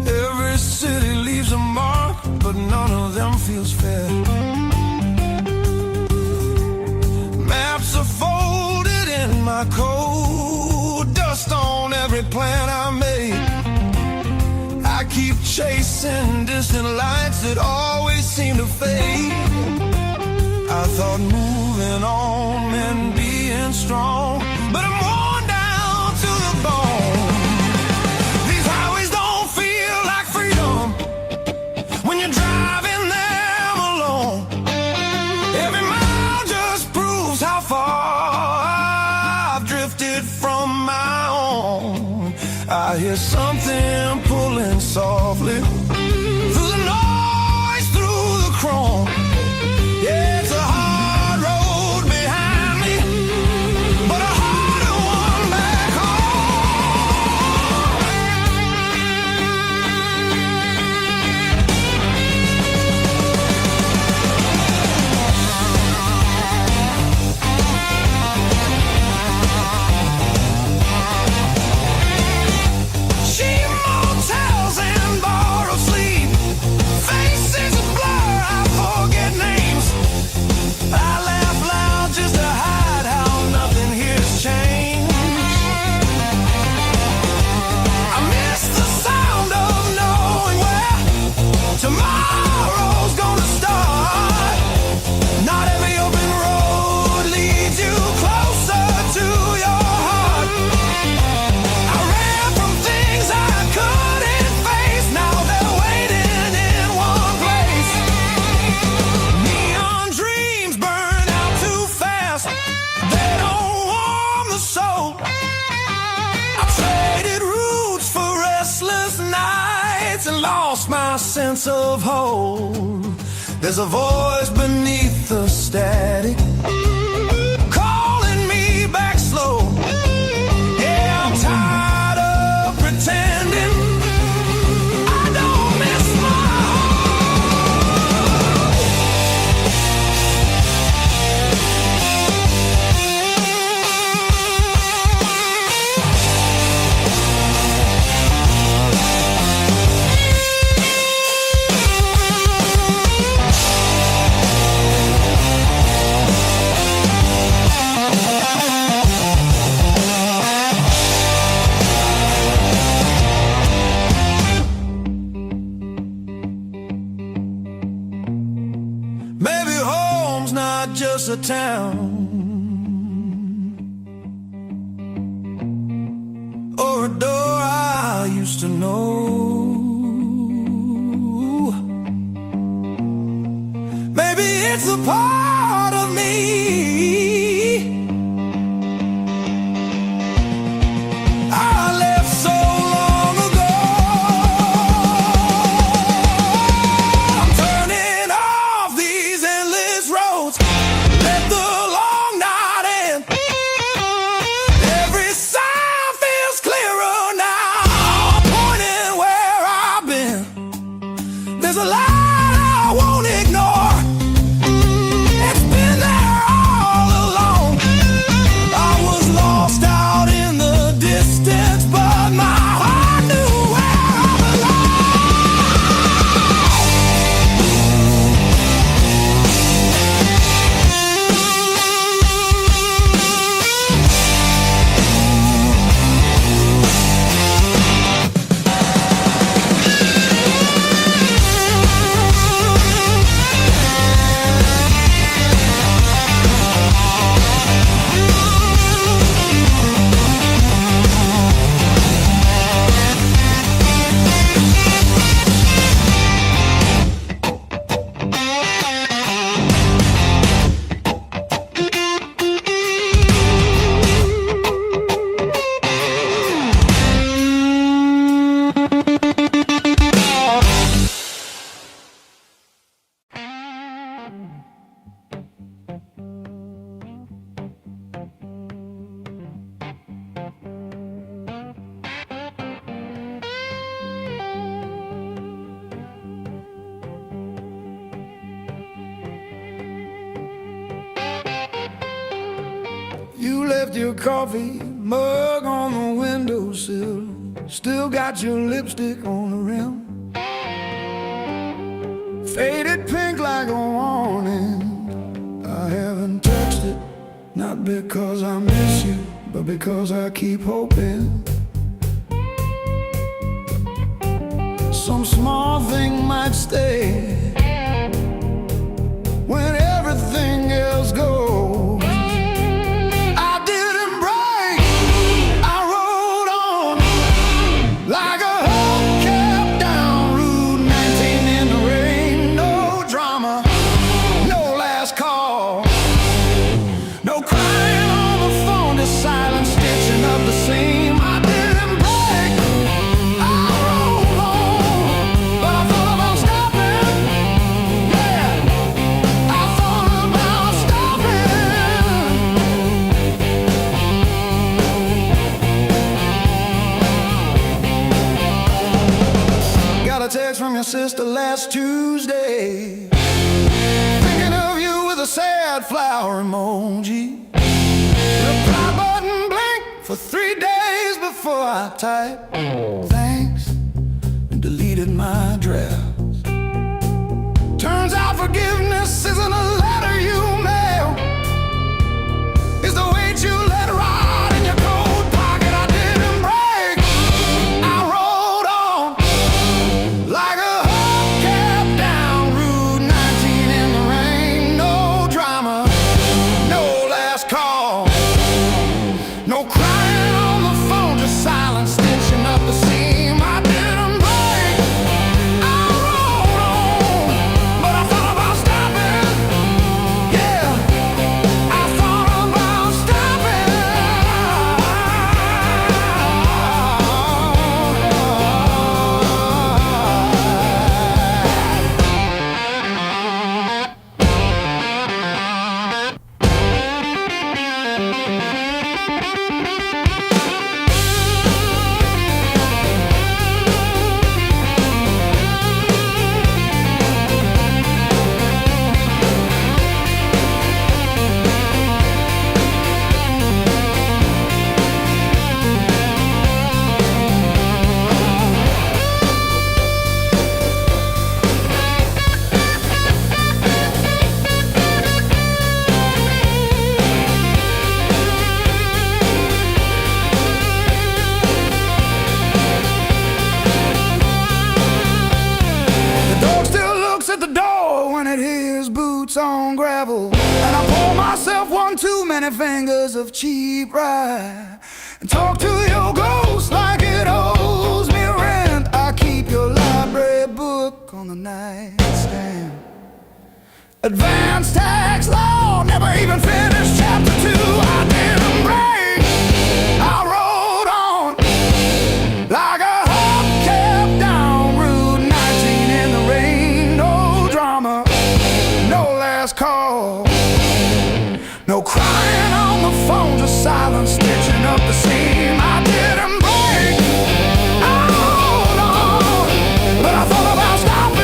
Every city leaves a mark, but none of them feels fair. Maps are folded in my coat, dust on every plan I made. I keep chasing distant lights that always seem to fade. I thought moving on meant being strong, but I'm worn down to the bone. These highways don't feel like freedom. I hear something pulling softly through the noise, through the chrome. Yeah, it's a hard road behind me, but a harder one back motels and borrowed sleep, faces a blur, I forget names. I laugh loud just to hide how nothing here's changed. I miss the sound of knowing where tomorrow's gonna start. Not every open road leads you closer to your heart. I ran from things I couldn't face, now they're waiting in one place. Neon dreams burn out too fast, they don't warm the soul. I traded roots for restless nights and lost my sense of hold. There's a voice beneath the static calling me back slow. Yeah, I'm tired of pretending I don't miss my Maybe home's not just a town or a door I used to know. Maybe it's a part of me I left so long ago. I'm turning off these endless roads, let the long night end. Every sign feels clearer now, pointing where I've been. There's a light I won't ignore, it's been there all along. I was lost out in the distance, but my heart knew where I You left your coffee mug on the windowsill, still got your lipstick on the rim. Faded pink like a warning, I haven't touched it, not because I miss you, but because I keep hoping some small thing might stay when everything else goes. Like a hubcap down Route 19 in the rain, no drama, no last call, no crying on the phone, just silent stitching up the seam. I didn't break, sister last Tuesday, thinking of you with a sad flower emoji. Reply button blinked for 3 days before I typed thanks and deleted my drafts. Turns out forgiveness isn't a letter you mail, it's the weight you let ride in your coat pocket. I didn't break, I rode on like a hubcap down Route 19 in the rain. No drama, no last call, no crying on the phone, just silence stitching up the seam. I didn't break, I rode on, but I thought about stopping. Yeah, I thought about stopping. The dog still looks at the door when it hears boots on gravel, and I pour myself one too many fingers of cheap rye and talk to your ghost like it owes me rent. I keep your library book on the nightstand. Advanced tax law, never even finished chapter 2. I didn't break, I rode on like a hubcap down Route 19 in the rain. No drama, no last call, no crying on the phone, just silence stitching up the seam. I didn't break, I rode on, but I thought about stopping.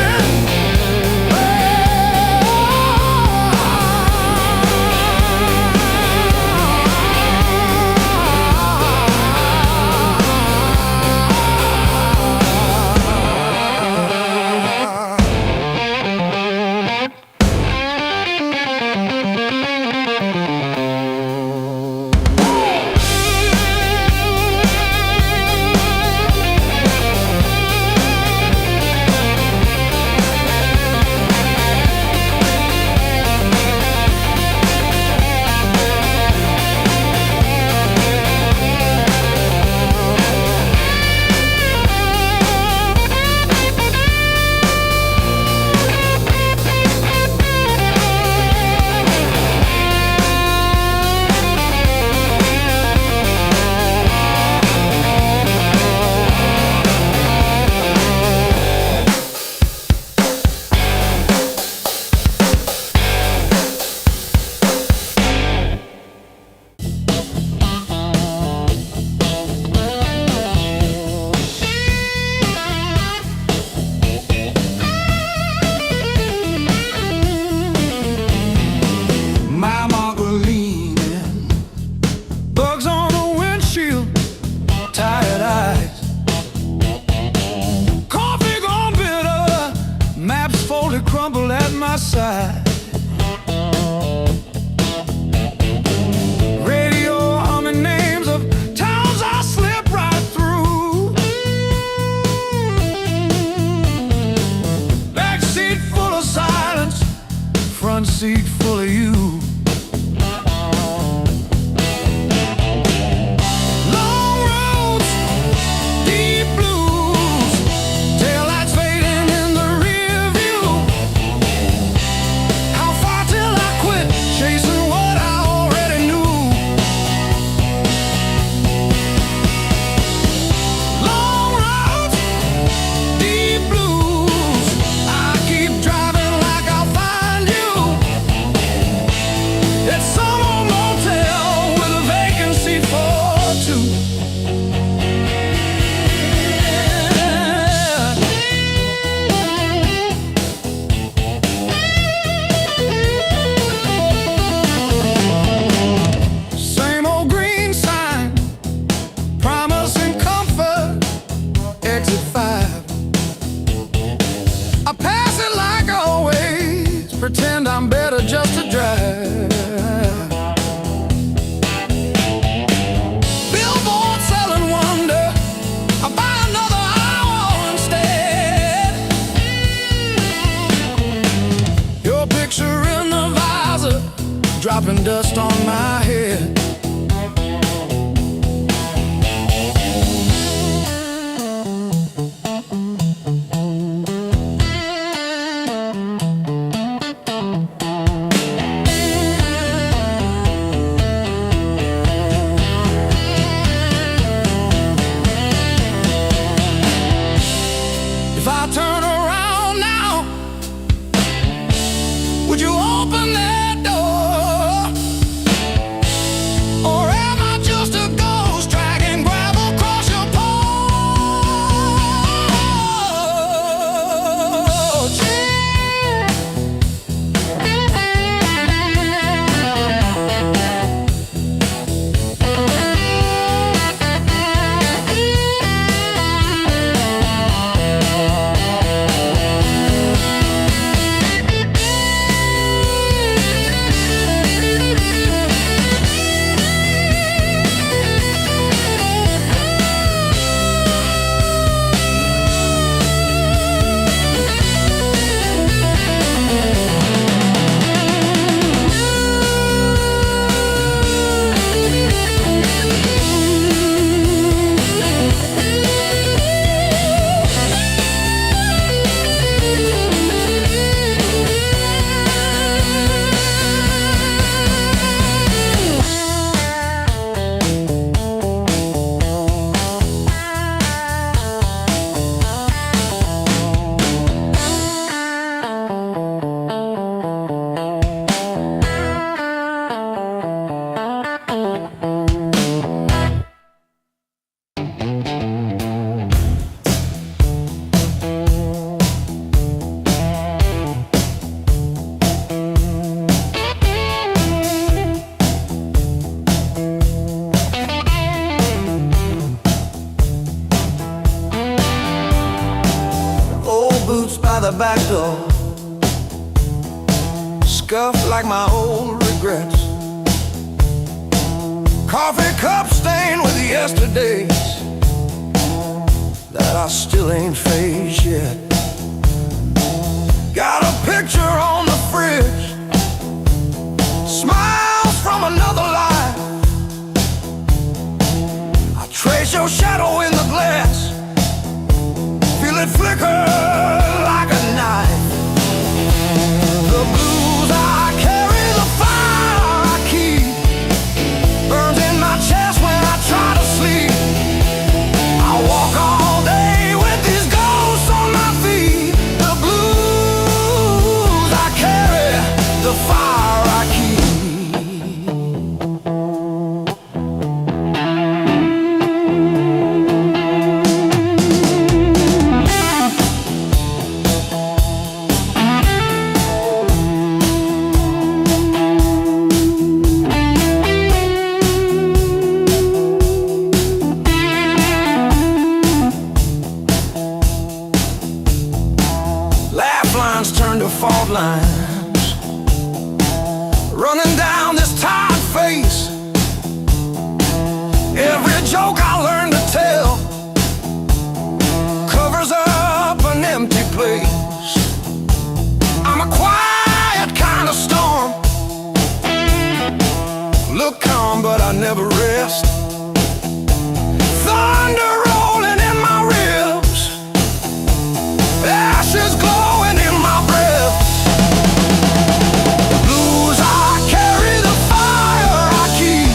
dropping dust on my head. If I turn around now, would you open that door? Or am I just a ghost dragging gravel across your porch? Boots by the back door, scuffed like my old regrets. Coffee cup stained with yesterdays that I still ain't faced yet. Got a picture on the fridge, smiles from another life. I trace your shadow in the glass, feel it flicker like a knife. The blues I carry, the fire I keep, burns in my chest when I try to sleep. I walk all day with these ghosts on my feet. The blues I carry, the fire I keep. Turn to fault lines, running down this tired face. Every joke I learned to tell covers up an empty place. I'm a quiet kind of storm, look calm but I never rest. Thunder rolling in my ribs, ashes glowing in my breath. The blues I carry, the fire I keep,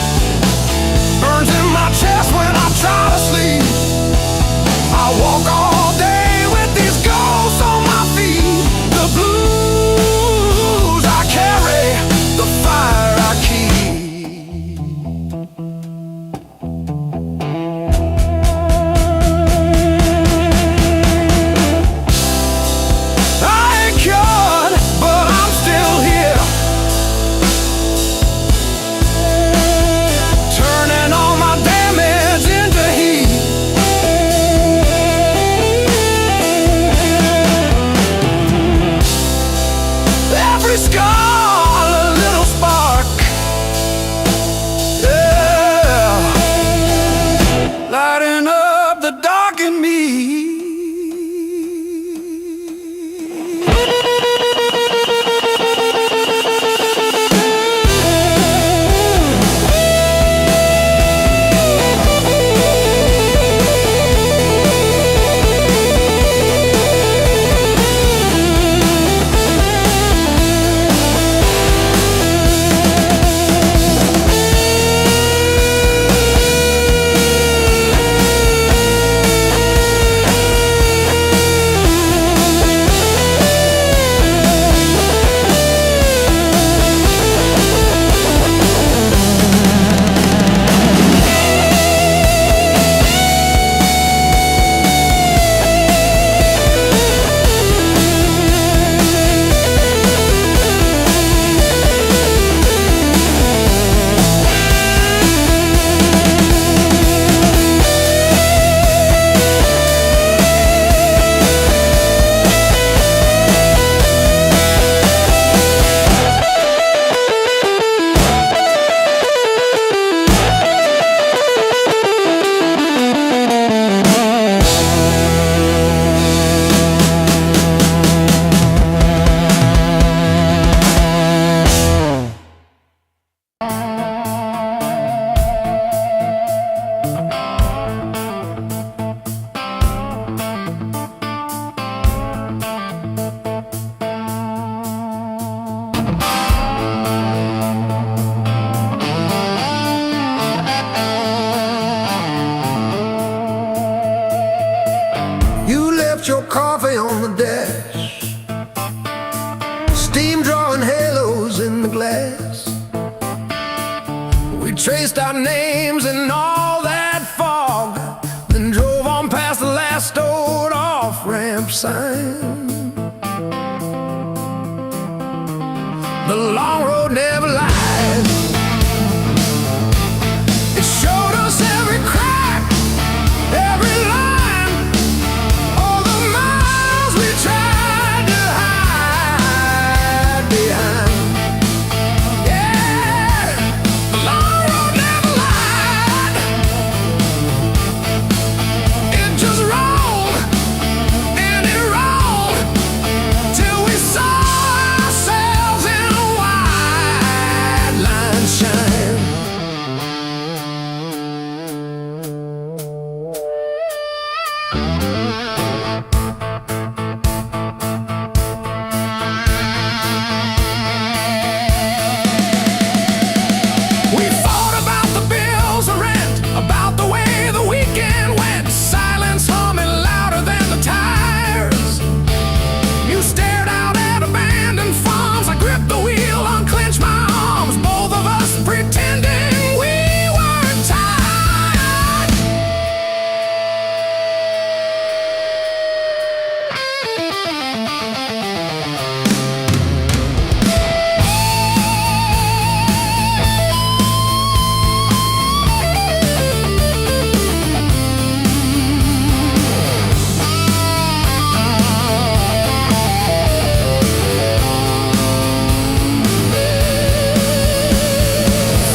burns in my chest when I try to sleep. I walk all day with these ghosts on my feet. The blues I carry, the fire I keep. We traced our names in all that fog, then drove on past the last old off-ramp sign. The long road never lied. It showed us every crack, every line, all the miles we tried to hide behind. Yeah, the long road never lied. It just rolled and it rolled till we saw ourselves in a wide line shine. We fought about the bills of rent, about the way the weekend went, silence humming louder than the tires. You stared out at abandoned farms, I gripped the wheel, unclenched my arms, both of us pretending we weren't tired.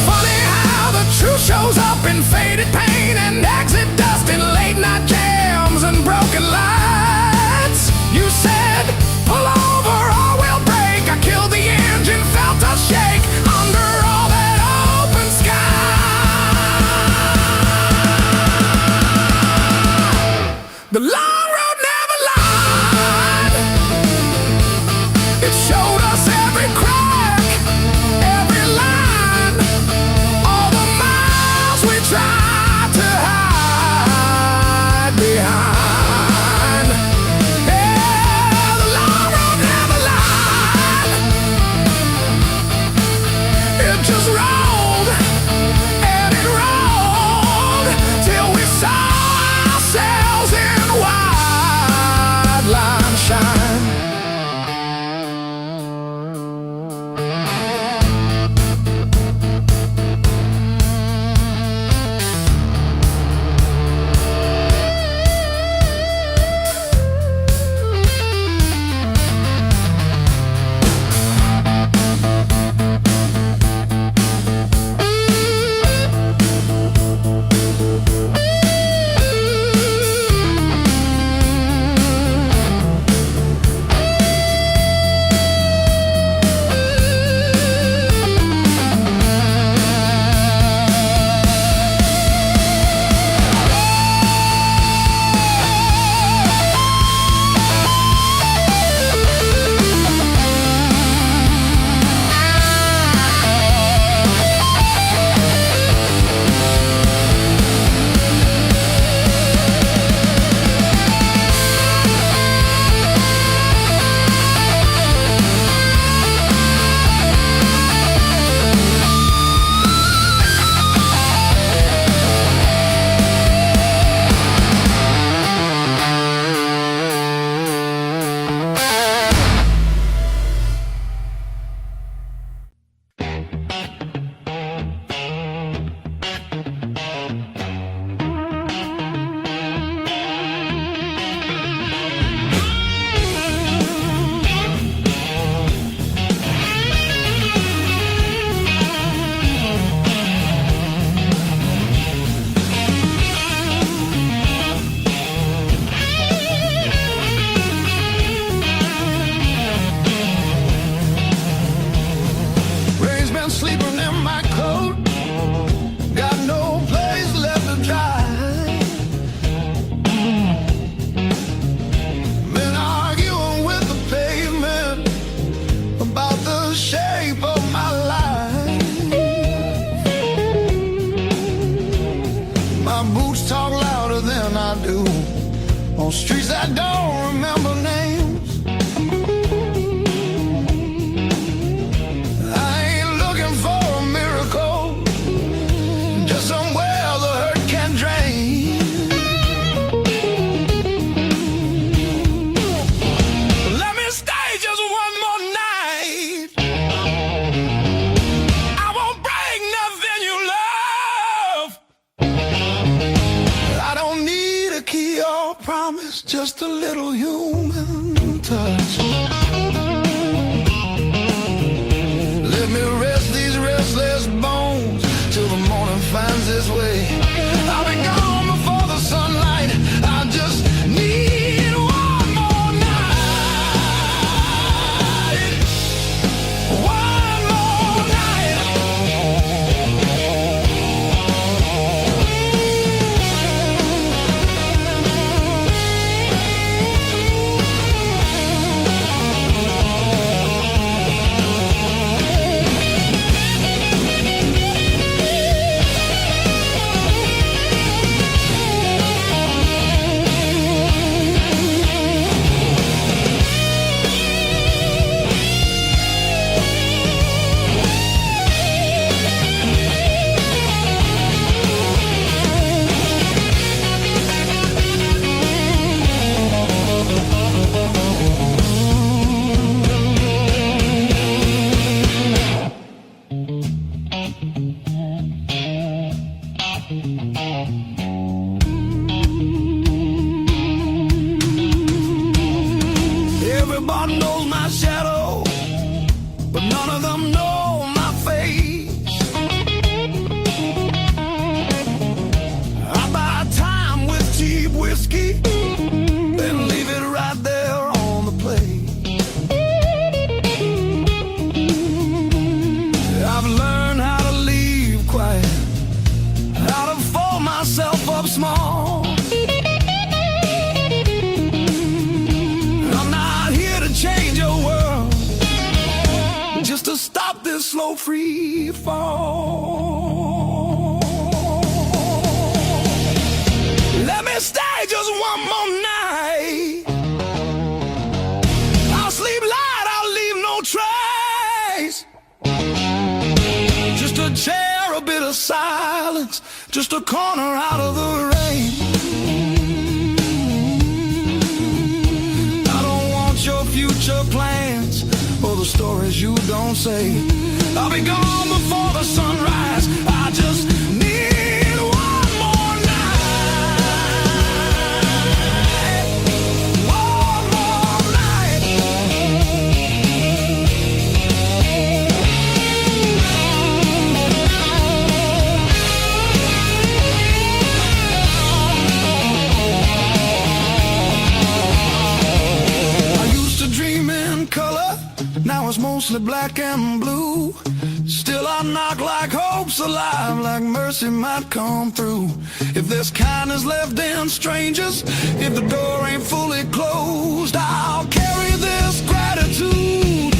Funny how the truth shows up in faded pain and exit dust in late night jams and broken lights. You said, pull over or we'll break. I killed the engine, felt us shake under all that open sky. The long road never lied. It showed us every crack, every line, all the miles we tried to hide behind. Yeah, the long road never lied. It just rolled and it rolled till we saw ourselves in wide line shine. Rain's been sleeping in my coat, got no place left to dry. Been arguing with the pavement about the shape of my life. My boots talk louder than I do on streets I don't remember names. I ain't looking for a miracle, just a little human touch. Let me rest these restless bones till the morning finds its way. I'll be gone before the sunlight. I just need one more night. One more night. Everybody knows my shadow, but none of them know my face. I buy time with cheap whiskey, then leave it right there on the plate. I've learned how to leave quiet, how to fold myself up small. Change your world just to stop this slow free fall. Let me stay just one more night. I'll sleep light, I'll leave no trace. Just a chair, a bit of silence, just a corner out of the rain. Your future plans or the stories you don't say. I'll be gone before the sunrise. I just need one more night. One more night. Color, now it's mostly black and blue. Still I knock like hope's alive, like mercy might come through. If there's kindness left in strangers, if the door ain't fully closed, I'll carry this gratitude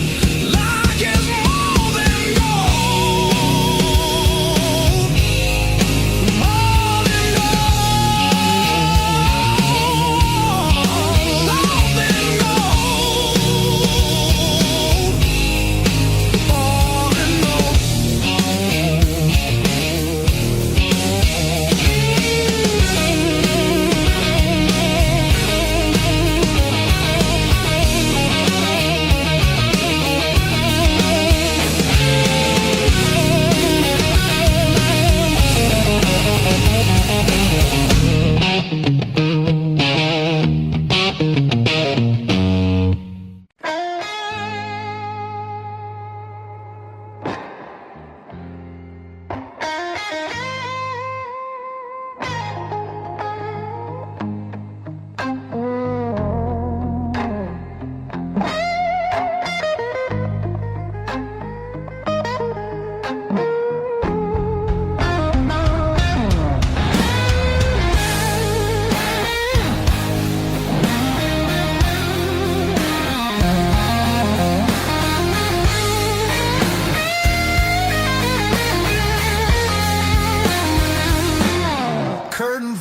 like it's more than gold. More than gold. More than gold.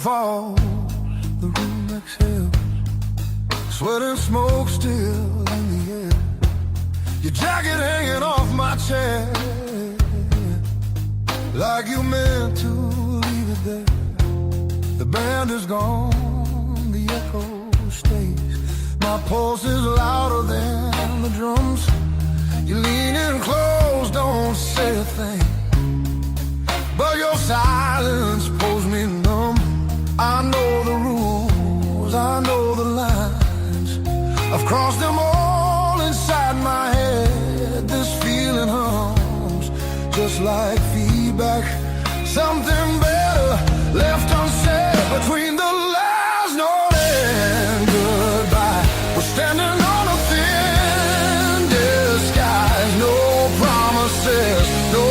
Fall, the room exhales, sweat and smoke still in the air. Your jacket hanging off my chair, like you meant to leave it there. The band is gone, the echo stays. My pulse is louder than the drums. You lean in close, don't say a thing, but your silence pulls me numb. I know the rules, I know the cross them all inside my head. This feeling hums just like feedback. Something better left unsaid between the last note and goodbye. We're standing on a thin disguise. No promises, no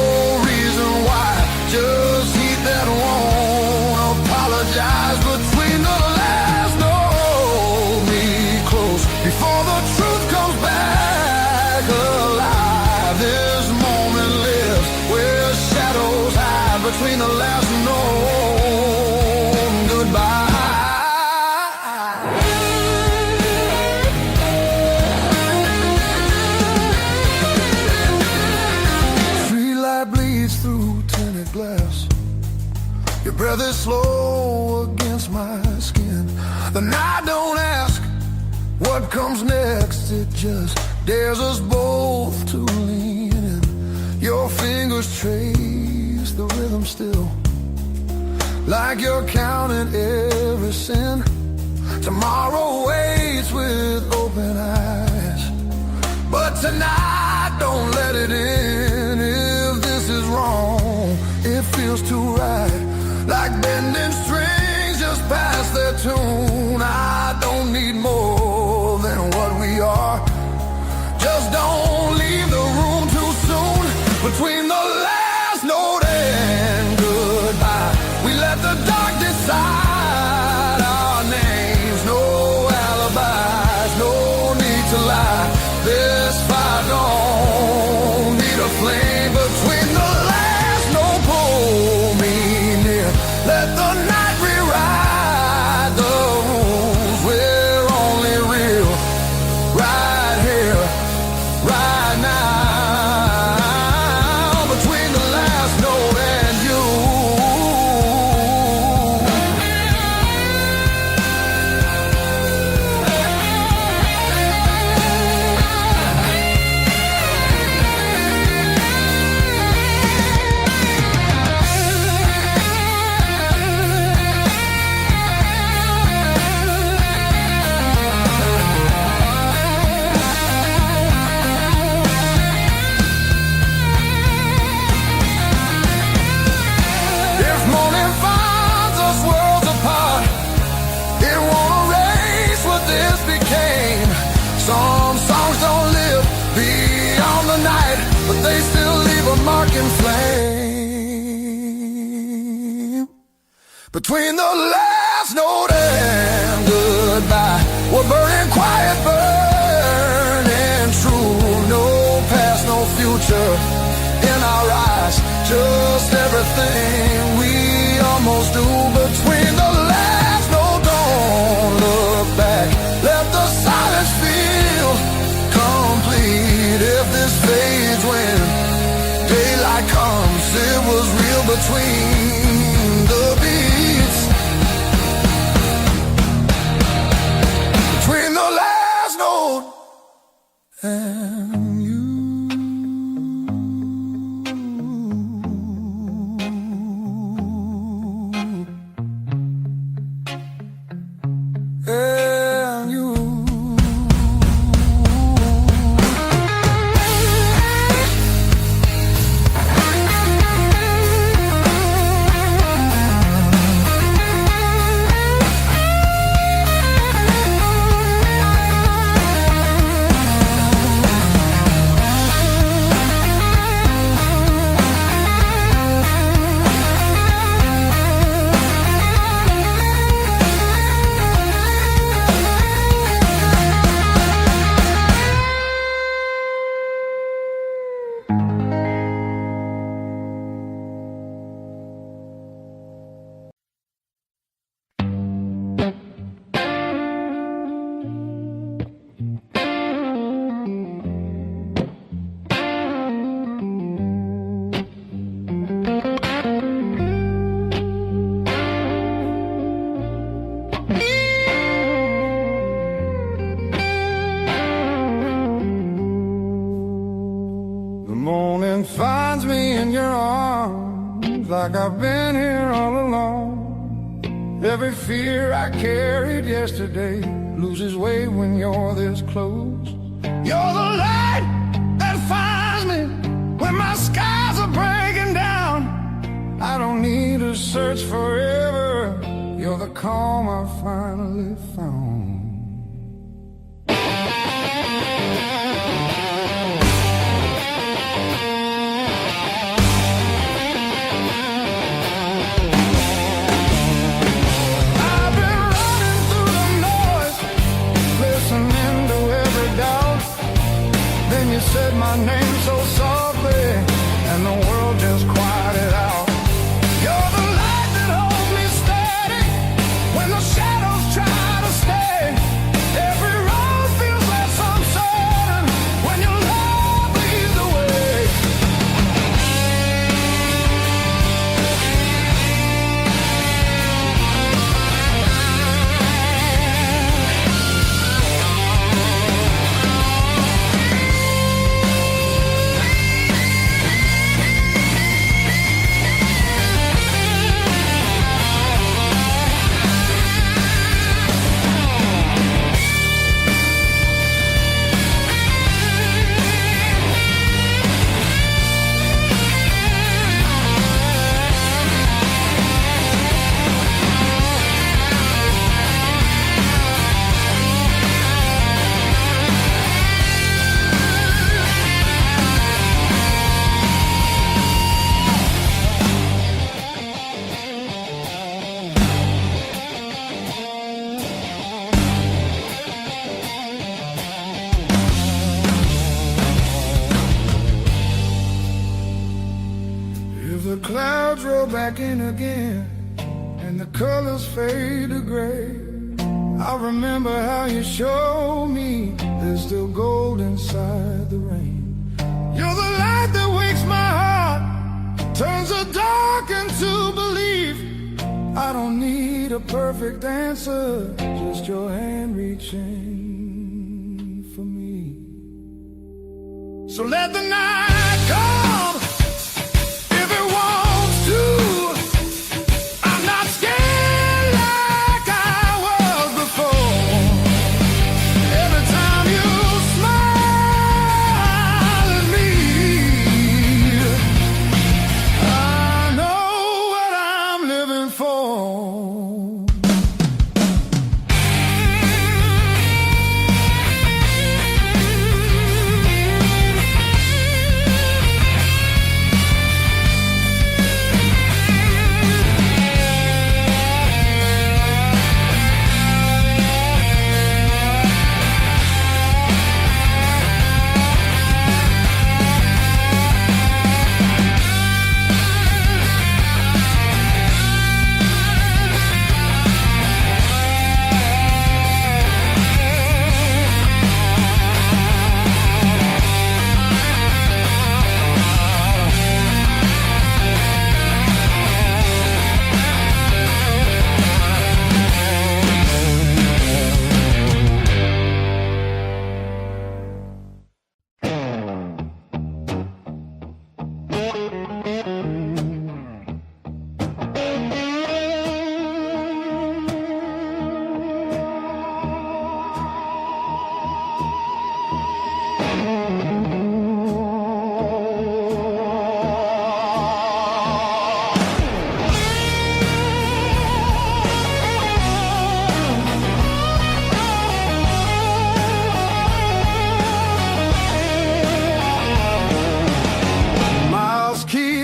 reason why. Just heat that won't apologize. Between the last note, me close before the truth comes back alive. This moment lives where shadows hide between the last note and goodbye. Free light bleeds through tinted glass. Your breath is slow against my skin. The night don't ask what comes next. It just dares us both to lean in. Your fingers trace the rhythm still, like you're counting every sin. Tomorrow waits with open eyes, but tonight don't let it in. If this is wrong, it feels too right, like bending strings just past their tune. I don't need more than what we are. Just don't leave the room too soon. Between the last note and goodbye, we let the dark decide our names. No alibis, no need to lie. This fire don't need a flame. Between the last note, pull me near. Let the night rewrite the rules. We're only real right here, right now. Between the last note and you. If morning finds us worlds apart, it won't erase what this became. Some songs don't live beyond the night, but they still leave a mark in flame. Between the last note and goodbye, we're burning quiet, burning true. No past, no future in our eyes, just everything we almost do. Between the last note, don't look back. Let the silence feel complete. If this fades when daylight comes, it was real between the beats. Between the last note and you. And you. morning finds me in your arms, like I've been here all along. Every fear I carried yesterday loses weight when you're this close. You're the light that finds me when my skies are breaking down. I don't need to search forever. You're the calm I finally found. You said my name so softly, and the world just quieted out. You're the light that holds me steady when the shadows try to stay. Every road feels less uncertain when your love leads the way. The clouds roll back in again and the colors fade to gray. I remember how you showed me there's still gold inside the rain. You're the light that wakes my heart, turns the dark into belief. I don't need a perfect answer, just your hand reaching for me. So let the night come. I'm not scared like I was before. Every time you smile at me, I know what I'm living for.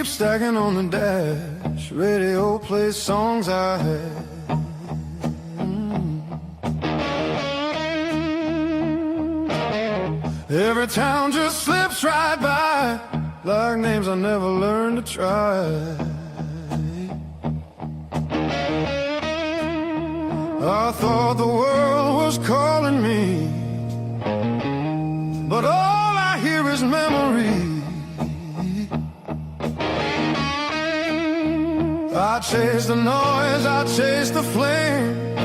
Stacking on the dash, radio plays songs I had. Every town just slips right by, like names I never learned to try. I thought the world was calling me, but all I hear is memory. I chase the noise, I chase the flame,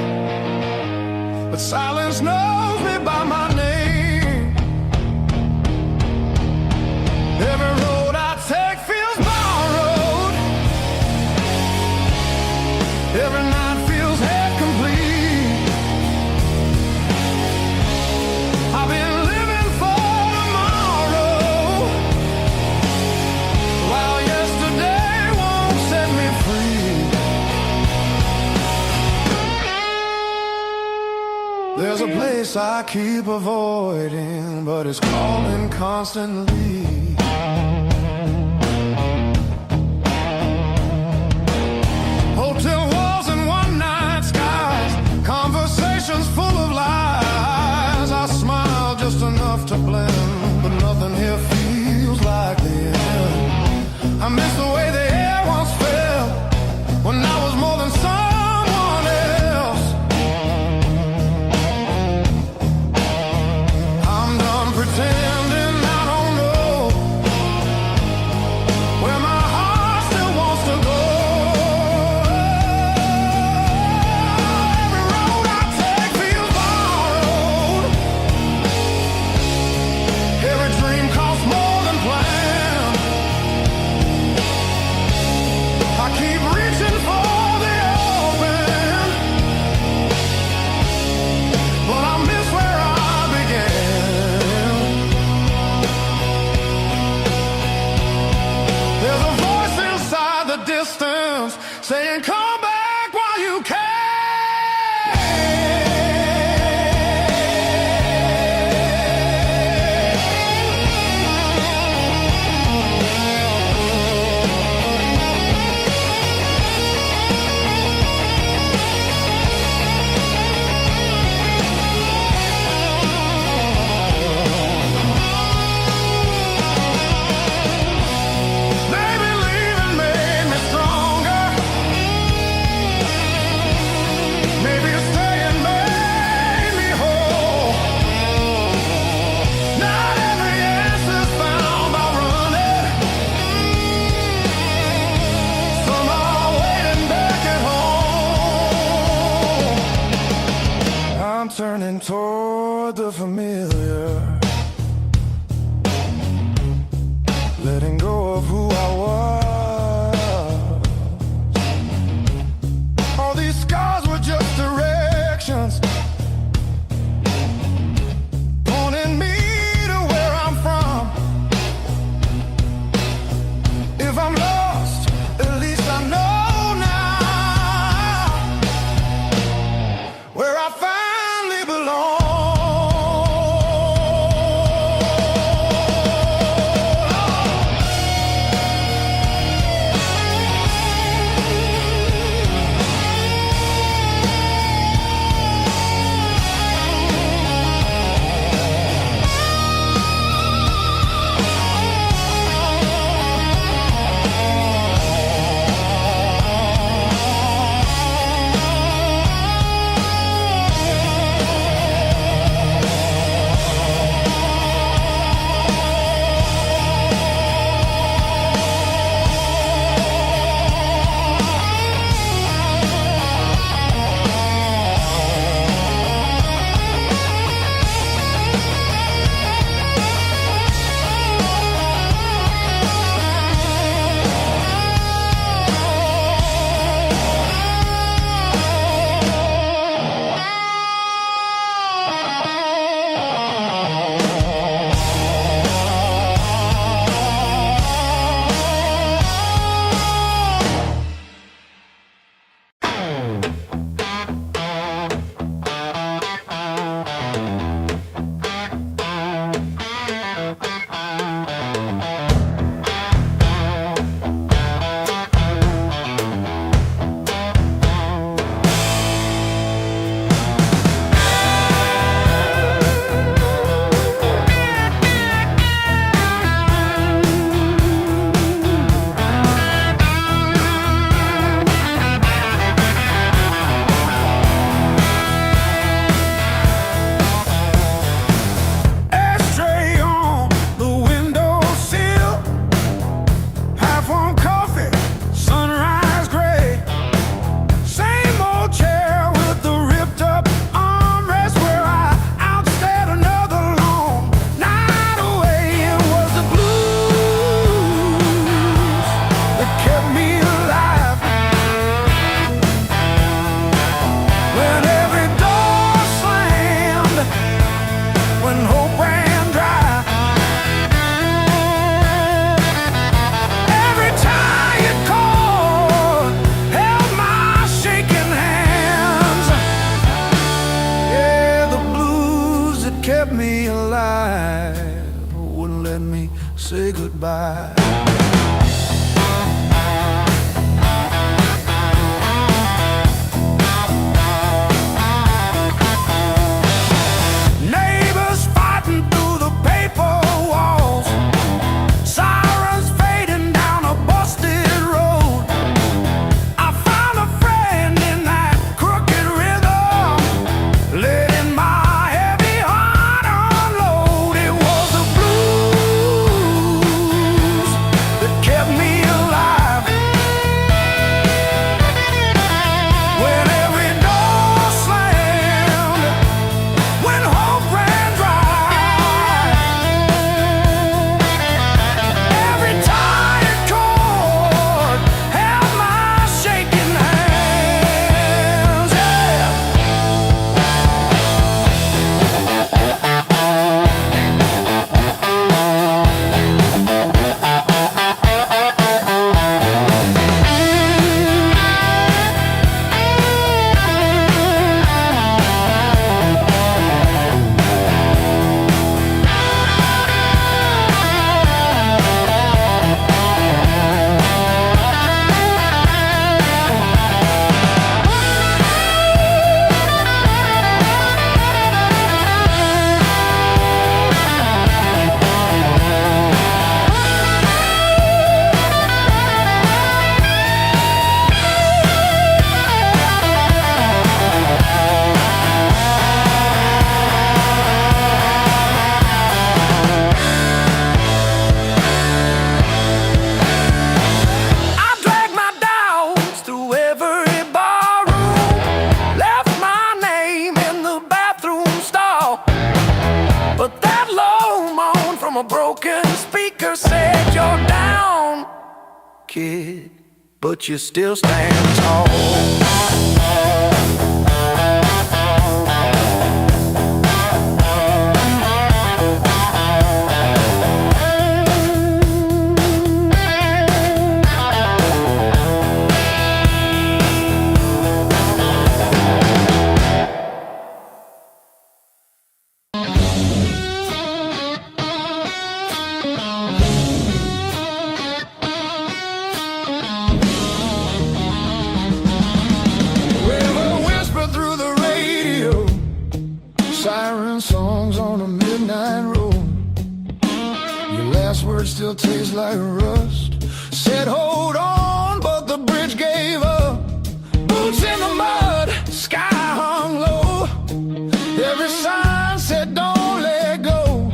but silence knows me by my name. Every road I take feels borrowed. Every night feels half complete. a place I keep avoiding, but it's calling constantly. Hotel walls and one-night skies, conversations full of lies. I smile just enough to blend, but nothing here feels like the end. I miss the way the air once felt when I was more than someone else. I'm done pretending I don't know where my heart still wants to go. Every road I take feels borrowed. Every dream costs more than planned. I keep reaching for the open, but I miss where I began. There's a voice inside the distance saying, come back while you can. Maybe leaving made me stronger. say goodbye. Neighbors fighting through the paper walls, sirens fading down a busted road. I found a friend in that crooked rhythm, letting my heavy heart unload. It was the blues that kept me alive. When every door slammed, when hope ran dry, every tired chord held my shaking hands. Yeah. I dragged my doubts through every barroom, left my name in the bathroom stall. But that low moan from a broken speaker said, "You're down, kid, but you still stand tall." River whisper through the radio, siren songs on a midnight road. Your last words still taste like rust. Said hold on, but the bridge gave up. Boots in the mud, sky hung low. Every sign said don't let go,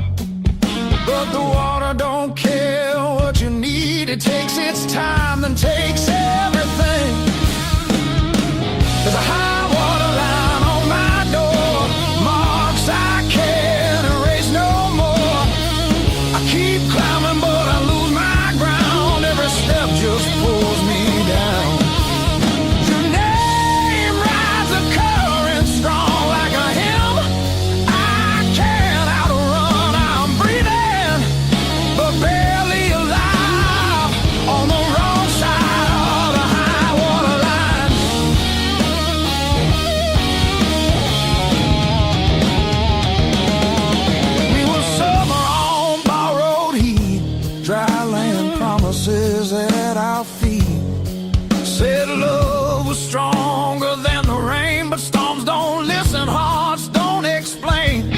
but the water don't care what you need. It takes its time, then takes everything. There's a high water line on my door, marks I can't erase no more. I keep climbing, but I lose my ground. Every step just pulls me down. Your name rides a current strong like a hymn. I can't outrun, I'm breathing, but barely alive on the wrong side of the high water line. We were summer on borrowed heat, dry land promises at our feet. Said love was stronger than the rain, but storms don't listen, hearts don't explain.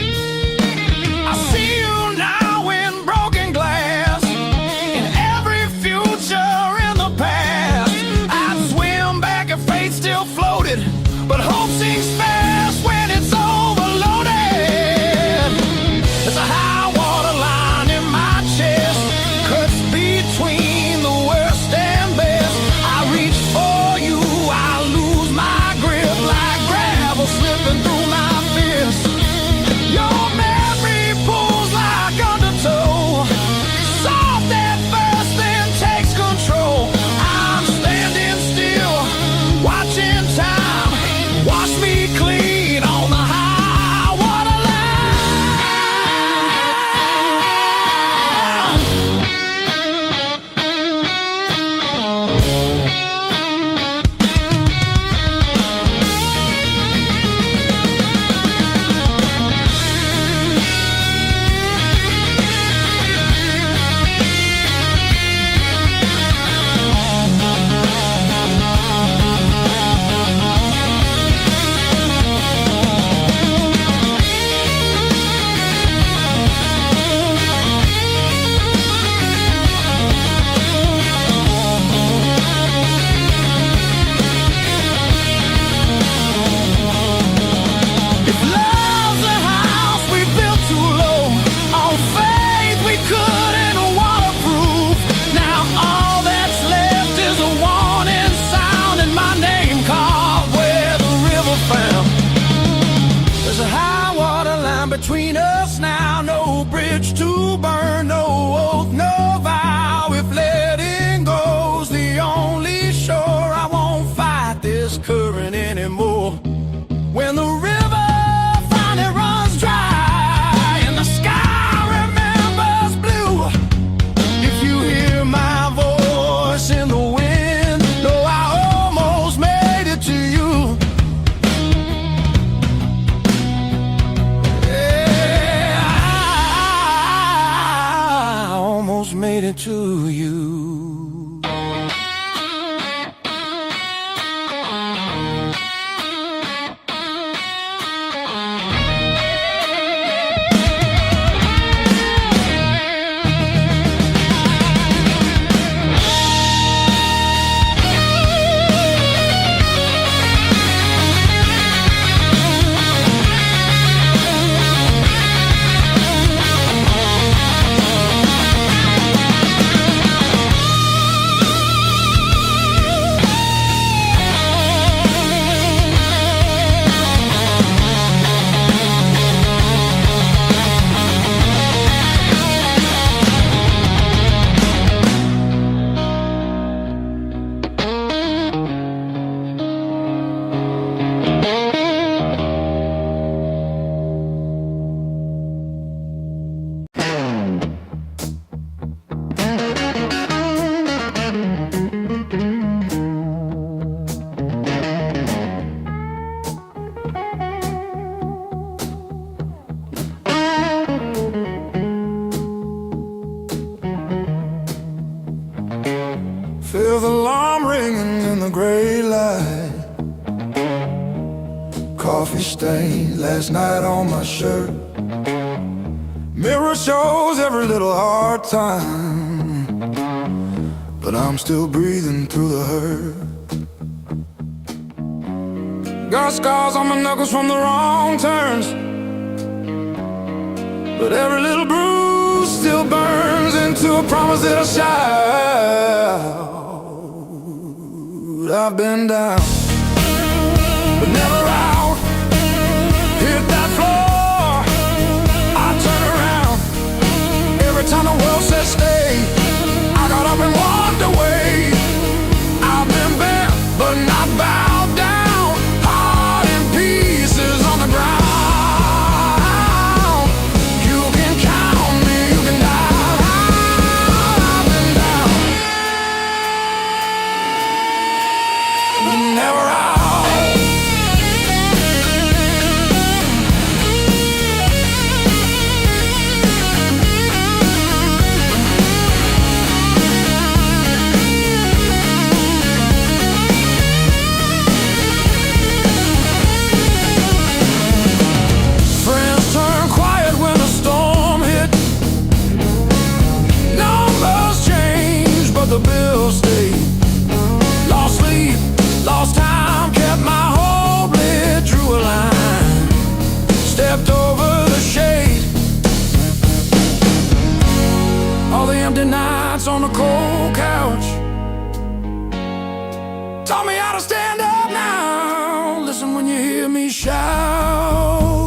I see you now in broken glass, in every future in the past. I'd swim back if fate still floated, but hope sinks fast when it's overloaded. There's a high water line in my chest, cuts between the worst and best. I reach for you, I lose my the gray light. Coffee stain last night on my shirt. Mirror shows every little hard time, but I'm still breathing through the hurt. Got scars on my knuckles from the wrong turns, but every little bruise still burns into a promise that I'll shout. I've been down, but never out. Hit that floor, I turn around. Every time the world says stay, I got up and walked away. I've been bent, but not bowed down. Heart in pieces on the ground. You can count me, you can die. I've been down, but never out. The bills stayed. Lost sleep, lost time, kept my hope lit, drew a line, stepped over the shade. All the empty nights on the cold couch taught me how to stand up now. Listen when you hear me shout.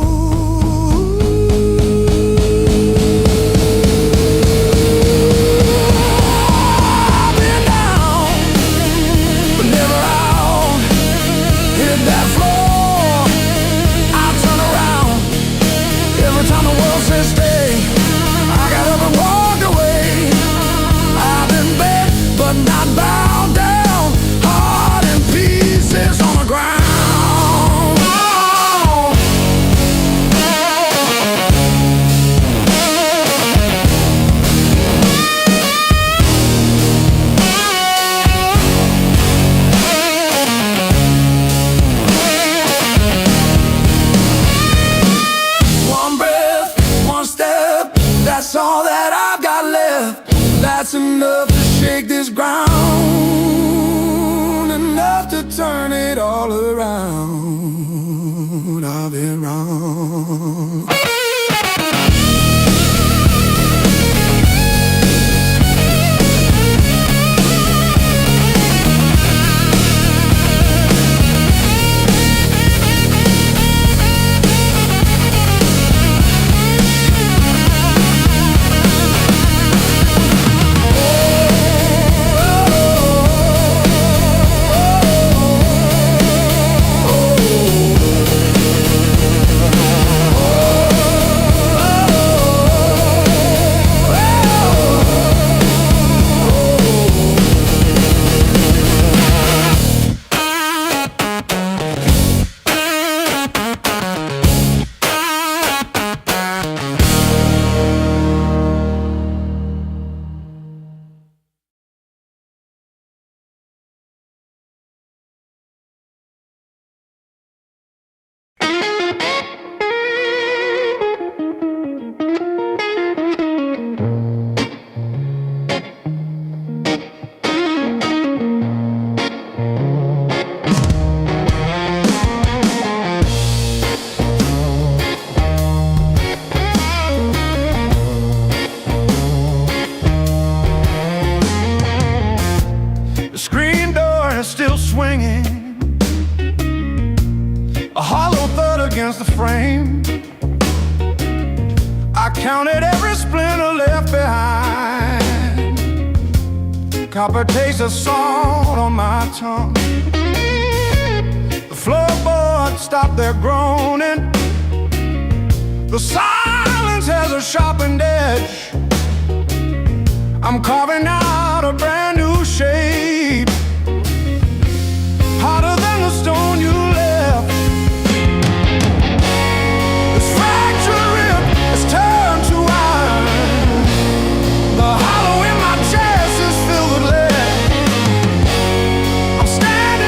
That's all that I've got left. That's enough to shake this ground, enough to turn it all around. I've been wrong. Still swinging, a hollow thud against the frame. I counted every splinter left behind. Copper taste of salt on my tongue. The floorboards stopped their groaning. The silence has a sharpened edge. I'm carving out a brand new shape, harder than the stone you left. This fractured rib has turned to iron. The hollow in my chest is filled with lead. I'm standing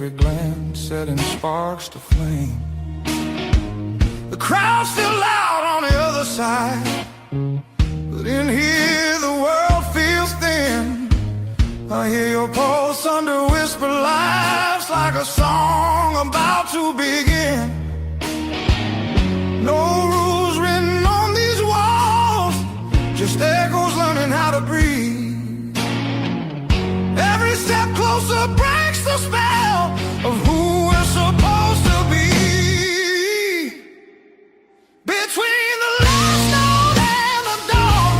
every glance setting sparks to flame. The crowd's still loud on the other side, but in here the world feels thin. I hear your pulse under whispered laughs, like a song about to begin. No rules written on these walls, just echoes learning how to breathe. Every step closer breaks the spell of who we're supposed to be. Between the last note and the dawn,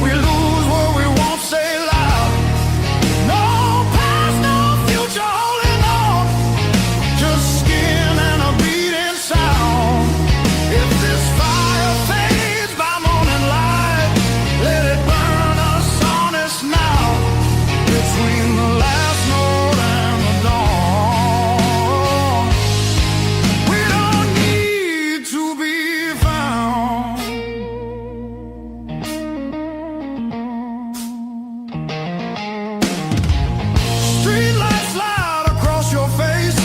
we lose what we won't say loud. No past, no future holding on, just skin and a beating sound. If this fire fades by morning light, let it burn us honest now. Between the last note and the dawn, we don't need to be found. Street lights slide across your face,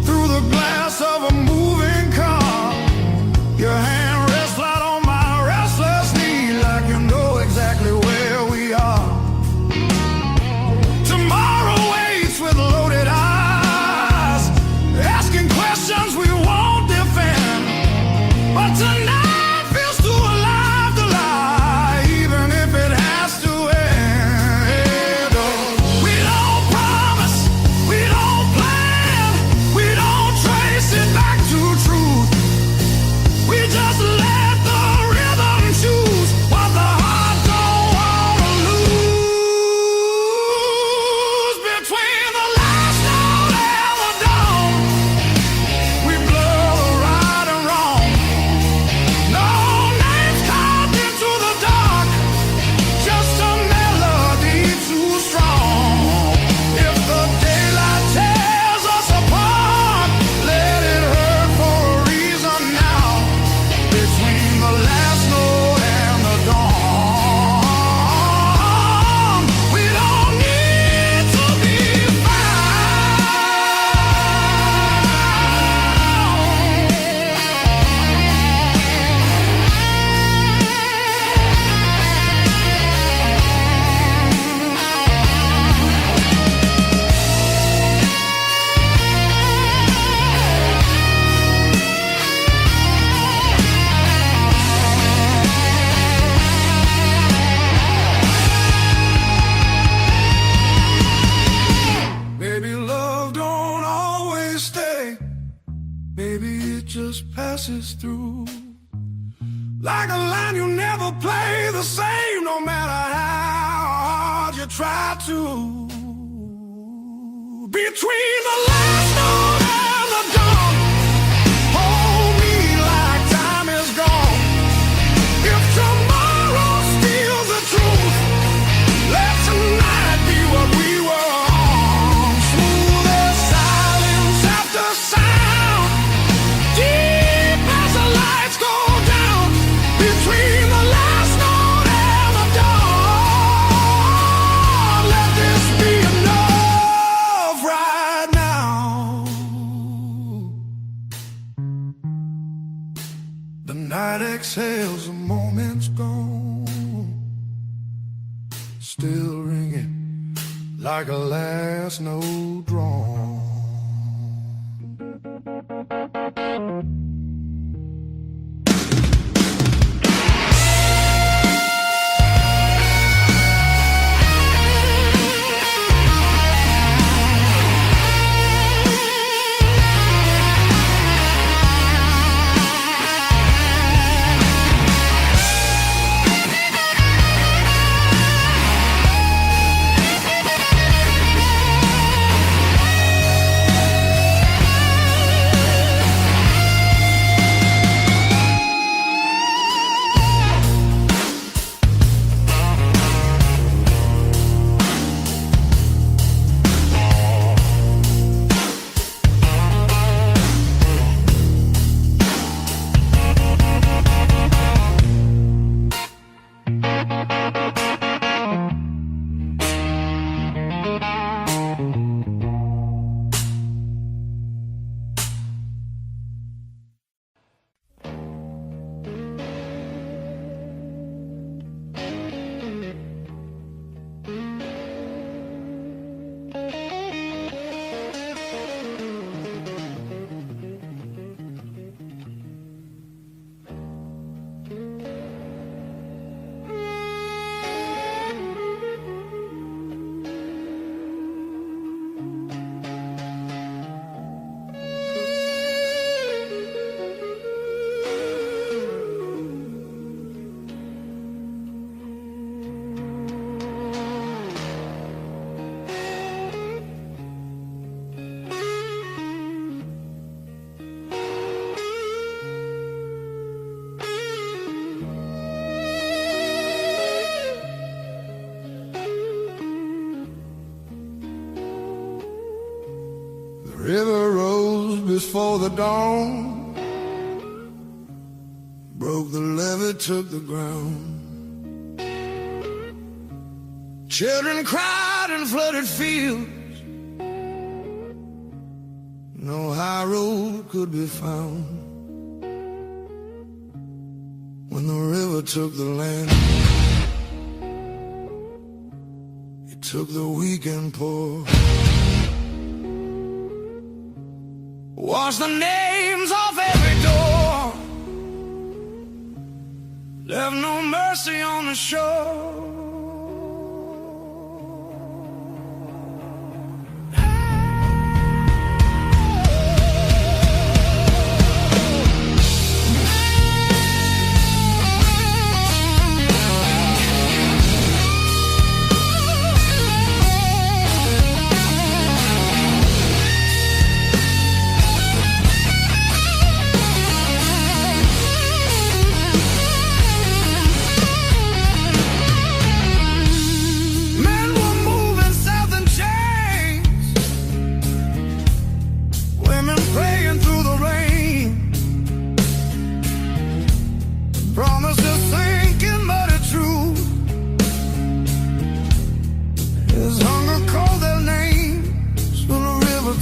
through the glass of a moving car. Your hand rests light on my restless knee, like you know exactly where we are. Tomorrow waits with loaded eyes, asking questions we won't defend. But tonight feels too alive to lie, even if it has to end. Oh, we don't promise, we don't plan, we don't trace it back to truth. We just let the rhythm choose what the heart don't wanna lose. Between the last note and the dawn, we blur the right and wrong. No names carved into the dark, just a melody too strong. If the daylight tears us apart, let it hurt for a reason now. Between the last note and the dawn, we don't need to be Maybe love don't always stay. Maybe it just passes through. Like a line you never play the same, no matter how hard you try to. Between the last note and the dawn, hold me like time is gone. If tomorrow steals the truth, let tonight be what we were on. Smooth as silence after sound, deep as the lights go down. Between the last note and the dawn, let this be enough right now. The night exhales, the moment's gone, still ringing like a last note drawn. River rose before the dawn, broke the levee, took the ground. Children cried in flooded fields, no high road could be found. When the river took the land, it took the weak and poor. Washed the names off every door, left no mercy on the shore.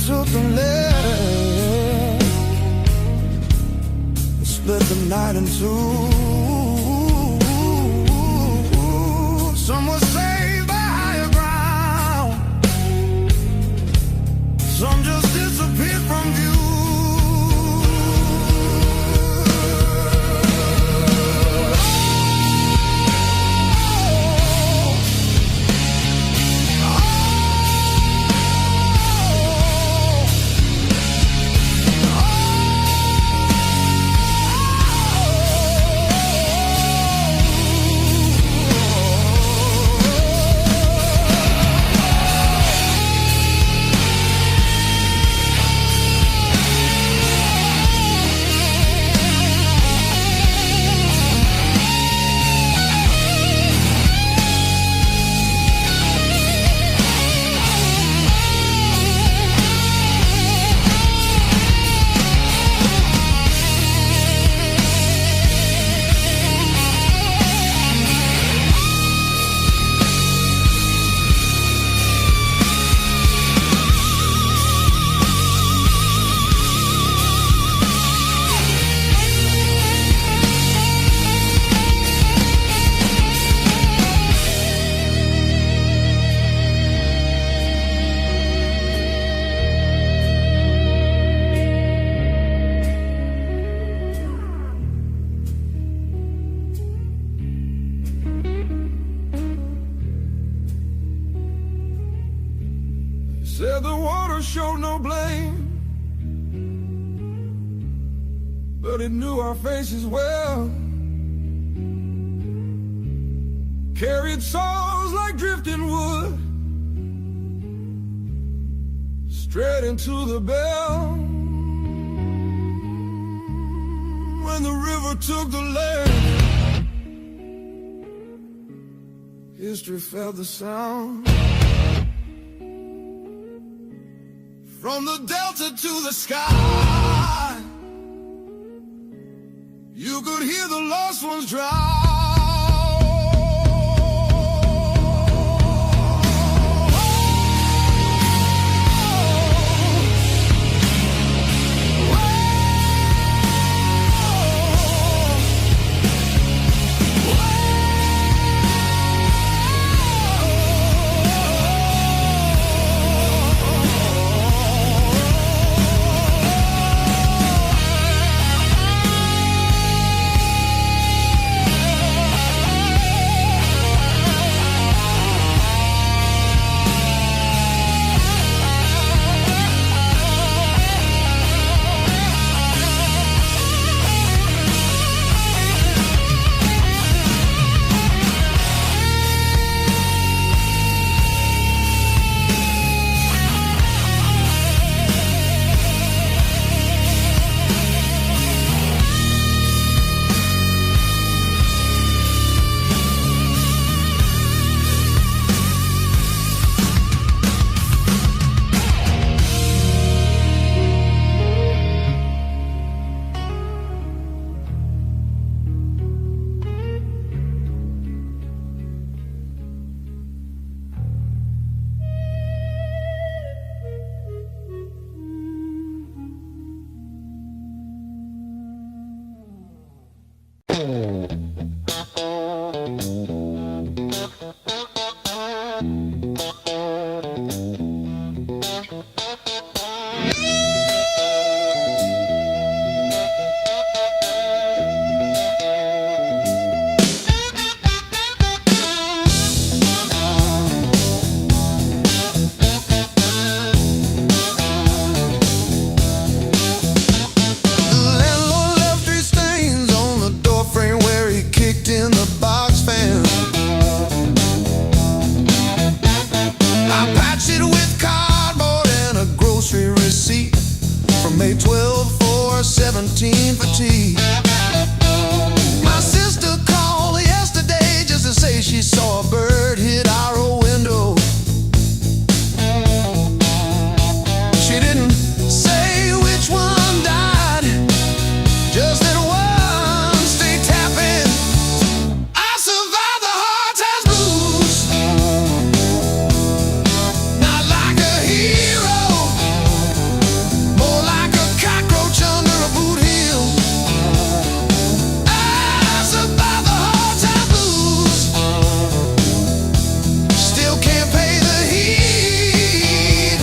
Took the lead, split the night in two. Some were saved by higher ground, some just disappeared from view. Said the water showed no blame, but it knew our faces well. Carried souls like drifting wood, straight into the bell. When the river took the land, history felt the sound. From the delta to the sky, you could hear the lost ones drown. with cardboard and a grocery receipt from May 12 for 17 for tea. My sister called yesterday just to say she saw a bird hit our old window. She didn't say which one died, just that one stayed tapping. I survived the hard times blues, not like a hero, more like a cockroach under a boot heel. I survived the hard times blues, still can't pay the heat,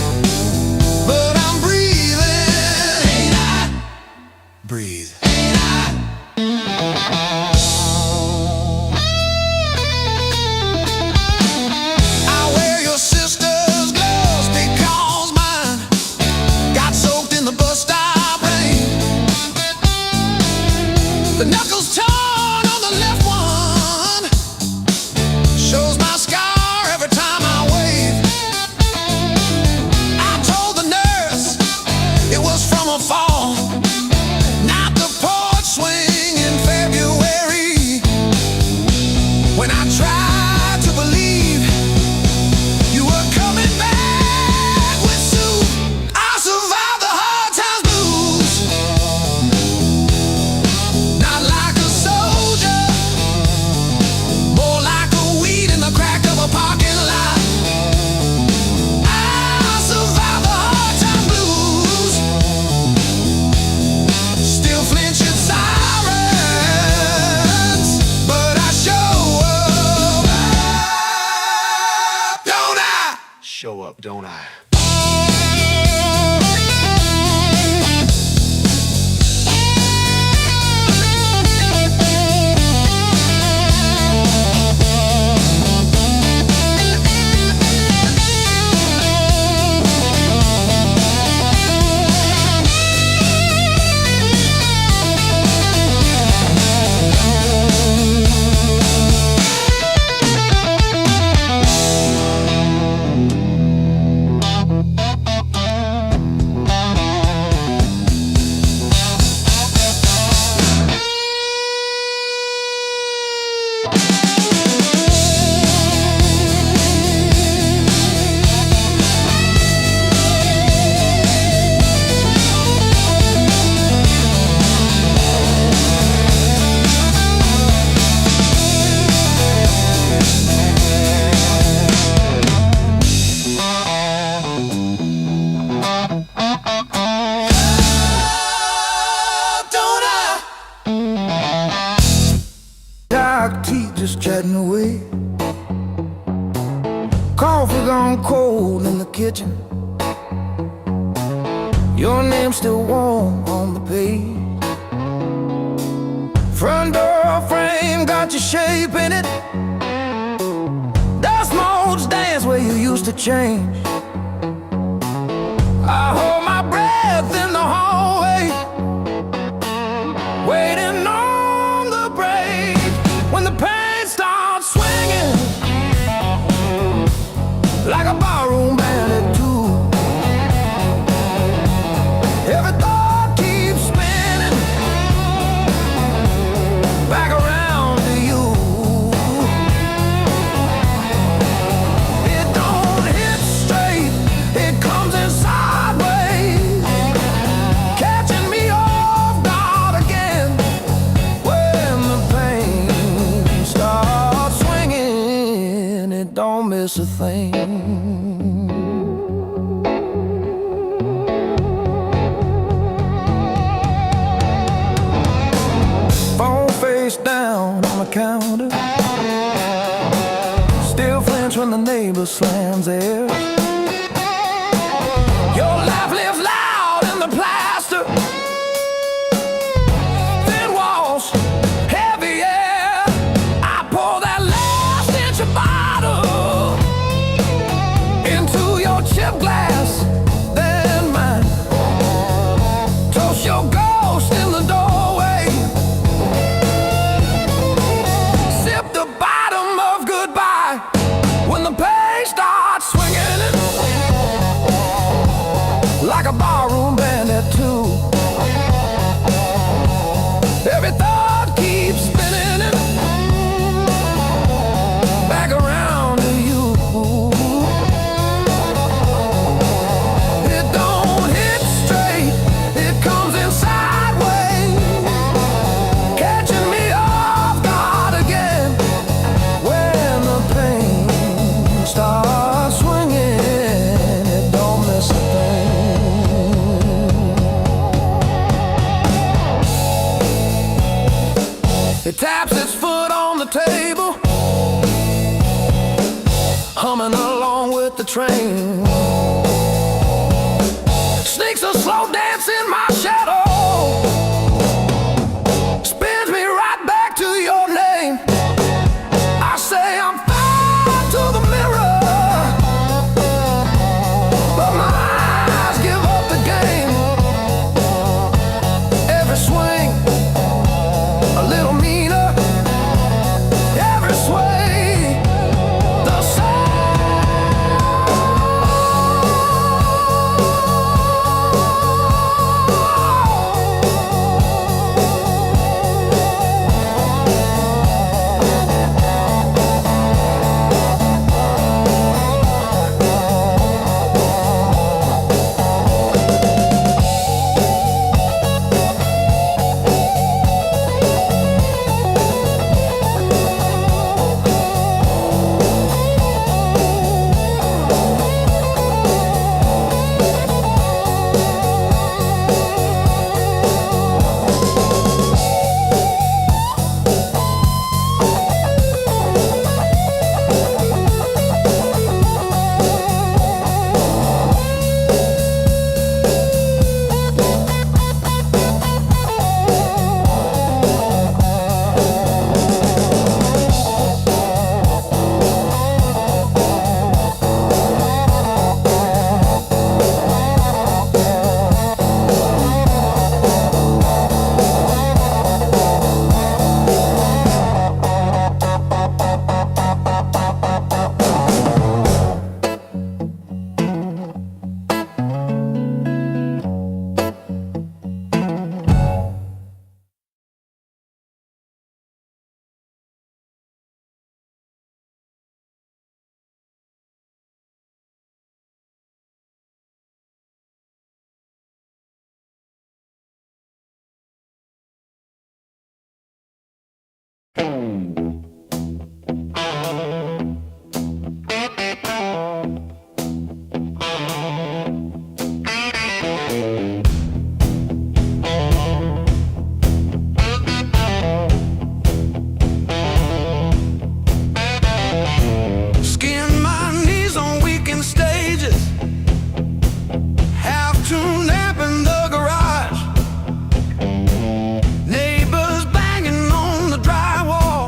but I'm breathing. Ain't I? Breathe. I wear your sister's gloves because mine got soaked in the bus stop rain. The knuckles torn on the left one shows my scar every time I wave. I told the nurse it was from a fall, not the porch swing in February. When I tried to believe you were coming back with soup, I survived the hard times blues, not like a soldier, more like a weed in the crack of a parking lot. I survived the hard times blues, still flinch at sirens, but I show up, don't I? Show up, don't I? Don't I? Dark tea just chatting away. Coffee gone cold in the kitchen. Your name's still warm on the page. Front door frame got your shape in it. Dust motes dance where you used to change. I hold my breath in the hallway, waiting on the break. When the pain starts swinging like a barroom band at two, every thought keeps spinning back around to you. It don't hit straight, it comes in sideways, catching me off guard again. When the pain starts swinging, it don't miss a thing. Phone face down on the counter, still flinch when the neighbor slams theirs. Your laugh lives loud in the plaster, thin walls, heavy air. I pour that last inch of bottle into your chip glass, then mine. Toast your ghost in the doorway, sip the bottom of goodbye when the pain starts swinging. a barroom bandit too. Every thought keeps spinning and back around to you. It don't hit straight, it comes in sideways, catching me off guard again. When the pain starts swinging, it don't miss a thing. It taps its foot on the table, humming along with the train. Sneaks a slow dance in my shadow, spins me right back to your name. I say I'm fine to the mirror, but my eyes give up the game. Every swing a little meaner, every sway the drywall,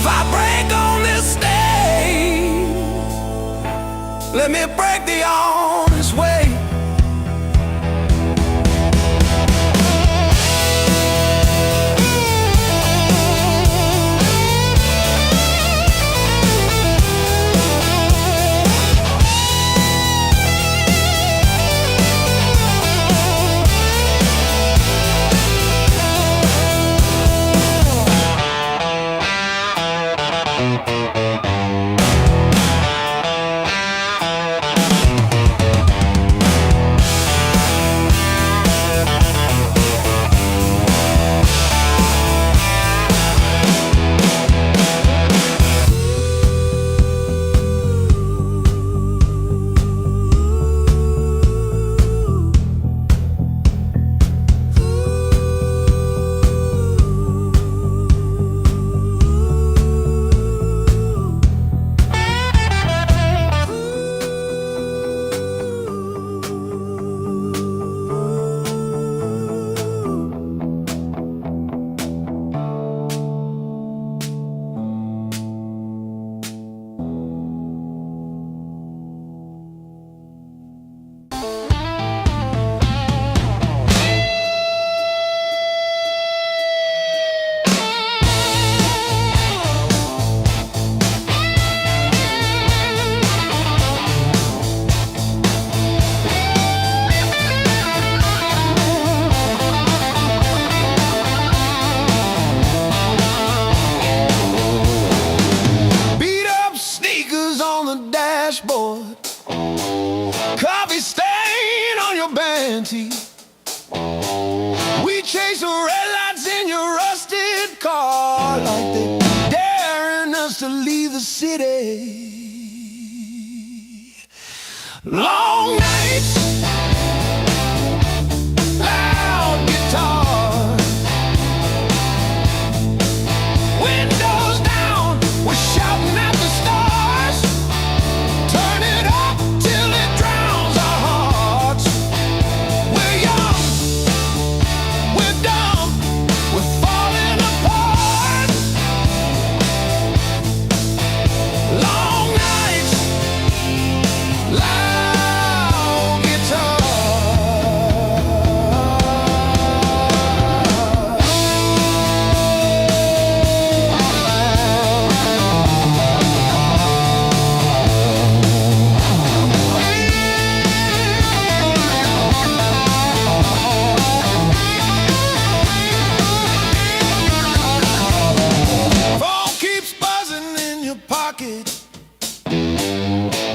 If I break on this stage, let me break the honest way. Dashboard, coffee stain on your band tee. We chase the red lights in your rusted car like they daring us to leave the city. Long nights, loud guitar, windows down, we're shouting at the stars.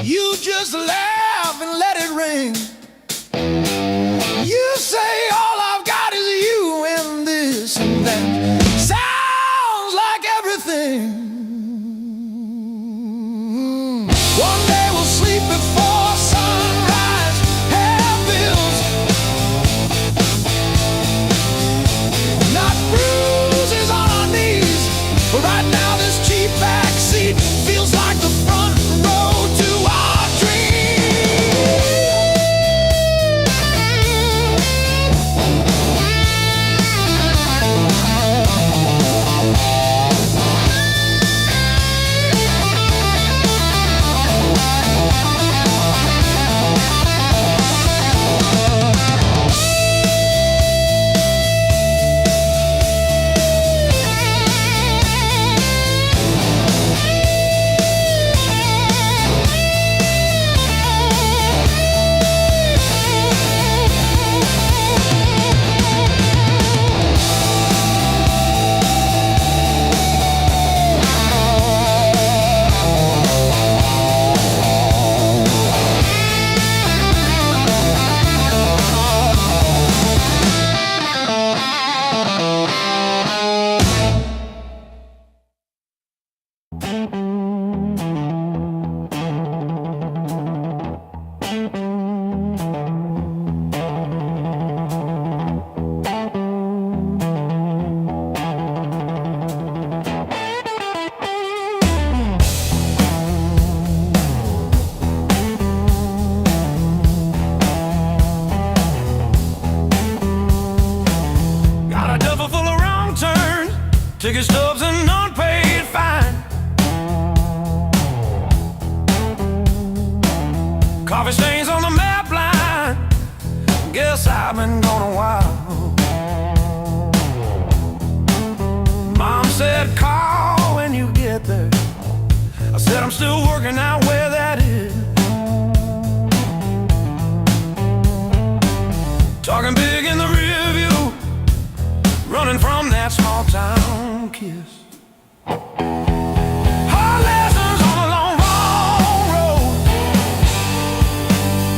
You just laugh and let it ring. You say all I've got is you and this and that. Sounds like everything. One day we'll sleep before sunrise, have bills, not bruises on our knees. But right now this cheap backseat feels like the front row to our Ticket stubs and unpaid fine. I've been gone a while. Mom said call when you get there. I said I'm still working out where that is. Talking big in the rear view, running from that small town kiss. Hard lessons on a long, long road,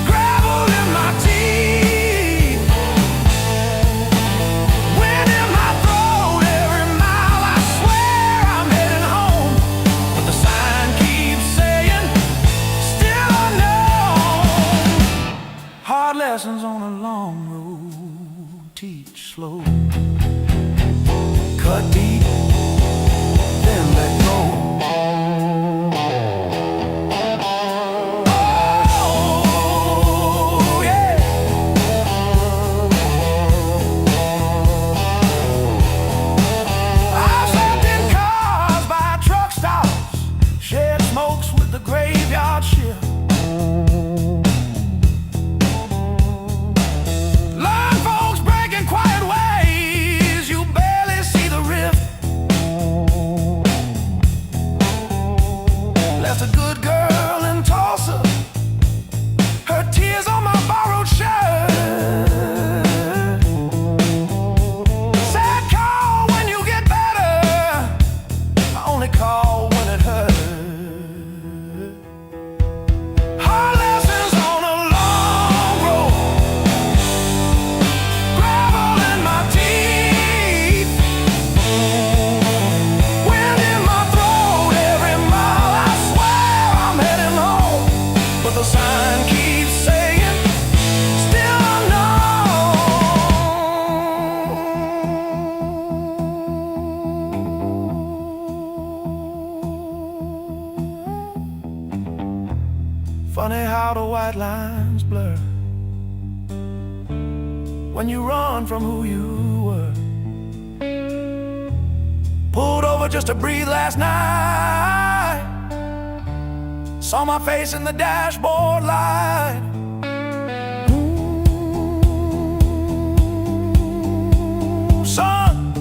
gravel in my teeth, wind in my throat every mile. I swear I'm heading home, but the sign keeps saying still unknown. Hard lessons on a long road, teach slow, cut deep, then let go. Oh, yeah. I've slept in cars by truck stops, shared smokes with the graveyard shift. Learn folks breaking quiet ways, you barely see the rift. Left a good girl in Tulsa, her tears on my borrowed shirt. Said call when you get better, I only call when it hurts. Hard lessons on a long road, gravel in my teeth, wind in my throat every mile. I swear I'm heading home, but the sign keeps saying still unknown. Funny how the white lines blur when you run from who you were. Pulled over just to breathe last night, saw my face in the dashboard light. Ooh, son,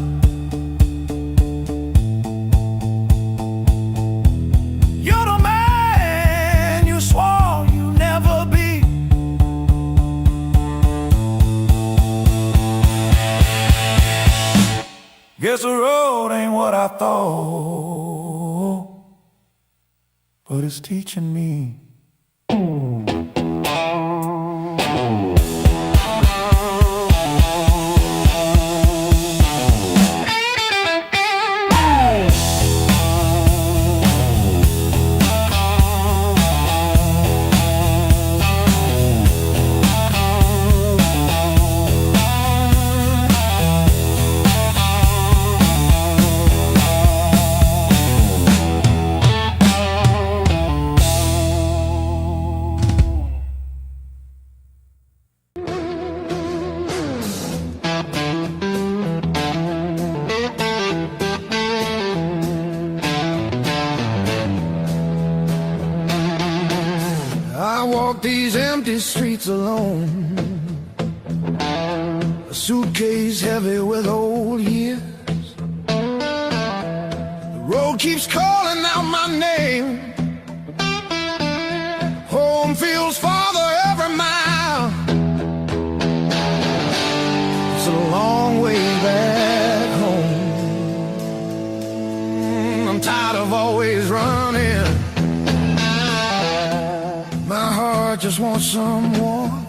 you're the man you swore you'd never be. Guess the road ain't what I thought, but it's teaching me. I walk these empty streets alone, a suitcase heavy with old years. The road keeps calling out my name, home feels farther every mile. It's a long way back home. I'm tired of always running, my heart just wants someone